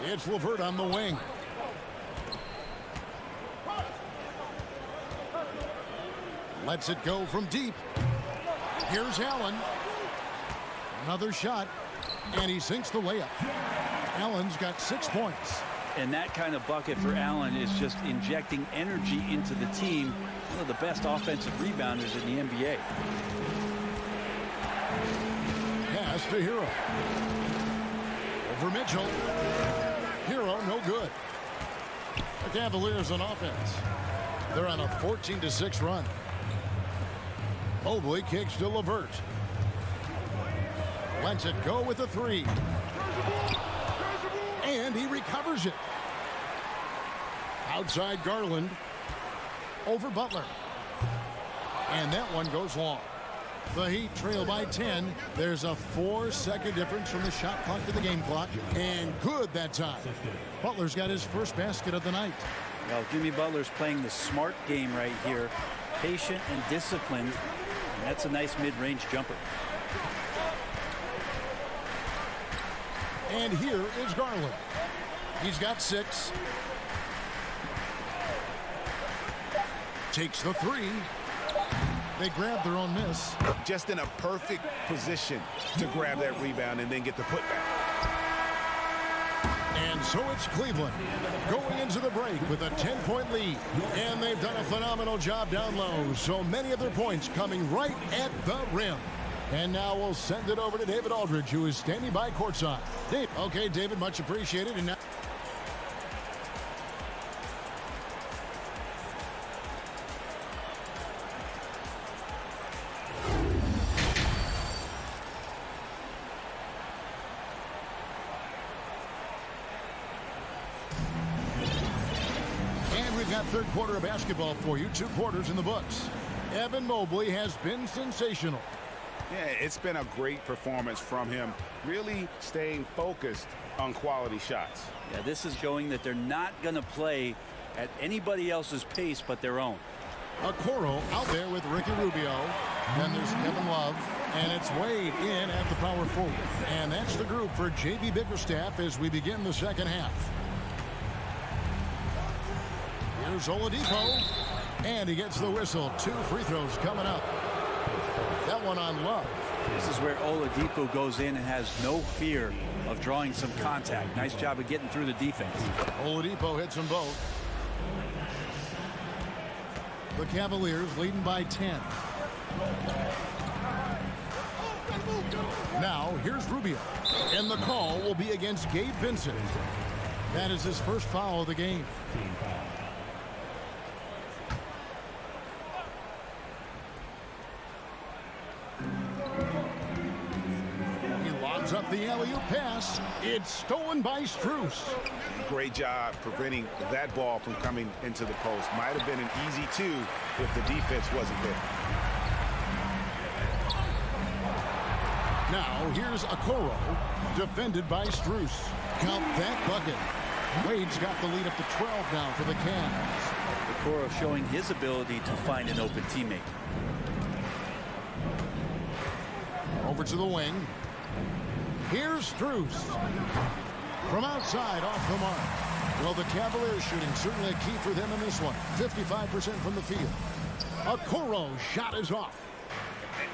It's LeVert on the wing. Lets it go from deep. Here's Allen. Another shot. And he sinks the layup. Allen's got 6 points. And that kind of bucket for Allen is just injecting energy into the team. One of the best offensive rebounders in the NBA. Pass to Hero. Over Mitchell. Hero, no good. The Cavaliers on offense. They're on a 14-6 run. Mobley kicks to LeVert. Lets it go with a 3. And he recovers it. Outside Garland. Over Butler. And that one goes long. The Heat trail by 10. There's a 4-second difference from the shot clock to the game clock. And good that time. Butler's got his first basket of the night. Well, Jimmy Butler's playing the smart game right here. Patient and disciplined. And that's a nice mid-range jumper. And here is Garland. He's got 6. Takes the 3. They grab their own miss. Just in a perfect position to grab that rebound and then get the putback. And so it's Cleveland going into the break with a 10-point lead. And they've done a phenomenal job down low. So many of their points coming right at the rim. And now we'll send it over to David Aldridge, who is standing by courtside. Dave. Okay, David, much appreciated. And now third quarter of basketball for you. 2 quarters in the books. Evan Mobley has been sensational. Yeah, it's been a great performance from him. Really staying focused on quality shots. Yeah, this is showing that they're not going to play at anybody else's pace but their own. Okoro out there with Ricky Rubio. Then there's Kevin Love. And it's Wade in at the power forward. And that's the group for J.B. Bickerstaff as we begin the second half. Here's Oladipo, and he gets the whistle. 2 free throws coming up. That one on Love. This is where Oladipo goes in and has no fear of drawing some contact. Nice job of getting through the defense. Oladipo hits them both. The Cavaliers leading by 10. Now, here's Rubio. And the call will be against Gabe Vincent. That is his first foul of the game. Up the alley-oop pass. It's stolen by Strus. Great job preventing that ball from coming into the post. Might have been an easy 2 if the defense wasn't there. Now here's Okoro, defended by Strus. Count that bucket. Wade's got the lead up to 12 now for the Cavs. Okoro showing his ability to find an open teammate. Over to the wing. Here's Strus. From outside, off the mark. Well, the Cavaliers shooting certainly a key for them in this one. 55% from the field. Okoro's shot is off.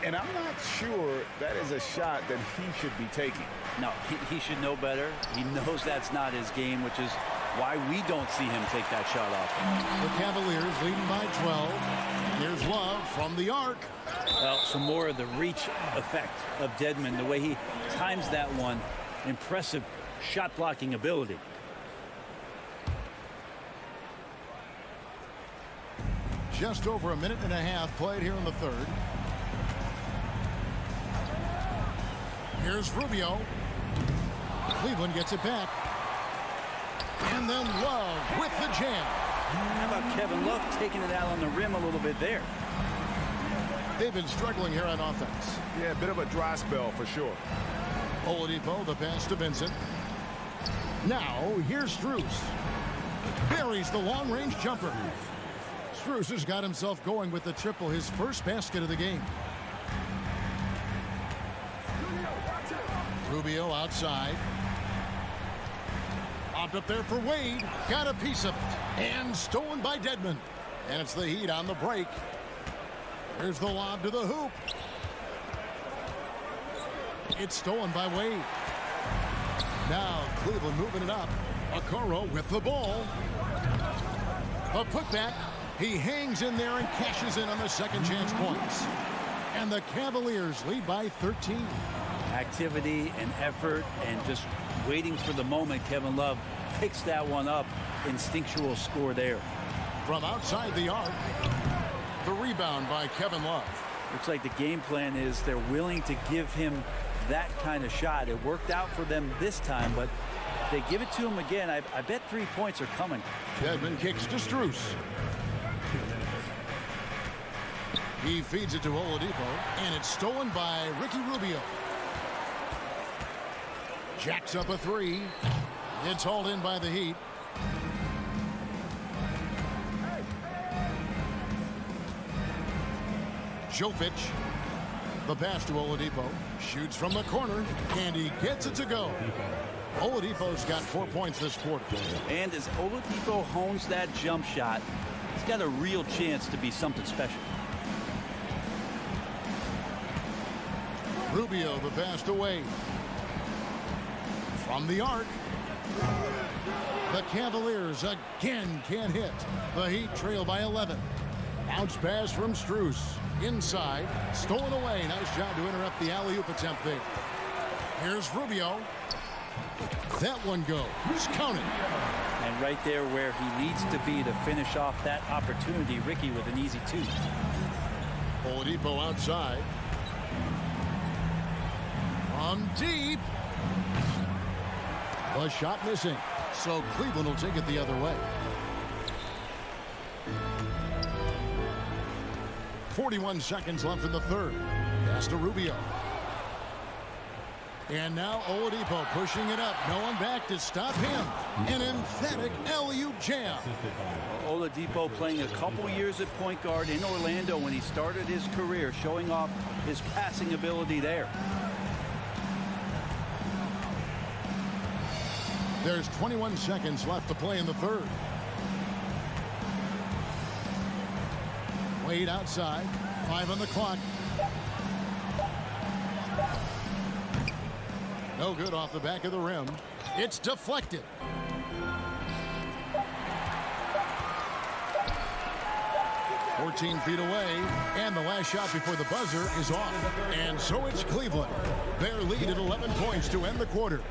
And I'm not sure that is a shot that he should be taking. No, he should know better. He knows that's not his game, which is why we don't see him take that shot off. The Cavaliers leading by 12. Here's Love from the arc. Well, some more of the reach effect of Dedmon, the way he times that one. Impressive shot blocking ability. Just over a minute and a half played here in the third. Here's Rubio. Cleveland gets it back. And then Love with the jam. How about Kevin Love taking it out on the rim a little bit there? They've been struggling here on offense. Yeah, a bit of a dry spell for sure. Oladipo, the pass to Vincent. Now, here's Strus. Buries the long-range jumper. Strus has got himself going with the triple, his first basket of the game. Rubio outside. Popped up there for Wade. Got a piece of it. And stolen by Dedmon. And it's the Heat on the break. Here's the lob to the hoop. It's stolen by Wade. Now Cleveland moving it up. Okoro with the ball. A putback. He hangs in there and cashes in on the second chance points. And the Cavaliers lead by 13. Activity and effort and just waiting for the moment. Kevin Love picks that one up. Instinctual score there. From outside the arc, the rebound by Kevin Love. Looks like the game plan is they're willing to give him that kind of shot. It worked out for them this time, but if they give it to him again, I bet 3 points are coming. Dedmon kicks to Strus. He feeds it to Oladipo, and it's stolen by Ricky Rubio. Jacks up a three. It's hauled in by the Heat. Jovic. The pass to Oladipo. Shoots from the corner, and he gets it to go. Oladipo's got 4 points this quarter. And as Oladipo hones that jump shot, he's got a real chance to be something special. Rubio, the pass to Wade. From the arc. The Cavaliers again can't hit. The Heat trail by 11. Bounce pass from Strus. Inside. Stolen away. Nice job to interrupt the alley-oop attempt there. Here's Rubio. That one goes. Counted. And right there where he needs to be to finish off that opportunity, Ricky with an easy two. Oladipo outside. From deep. The shot missing. So Cleveland will take it the other way. 41 seconds left in the third. Pass to Rubio. And now Oladipo pushing it up. No one back to stop him. An emphatic alley-oop jam. Oladipo playing a couple years at point guard in Orlando when he started his career, showing off his passing ability there. There's 21 seconds left to play in the third. Wade outside. 5 on the clock. No good off the back of the rim. It's deflected. "14 feet away, and the last shot before the buzzer is off. And so it's Cleveland. Their lead at 11 points to end the quarter.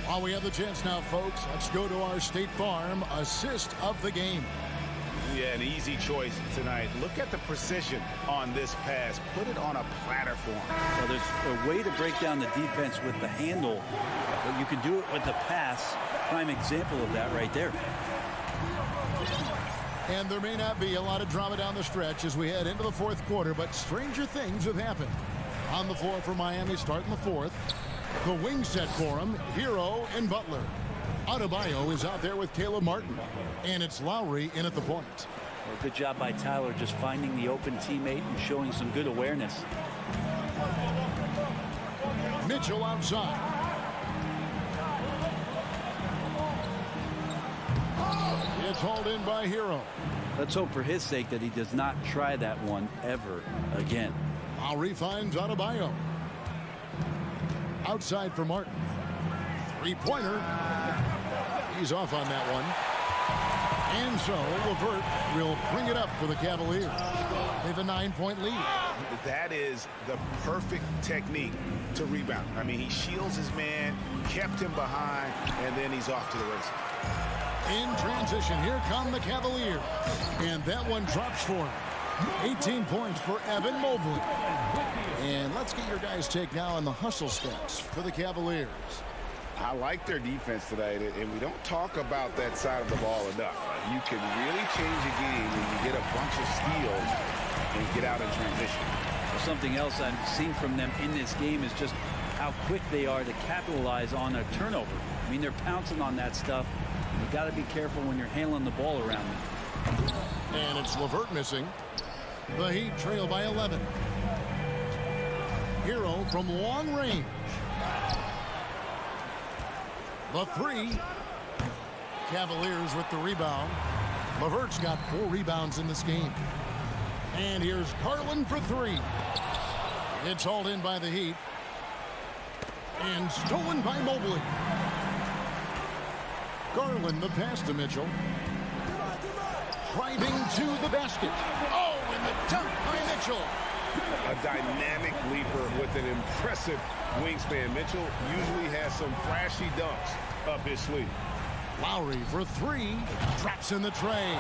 While we have the chance now, folks, let's go to our State Farm assist of the game. Yeah, an easy choice tonight. Look at the precision on this pass. Put it on a platter for him. Well, there's a way to break down the defense with the handle, but you can do it with the pass. Prime example of that right there. And there may not be a lot of drama down the stretch as we head into the fourth quarter, but stranger things have happened. On the floor for Miami starting the fourth. The wing set for him, Hero and Butler. Adebayo is out there with Caleb Martin. And it's Lowry in at the point. Well, good job by Tyler just finding the open teammate and showing some good awareness. Mitchell outside. It's hauled in by Hero. Let's hope for his sake that he does not try that one ever again. Lowry finds Adebayo. Outside for Martin. Three-pointer. He's off on that one. And so LeVert will bring it up for the Cavaliers. They have a 9-point lead. That is the perfect technique to rebound. I mean, he shields his man, kept him behind, and then he's off to the races. In transition, here come the Cavaliers. And that one drops for him. 18 points for Evan Mobley. And let's get your guys' take now on the hustle stats for the Cavaliers. I like their defense tonight, and we don't talk about that side of the ball enough. You can really change a game when you get a a bunch of steals and get out in transition. Well, something else I've seen from them in this game is just how quick they are to capitalize on a turnover. I mean, they're pouncing on that stuff. You got to be careful when you're handling the ball around them. And it's LeVert missing. The Heat trail by 11. Hero from long range. The three. Cavaliers with the rebound. LeVert's got 4 rebounds in this game. And here's Garland for 3. It's hauled in by the Heat. And stolen by Mobley. Garland the pass to Mitchell. Driving to the basket. Oh, and the dunk by Mitchell. A dynamic leaper with an impressive wingspan. Mitchell usually has some flashy dunks up his sleeve. Lowry for 3. Drops in the tray.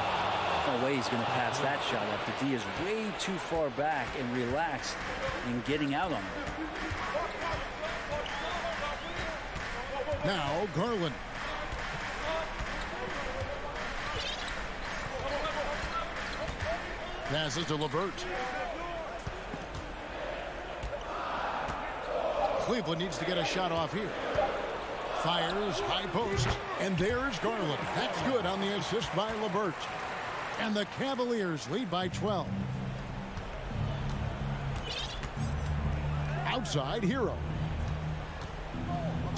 No way he's going to pass that shot up. The D is way too far back and relaxed in getting out on it. Now Garland. Passes to LeVert. Cleveland needs to get a shot off here. Fires, high post, and there's Garland. That's good on the assist by LeVert. And the Cavaliers lead by 12. Outside, Hero.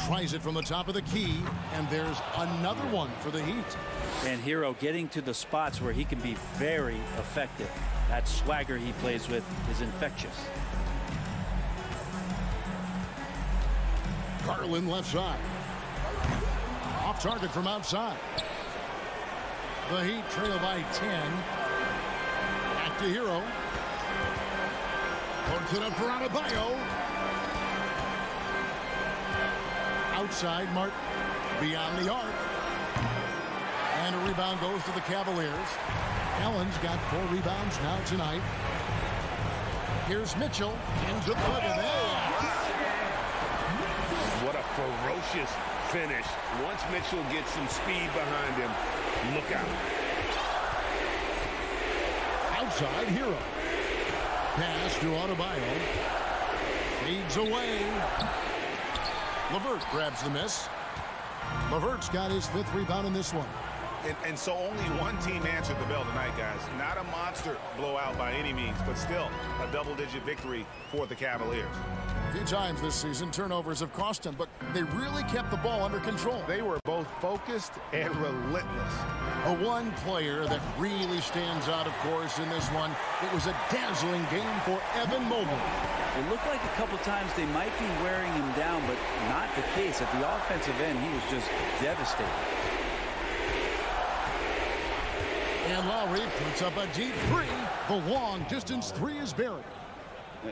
Tries it from the top of the key, and there's another one for the Heat. And Hero getting to the spots where he can be very effective. That swagger he plays with is infectious. Garland left side. Off target from outside. The Heat trail by 10. Back to Hero. Puts it up for Adebayo. Outside, Martin. Beyond the arc. And a rebound goes to the Cavaliers. Allen's got 4 rebounds now tonight. Here's Mitchell into the bucket. What a ferocious finish. Once Mitchell gets some speed behind him, look out. Outside, Hero. Pass to Adebayo. Fades away. LeVert grabs the miss. LeVert's got his 5th rebound in this one. And so only one team answered the bell tonight, guys. Not a monster blowout by any means, but still a double-digit victory for the Cavaliers. A few times this season, turnovers have cost them, but they really kept the ball under control. They were both focused and relentless. A one player that really stands out, of course, in this one. It was a dazzling game for Evan Mobley. It looked like a couple times they might be wearing him down, but not the case. At the offensive end, he was just devastating. And Lowry puts up a deep 3. The long-distance 3 is buried.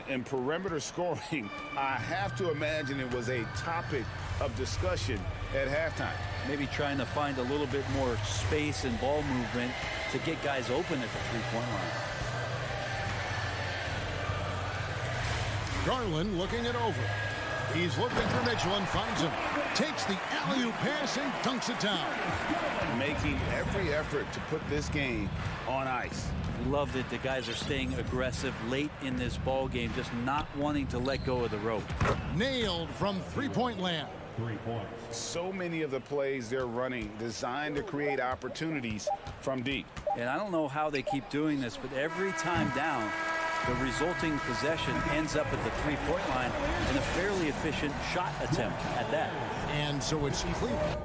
In perimeter scoring, I have to imagine it was a topic of discussion at halftime. Maybe trying to find a little bit more space and ball movement to get guys open at the three-point line. Garland looking it over. He's looking for Mitchell and finds him. Takes the alley-oop pass and dunks it down. Making every effort to put this game on ice. Love that the guys are staying aggressive late in this ball game, just not wanting to let go of the rope. Nailed from three-point land. 3 points. So many of the plays they're running designed to create opportunities from deep. And I don't know how they keep doing this, but every time down, the resulting possession ends up at the three-point line in a fairly efficient shot attempt at that. And so it's Cleveland.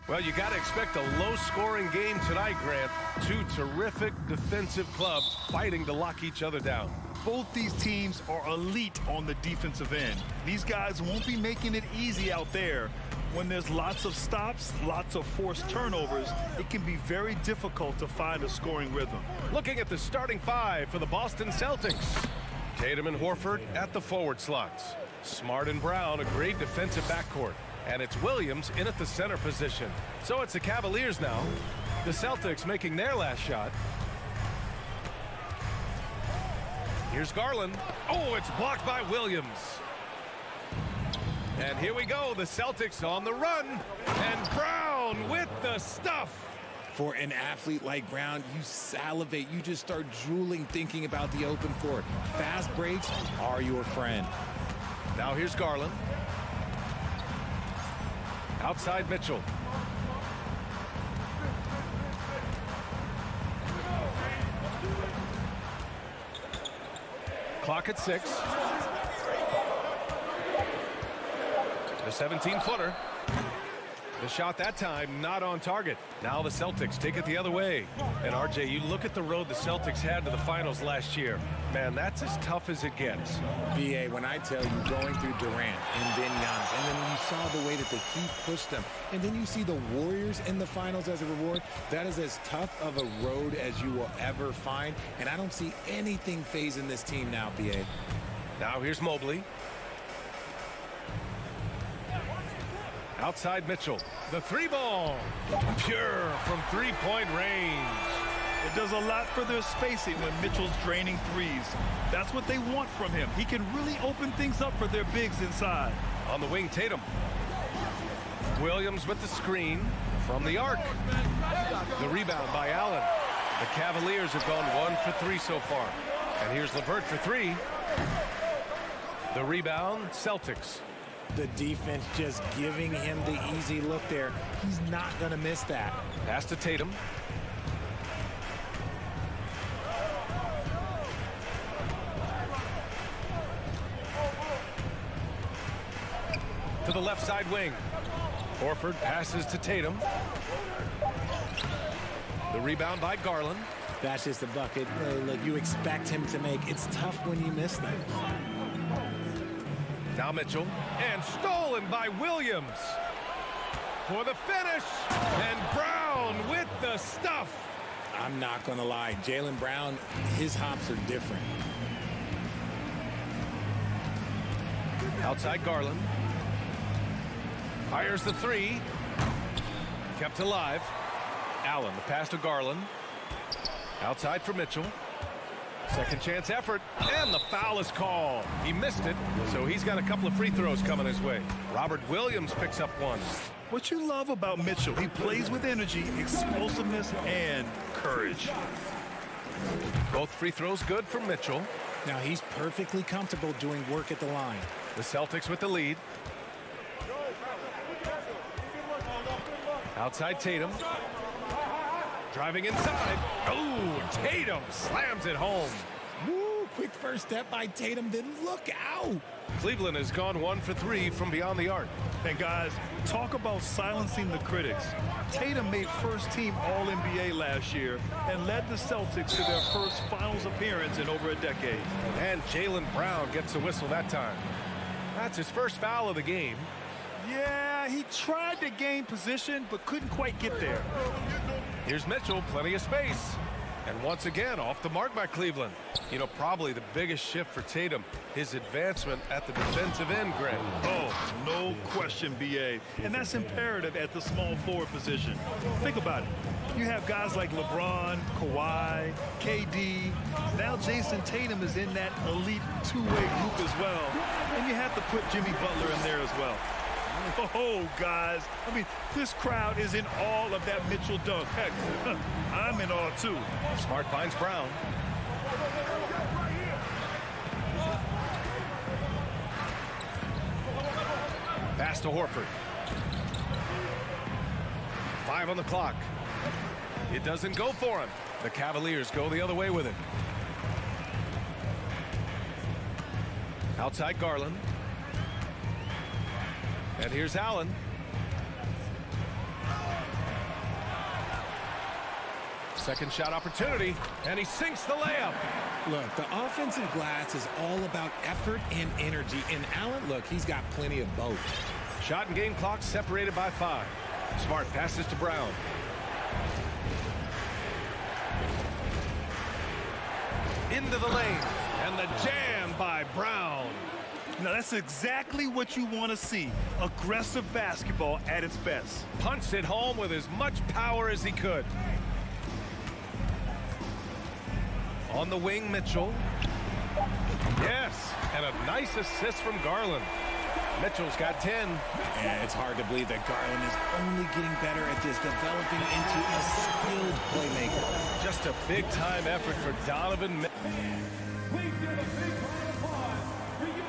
Well, you got to expect a low-scoring game tonight, Grant. Two terrific defensive clubs fighting to lock each other down. Both these teams are elite on the defensive end. These guys won't be making it easy out there. When there's lots of stops, lots of forced turnovers, it can be very difficult to find a scoring rhythm. Looking at the starting five for the Boston Celtics. Tatum and Horford at the forward slots. Smart and Brown, a great defensive backcourt. And it's Williams in at the center position. So it's the Cavaliers now. The Celtics making their last shot. Here's Garland. Oh, it's blocked by Williams. And here we go, the Celtics on the run. And Brown with the stuff. For an athlete like Brown, you salivate. You just start drooling thinking about the open floor. Fast breaks are your friend. Now here's Garland. Outside Mitchell. Clock at 6. The 17-footer. The shot that time not on target. Now the Celtics take it the other way. And RJ, you look at the road the Celtics had to the finals last year. Man, that's as tough as it gets. BA, when I tell you going through Durant and then Giannis, and then you saw the way that the Heat pushed them, and then you see the Warriors in the finals as a reward, that is as tough of a road as you will ever find. And I don't see anything phasing this team now, BA. Now here's Mobley. Outside Mitchell. The three ball. Pure from three-point range. It does a lot for their spacing when Mitchell's draining threes. That's what they want from him. He can really open things up for their bigs inside. On the wing, Tatum. Williams with the screen from the arc. The rebound by Allen. The Cavaliers have gone 1 for 3 so far. And here's LeVert for 3. The rebound, Celtics. The defense just giving him the easy look there. He's not going to miss that. Pass to Tatum. To the left side wing. Horford passes to Tatum. The rebound by Garland. That's just a bucket that you expect him to make. It's tough when you miss them. Now Mitchell, and stolen by Williams for the finish, and Brown with the stuff. I'm not going to lie, Jaylen Brown, his hops are different. Outside Garland. Fires the three. Kept alive. Allen, the pass to Garland. Outside for Mitchell. Second chance effort, and the foul is called. He missed it, so he's got a couple of free throws coming his way. Robert Williams picks up one. What you love about Mitchell, he plays with energy, explosiveness, and courage. Both free throws good from Mitchell. Now he's perfectly comfortable doing work at the line. The Celtics with the lead. Outside Tatum. Driving inside. Oh, Tatum slams it home. Woo, quick first step by Tatum, then look out. Cleveland has gone 1 for 3 from beyond the arc. And guys, talk about silencing the critics. Tatum made first-team All-NBA last year and led the Celtics to their first finals appearance in over a decade. And Jaylen Brown gets a whistle that time. That's his first foul of the game. Yeah, he tried to gain position, but couldn't quite get there. Here's Mitchell, plenty of space. And once again, off the mark by Cleveland. You know, probably the biggest shift for Tatum, his advancement at the defensive end, Greg. Oh, no question, B.A. And that's imperative at the small forward position. Think about it. You have guys like LeBron, Kawhi, KD. Now Jason Tatum is in that elite two-way group as well. And you have to put Jimmy Butler in there as well. Oh, guys, I mean, this crowd is in awe of that Mitchell dunk. Heck, I'm in awe, too. Smart finds Brown. Pass to Horford. 5 on the clock. It doesn't go for him. The Cavaliers go the other way with it. Outside Garland. And here's Allen. Second shot opportunity, and he sinks the layup. Look, the offensive glass is all about effort and energy. And Allen, look, he's got plenty of both. Shot and game clock separated by 5. Smart passes to Brown. Into the lane, and the jam by Brown. Now, that's exactly what you want to see. Aggressive basketball at its best. Punched it home with as much power as he could. On the wing, Mitchell. Yes, and a nice assist from Garland. Mitchell's got 10. And it's hard to believe that Garland is only getting better at this, developing into a skilled playmaker. Just a big-time effort for Donovan. Please give a big round of applause for your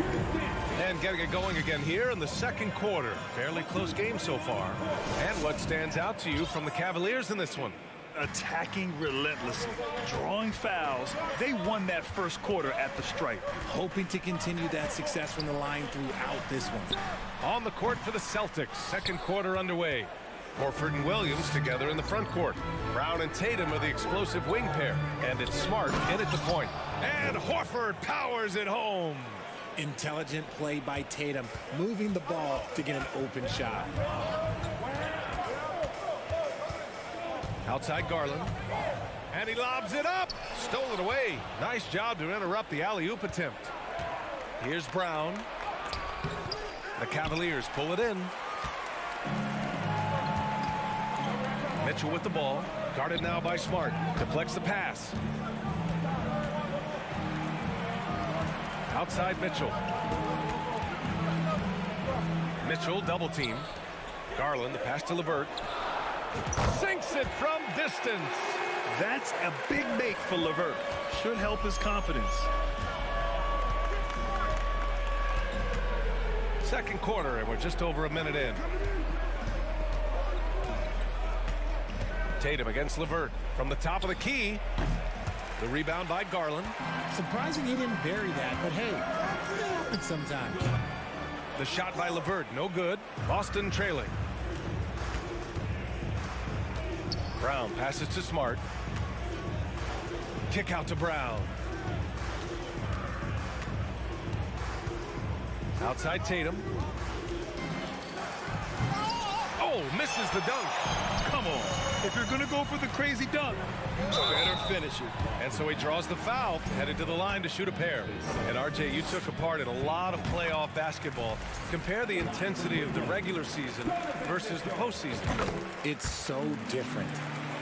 Cavaliers. And getting it going again here in the second quarter. Fairly close game so far. And what stands out to you from the Cavaliers in this one? Attacking relentlessly, drawing fouls. They won that first quarter at the stripe. Hoping to continue that success from the line throughout this one. On the court for the Celtics, second quarter underway. Horford and Williams together in the front court. Brown and Tatum are the explosive wing pair. And it's Smart in at the point. And Horford powers it home. Intelligent play by Tatum, moving the ball to get an open shot. Outside Garland. And he lobs it up. Stole it away. Nice job to interrupt the alley-oop attempt. Here's Brown. The Cavaliers pull it in. Mitchell with the ball. Guarded now by Smart. Deflects the pass. Outside Mitchell. Mitchell double team. Garland, the pass to LeVert. Sinks it from distance. That's a big make for LeVert. Should help his confidence. Second quarter, and we're just over a minute in. Tatum against LeVert from the top of the key. The rebound by Garland. Surprising he didn't bury that, but hey, it happens sometimes. The shot by LeVert, no good. Boston trailing. Brown passes to Smart. Kick out to Brown. Outside Tatum. Oh, misses the dunk. Come on. If you're going to go for the crazy dunk, better finish it. And so he draws the foul, headed to the line to shoot a pair. And RJ, you took a part in a lot of playoff basketball. Compare the intensity of the regular season versus the postseason. It's so different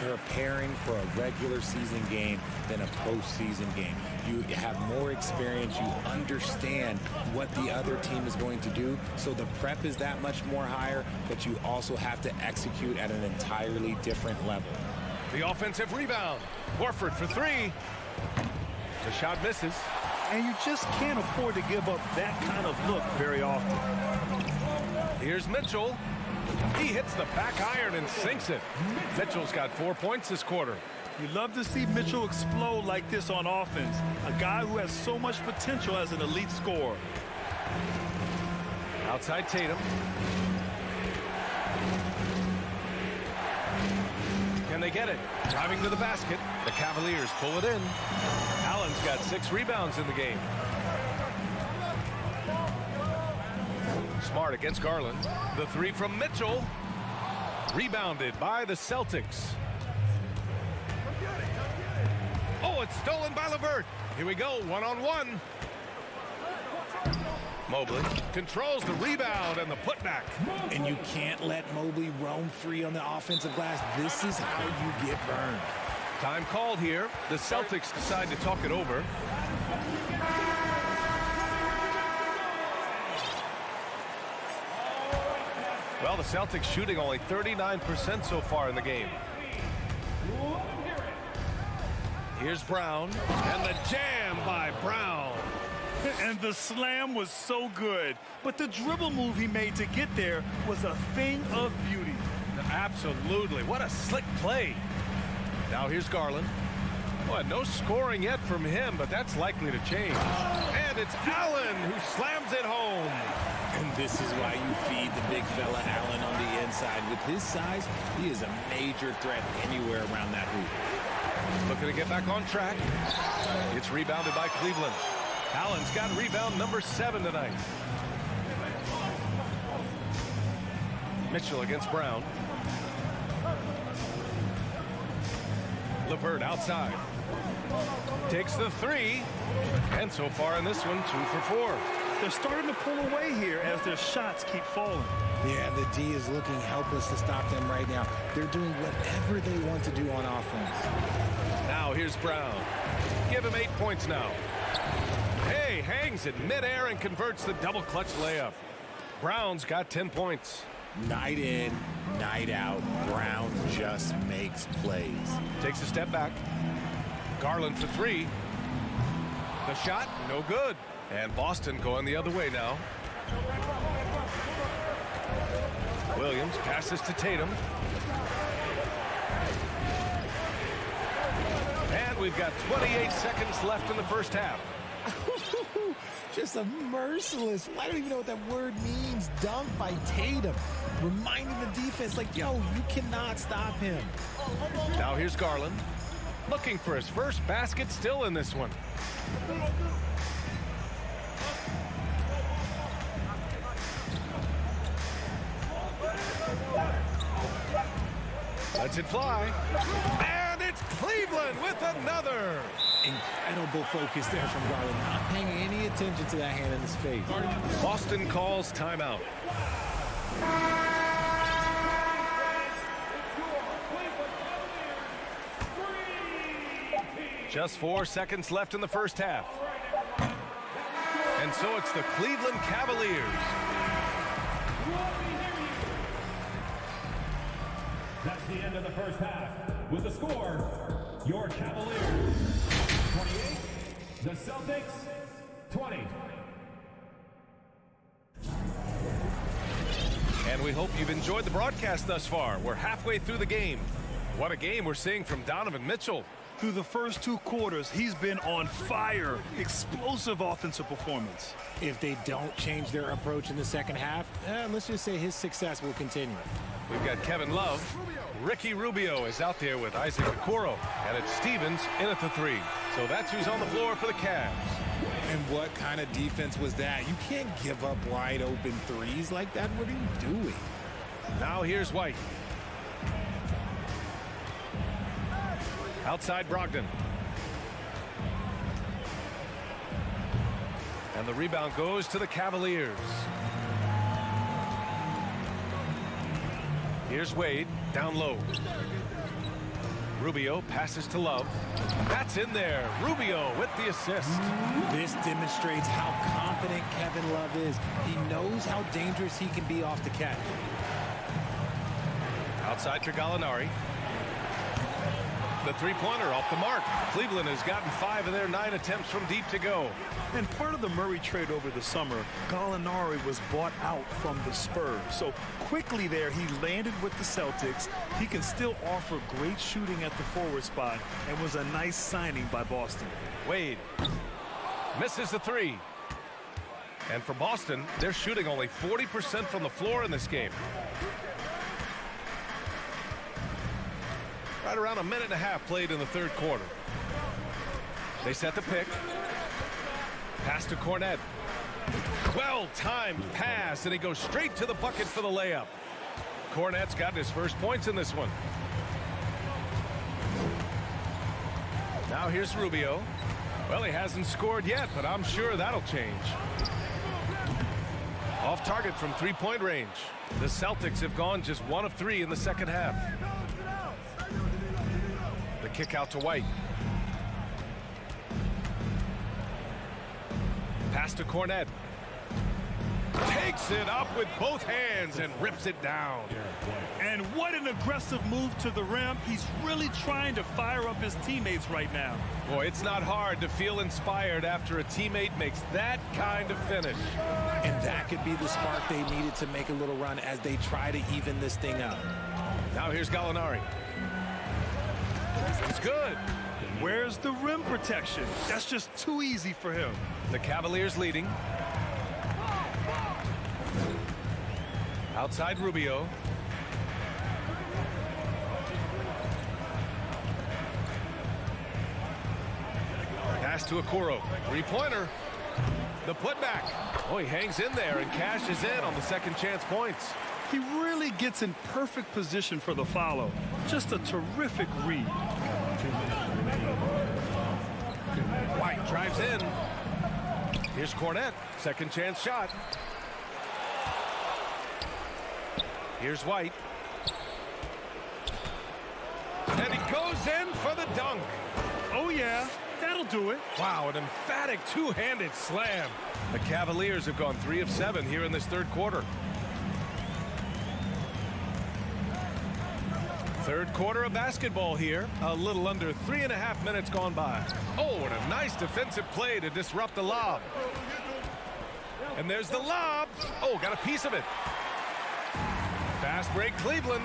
preparing for a regular season game than a postseason game. You have more experience, you understand what the other team is going to do, so the prep is that much more higher, but you also have to execute at an entirely different level. The offensive rebound. Horford for 3. The shot misses. And you just can't afford to give up that kind of look very often. Here's Mitchell. He hits the back iron and sinks it. Mitchell's got 4 points this quarter. You love to see Mitchell explode like this on offense. A guy who has so much potential as an elite scorer. Outside Tatum. Can they get it? Driving to the basket. The Cavaliers pull it in. Allen's got 6 rebounds in the game. Smart against Garland. The 3 from Mitchell. Rebounded by the Celtics. Oh, it's stolen by LeVert. Here we go, one-on-one. Mobley controls the rebound and the putback. And you can't let Mobley roam free on the offensive glass. This is how you get burned. Time called here. The Celtics decide to talk it over. Well, the Celtics shooting only 39% so far in the game. Here's Brown, and the jam by Brown. And the slam was so good, but the dribble move he made to get there was a thing of beauty. Absolutely. What a slick play. Now here's Garland. Well, no scoring yet from him, but that's likely to change. And it's Allen who slams it home. And this is why you feed the big fella Allen on the inside. With his size, he is a major threat anywhere around that hoop. Looking to get back on track. It's rebounded by Cleveland. Allen's got rebound number 7 tonight. Mitchell against Brown. LeVert outside. Takes the 3. And so far in this one, 2 for 4. They're starting to pull away here as their shots keep falling. Yeah, the D is looking helpless to stop them right now. They're doing whatever they want to do on offense. Now here's Brown. Give him 8 points now. Hey, hangs in midair and converts the double clutch layup. Brown's got 10 points. Night in, night out, Brown just makes plays. Takes a step back. Garland for 3. The shot, no good. And Boston going the other way now. Williams passes to Tatum. And we've got 28 seconds left in the first half. Just a merciless, I don't even know what that word means, dunk by Tatum. Reminding the defense, like, yo, you cannot stop him. Now here's Garland. Looking for his first basket still in this one. Lets it fly. And it's Cleveland with another. Incredible focus there from Garland, not paying any attention to that hand in his face. Boston calls timeout. Just 4 seconds left in the first half. And so it's the Cleveland Cavaliers. That's the end of the first half. With the score, your Cavaliers 28, the Celtics 20. And we hope you've enjoyed the broadcast thus far. We're halfway through the game. What a game we're seeing from Donovan Mitchell. Through the first 2 quarters, he's been on fire. Explosive offensive performance. If they don't change their approach in the second half, let's just say his success will continue. We've got Kevin Love. Ricky Rubio is out there with Isaac Okoro. And it's Stevens in at the 3. So that's who's on the floor for the Cavs. And what kind of defense was that? You can't give up wide open threes like that. What are you doing? Now here's White. Outside Brogdon. And the rebound goes to the Cavaliers. Here's Wade, down low. Rubio passes to Love. That's in there. Rubio with the assist. This demonstrates how confident Kevin Love is. He knows how dangerous he can be off the catch. Outside to Gallinari. The three-pointer off the mark. Cleveland has gotten 5 of their 9 attempts from deep to go. And part of the Murray trade over the summer, Gallinari was bought out from the Spurs. So quickly there, he landed with the Celtics. He can still offer great shooting at the forward spot and was a nice signing by Boston. Wade misses the 3. And for Boston, they're shooting only 40% from the floor in this game. Right around a minute and a half played in the third quarter. They set the pick. Pass to Cornette. Well-timed pass, and he goes straight to the bucket for the layup. Cornette's gotten his first points in this one. Now here's Rubio. Well, he hasn't scored yet, but I'm sure that'll change. Off target from three-point range. The Celtics have gone just 1 of 3 in the second half. The kick out to White. Pass to Cornette. Takes it up with both hands and rips it down. And what an aggressive move to the rim. He's really trying to fire up his teammates right now. Boy, it's not hard to feel inspired after a teammate makes that kind of finish. And that could be the spark they needed to make a little run as they try to even this thing up. Now here's Gallinari. It's good. Where's the rim protection? That's just too easy for him. The Cavaliers leading. Outside Rubio. Pass to Okoro. Three-pointer. The putback. Oh, he hangs in there and cashes in on the second chance points. He really gets in perfect position for the follow. Just a terrific read. White drives in. Here's Cornette. Second chance shot. Here's White. And he goes in for the dunk. Oh, yeah. That'll do it. Wow, an emphatic two-handed slam. The Cavaliers have gone 3 of 7 here in this third quarter. Third quarter of basketball here. A little under 3.5 minutes gone by. Oh, and a nice defensive play to disrupt the lob. And there's the lob. Oh, got a piece of it. Fast break, Cleveland.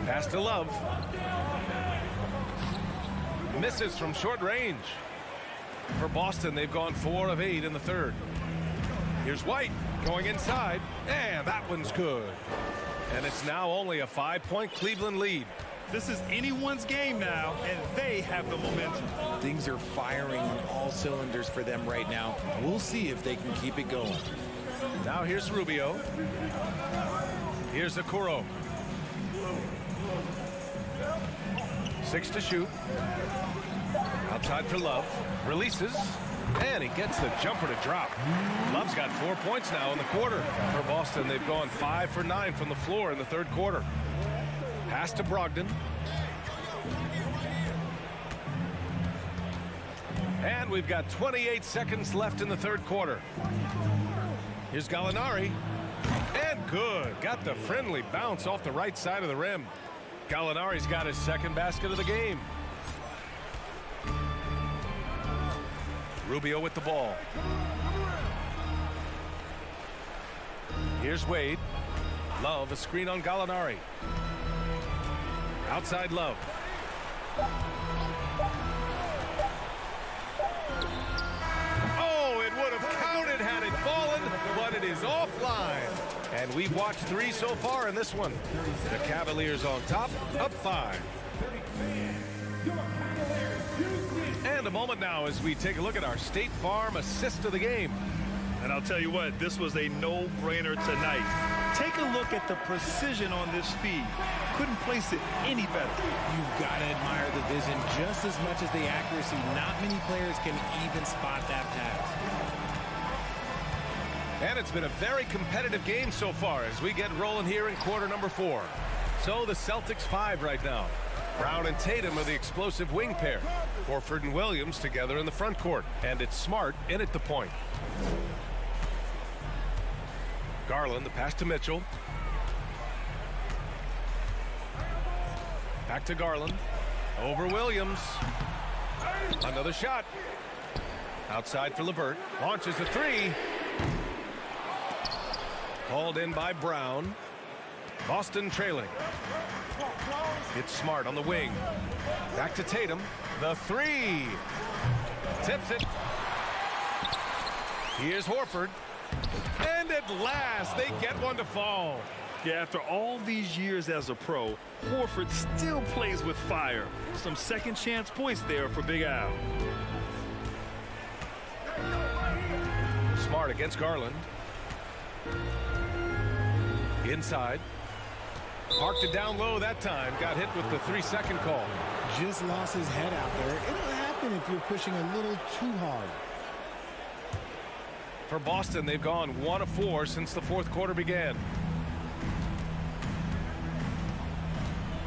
Pass to Love. Misses from short range. For Boston, they've gone 4 of 8 in the third. Here's White going inside, and that one's good. And it's now only a 5-point Cleveland lead. This is anyone's game now, and they have the momentum. Things are firing on all cylinders for them right now. We'll see if they can keep it going. Now here's Rubio. Here's Okoro. 6 to shoot. Outside for Love. Releases. And he gets the jumper to drop. Love's got 4 points now in the quarter. For Boston, they've gone 5 for 9 from the floor in the third quarter. Pass to Brogdon. And we've got 28 seconds left in the third quarter. Here's Gallinari. And good. Got the friendly bounce off the right side of the rim. Gallinari's got his second basket of the game. Rubio with the ball. Here's Wade. Love, a screen on Gallinari. Outside Love. Oh, it would have counted had it fallen, but it is offline. And we've watched 3 so far in this one. The Cavaliers on top, up 5. And a moment now as we take a look at our State Farm assist of the game. And I'll tell you what, this was a no-brainer tonight. Take a look at the precision on this feed. Couldn't place it any better. You've got to admire the vision just as much as the accuracy. Not many players can even spot that pass. And it's been a very competitive game so far as we get rolling here in quarter number 4. So the Celtics 5 right now. Brown and Tatum are the explosive wing pair. Horford and Williams together in the front court. And it's Smart in at the point. Garland, the pass to Mitchell. Back to Garland. Over Williams. Another shot. Outside for LeVert. Launches a 3. Hauled in by Brown. Boston trailing. It's Smart on the wing. Back to Tatum. The 3. Tips it. Here's Horford. And at last, they get one to fall. Yeah, after all these years as a pro, Horford still plays with fire. Some second chance points there for Big Al. Smart against Garland. Inside. Parked it down low that time. Got hit with the 3-second call. Just lost his head out there. It'll happen if you're pushing a little too hard. For Boston, they've gone 1 of 4 since the fourth quarter began.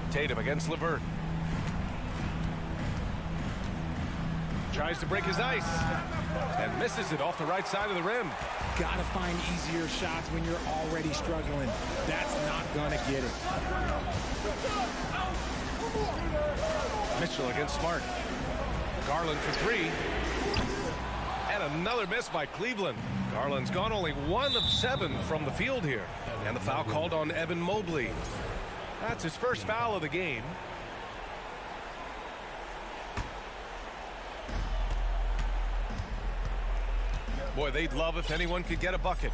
Tatum against LeVert. Tries to break his ice and misses it off the right side of the rim. Gotta find easier shots when you're already struggling. That's not gonna get it. Mitchell against Smart. Garland for 3. And another miss by Cleveland. Garland's gone only 1 of 7 from the field here. And the foul called on Evan Mobley. That's his first foul of the game. Boy, they'd love if anyone could get a bucket.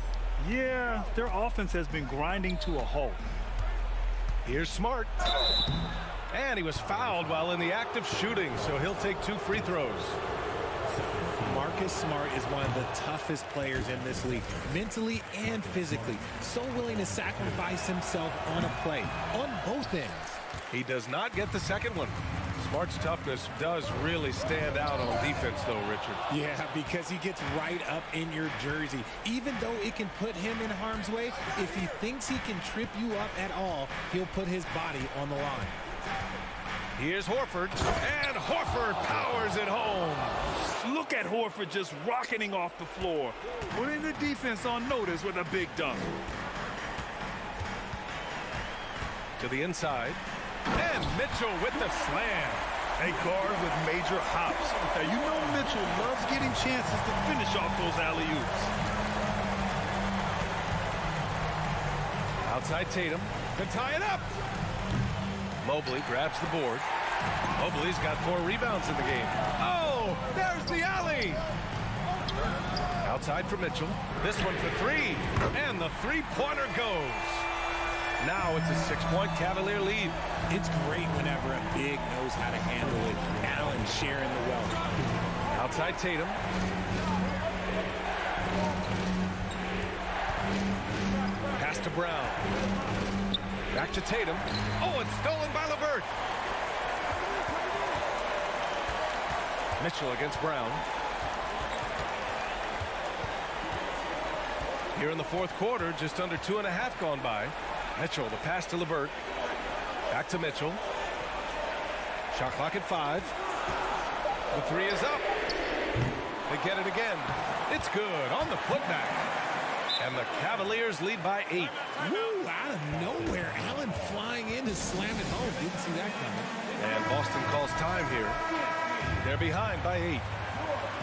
Yeah, their offense has been grinding to a halt. Here's Smart. And he was fouled while in the act of shooting, so he'll take 2 free throws. Marcus Smart is one of the toughest players in this league, mentally and physically. So willing to sacrifice himself on a play, on both ends. He does not get the second one. Smart's toughness does really stand out on defense, though, Richard. Yeah, because he gets right up in your jersey. Even though it can put him in harm's way, if he thinks he can trip you up at all, he'll put his body on the line. Here's Horford, and Horford powers it home. Look at Horford just rocketing off the floor, putting the defense on notice with a big dunk. To the inside, and Mitchell with the slam. A guard with major hops. Now, you know Mitchell loves getting chances to finish off those alley-oops. Outside Tatum to tie it up. Mobley grabs the board. Mobley's got 4 rebounds in the game. Oh, there's the alley. Outside for Mitchell. This one for 3. And the three-pointer goes. Now it's a 6-point Cavalier lead. It's great whenever a big knows how to handle it. Allen sharing the wealth. Outside Tatum. Pass to Brown. Back to Tatum. Oh, it's stolen by LeVert. Mitchell against Brown. Here in the fourth quarter, just under 2.5 gone by. Mitchell, the pass to LeVert. Back to Mitchell. Shot clock at 5. The 3 is up. They get it again. It's good on the putback. And the Cavaliers lead by 8. Woo, out of nowhere. Allen flying in to slam it home. Didn't see that coming. And Boston calls time here. They're behind by 8.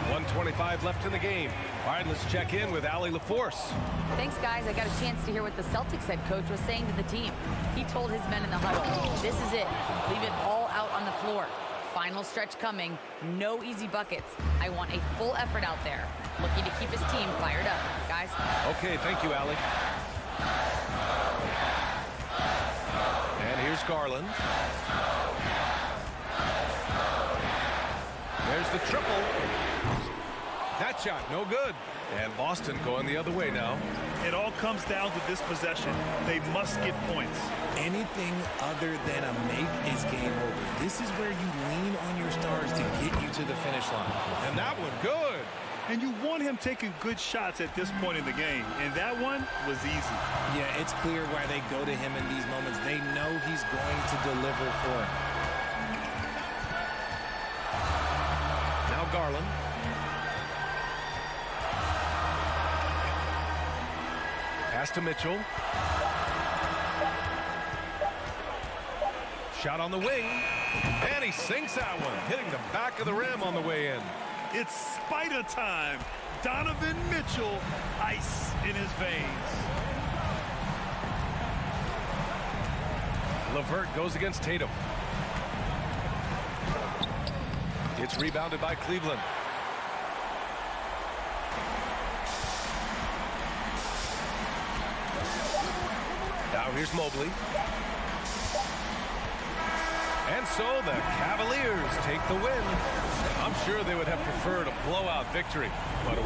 1:25 left in the game. All right, let's check in with Allie LaForce. Thanks, guys. I got a chance to hear what the Celtics head coach was saying to the team. He told his men in the huddle, this is it. Leave it all out on the floor. Final stretch coming. No easy buckets. I want a full effort out there. Looking to keep his team fired up. Guys? Okay, thank you, Allie. And here's Garland. There's the triple. That shot, no good. And Boston going the other way now. It all comes down to this possession. They must get points. Anything other than a make is game over. This is where you lean on your stars to get you to the finish line. And that one good. And you want him taking good shots at this point in the game. And that one was easy. Yeah, it's clear why they go to him in these moments. They know he's going to deliver for him. Now Garland. Pass to Mitchell. Shot on the wing. And he sinks that one, hitting the back of the rim on the way in. It's spider time. Donovan Mitchell, ice in his veins. LeVert goes against Tatum. It's rebounded by Cleveland. Now here's Mobley. And so the Cavaliers take the win. I'm sure they would have preferred a blowout victory, but